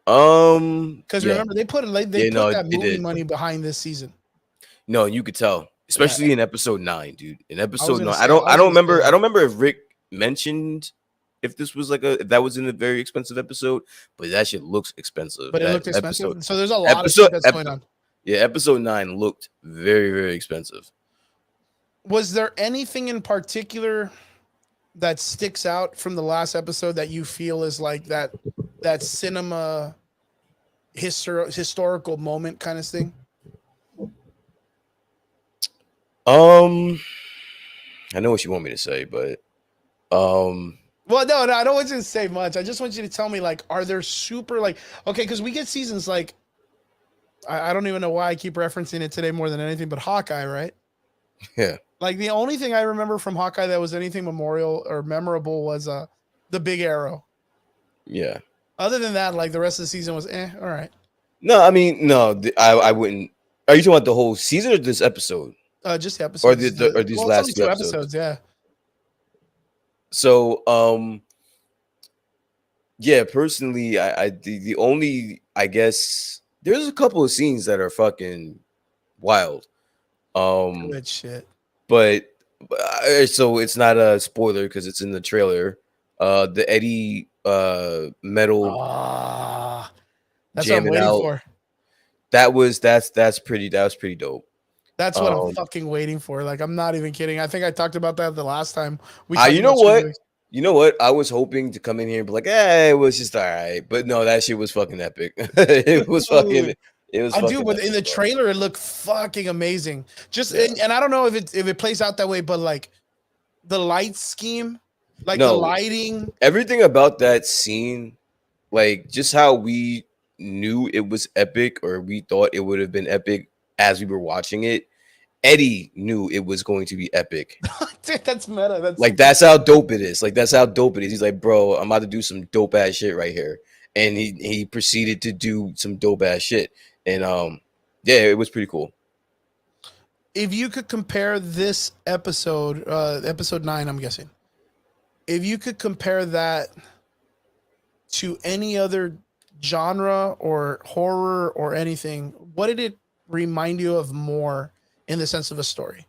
Because Yeah. remember they put that movie money behind this season. No, you could tell, especially in episode 9, dude. In episode 9, I don't remember if Rick mentioned if this was like if that was in a very expensive episode, but that shit looks expensive. But it that looked expensive. Episode, so there's a lot of shit that's going on. Yeah, episode 9 looked very, very expensive. Was there anything in particular that sticks out from the last episode that you feel is like that cinema historical moment kind of thing? I know what you want me to say, but well, no, I don't want you to say much. I just want you to tell me, like, are there super, like, okay, because we get seasons like, I don't even know why I keep referencing it today more than anything, but Hawkeye, right? Yeah. Like, the only thing I remember from Hawkeye that was anything memorial or memorable was the big arrow. Yeah. Other than that, like, the rest of the season was all right. No, I mean, no, I wouldn't. Are you talking about the whole season or this episode? Just the episode. Or these last two episodes? Yeah. So, yeah, personally, the only, I guess, there's a couple of scenes that are fucking wild. Good shit. But so it's not a spoiler because it's in the trailer. The Eddie metal that's what I'm waiting for. That was pretty dope. That's what I'm fucking waiting for. Like, I'm not even kidding. I think I talked about that the last time we you know what? You know what? I was hoping to come in here and be like, it was just all right. But no, that shit was fucking epic. It was fucking. It was. I do, but in the trailer, it looked fucking amazing. Just and I don't know if it plays out that way, but like the light scheme, like the lighting, everything about that scene, like just how we knew it was epic, or we thought it would have been epic as we were watching it. Eddie knew it was going to be epic. Dude, that's meta. That's how dope it is. Like, that's how dope it is. He's like, bro, I'm about to do some dope ass shit right here. And he proceeded to do some dope ass shit. And yeah, it was pretty cool. If you could compare this episode, episode 9, I'm guessing, if you could compare that to any other genre or horror or anything, what did it remind you of more in the sense of a story?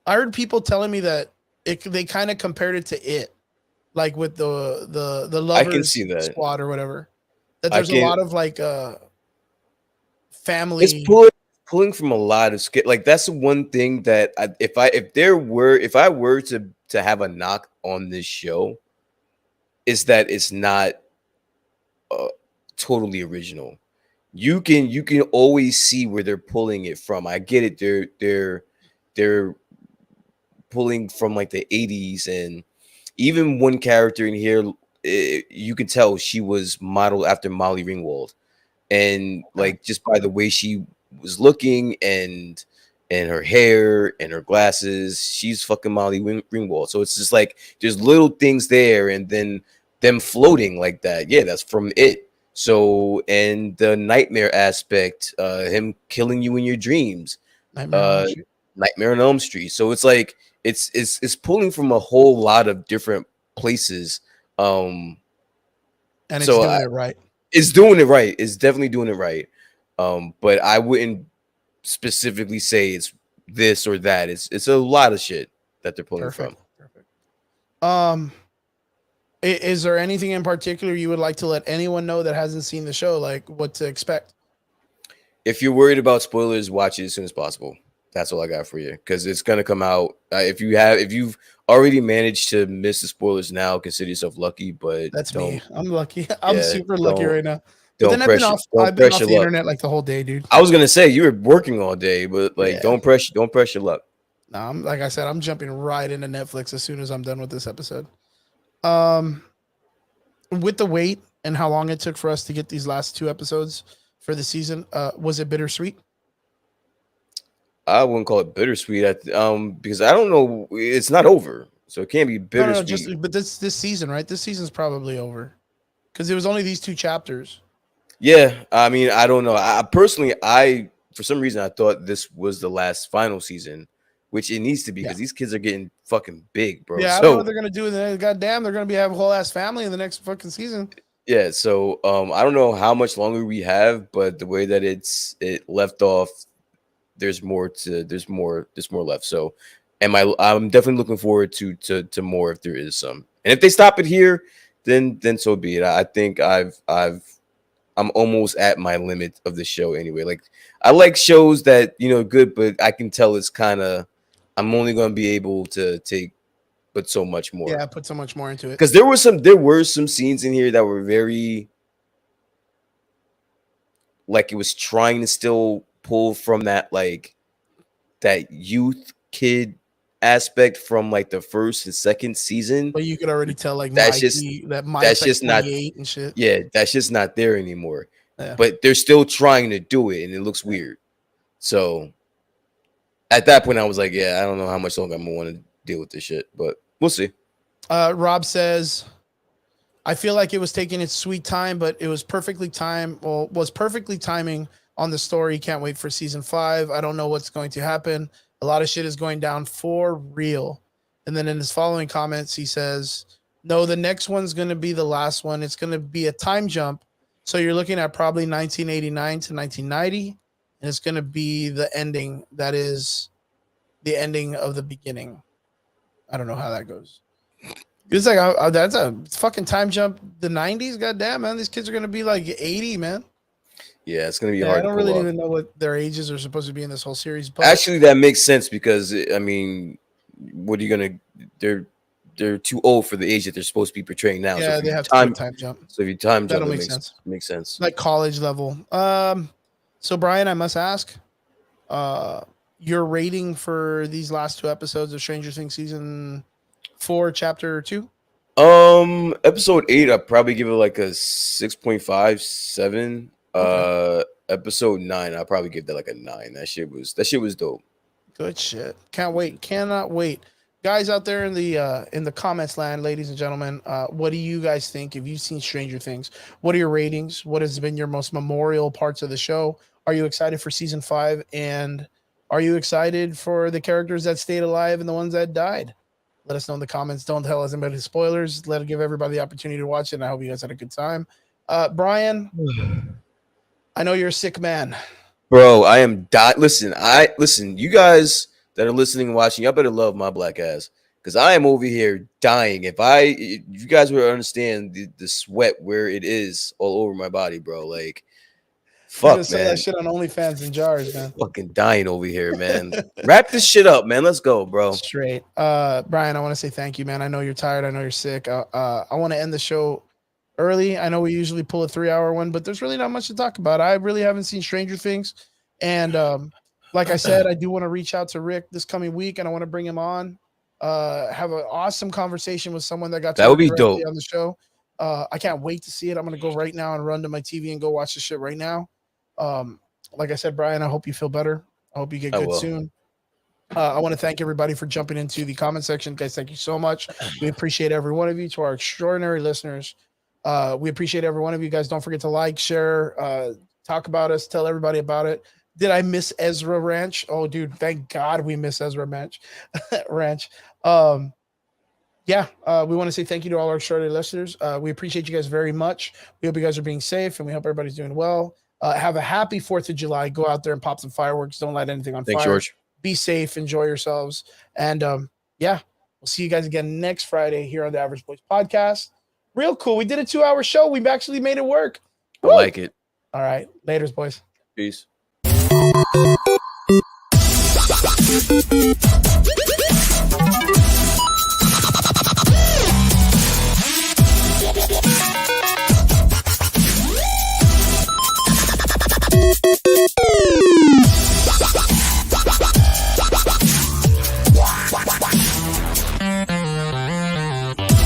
I heard people telling me that they kind of compared it to It, like with the Lovers Squad or whatever. That there's a lot of like family. It's pulling from a lot of skit. Like, that's the one thing that if I were to have a knock on this show, is that it's not totally original. You can always see where they're pulling it from. I get it. They're pulling from like the 80s, and even one character in here, you can tell she was modeled after Molly Ringwald, and like just by the way she was looking and her hair and her glasses, she's fucking Molly Ringwald. So it's just like there's little things there, and then them floating like that. Yeah, that's from It. So, and the nightmare aspect, him killing you in your dreams, Nightmare on Elm Street. So it's like it's pulling from a whole lot of different places. And it's doing it right. It's doing it right. It's definitely doing it right. But I wouldn't specifically say it's this or that. It's a lot of shit that they're pulling from. Perfect. Is there anything in particular you would like to let anyone know that hasn't seen the show, like what to expect? If you're worried about spoilers, watch it as soon as possible. That's all I got for you, because it's gonna come out. If you've already managed to miss the spoilers now, consider yourself lucky. But that's me. I'm lucky. I'm super lucky right now. But then I've been off the internet like the whole day, dude. I was gonna say you were working all day, but like don't press your luck. No, I'm like I said, I'm jumping right into Netflix as soon as I'm done with this episode. With the wait and how long it took for us to get these last 2 episodes for the season, was it bittersweet? I wouldn't call it bittersweet. Because I don't know. It's not over, so it can't be bittersweet. No, but this season, right? This season's probably over because it was only these 2 chapters. Yeah, I mean, I don't know. I personally, for some reason, I thought this was the last final season, which it needs to be because these kids are getting fucking big, bro. Yeah, I don't know what they're gonna do. Goddamn, they're gonna have a whole ass family in the next fucking season. Yeah, so I don't know how much longer we have, but the way that it left off, there's more left. So, I'm definitely looking forward to more if there is some. And if they stop it here, then so be it. I think I'm almost at my limit of the show anyway. Like I like shows that good, but I can tell it's kind of I'm only going to be able to take but so much more. Yeah, put so much more into it. Because there were some scenes in here that were very like it was trying to still pull from that that youth kid aspect from like the first and second season. But you could already tell that's Mike's just like not and shit. Yeah, that's just not there anymore. Yeah. But they're still trying to do it, and it looks weird. So at that point, I was like, yeah, I don't know how much longer I'm gonna want to deal with this shit, but we'll see. Rob says, I feel like it was taking its sweet time, but it was perfectly timed. Well, was perfectly timing on the story. Can't wait for season 5. I don't know what's going to happen. A lot of shit is going down for real. And then in his following comments, he says, no, the next one's going to be the last one. It's going to be a time jump. So you're looking at probably 1989 to 1990. And it's going to be the ending. That is the ending of the beginning. I don't know how that goes. It's like, that's a fucking time jump. The 90s, goddamn, man. These kids are going to be like 80, man. Yeah, it's going to be hard. I don't really even know what their ages are supposed to be in this whole series. But actually, that makes sense because, I mean, what are you going to... They're too old for the age that they're supposed to be portraying now. Yeah, so they have time jump. So if you time jump, that'll it make sense. Like college level. So Brian, I must ask, your rating for these last 2 episodes of Stranger Things season 4, chapter 2? Episode 8, I'd probably give it like a 6.5, 7. Okay. Episode 9, I'll probably give that like a 9. That shit was dope. Good shit. Can't wait. Cannot wait. Guys out there in the comments land, ladies and gentlemen, what do you guys think? Have you seen Stranger Things? What are your ratings? What has been your most memorial parts of the show? Are you excited for season 5? And are you excited for the characters that stayed alive and the ones that died? Let us know in the comments. Don't tell us about the spoilers. Give everybody the opportunity to watch it. And I hope you guys had a good time. Brian, I know you're a sick man. Bro, I am dying. Listen, you guys that are listening and watching, y'all better love my black ass. Because I am over here dying. If you guys would understand the sweat where it is all over my body, bro. Like, fuck, man. Sell that shit on OnlyFans in jars, man. Fucking dying over here, man. Wrap this shit up, man. Let's go, bro. Straight. Brian, I want to say thank you, man. I know you're tired. I know you're sick. I want to end the show early. I know we usually pull a 3-hour one, but there's really not much to talk about. I really haven't seen Stranger Things. And like I said, I do want to reach out to Rick this coming week, and I want to bring him on. Have an awesome conversation with someone that would be dope on the show. I can't wait to see it. I'm gonna go right now and run to my TV and go watch the shit right now. Like I said, Brian, I hope you feel better. I hope you get good soon. I want to thank everybody for jumping into the comment section, guys. Thank you so much. We appreciate every one of you. To our extraordinary listeners, we appreciate every one of you guys. Don't forget to like, share, talk about us, tell everybody about it. Did I miss Ezra Ranch? Oh, dude, thank God we miss Ezra Ranch. Yeah, we want to say thank you to all our extraordinary listeners. We appreciate you guys very much. We hope you guys are being safe, and we hope everybody's doing well. Have a happy 4th of July. Go out there and pop some fireworks. Don't light anything on fire. Thanks, George. Be safe. Enjoy yourselves. And yeah, we'll see you guys again next Friday here on the Average Boys Podcast. Real cool. We did a 2-hour show. We've actually made it work. I like it. All right. Laters, boys. Peace.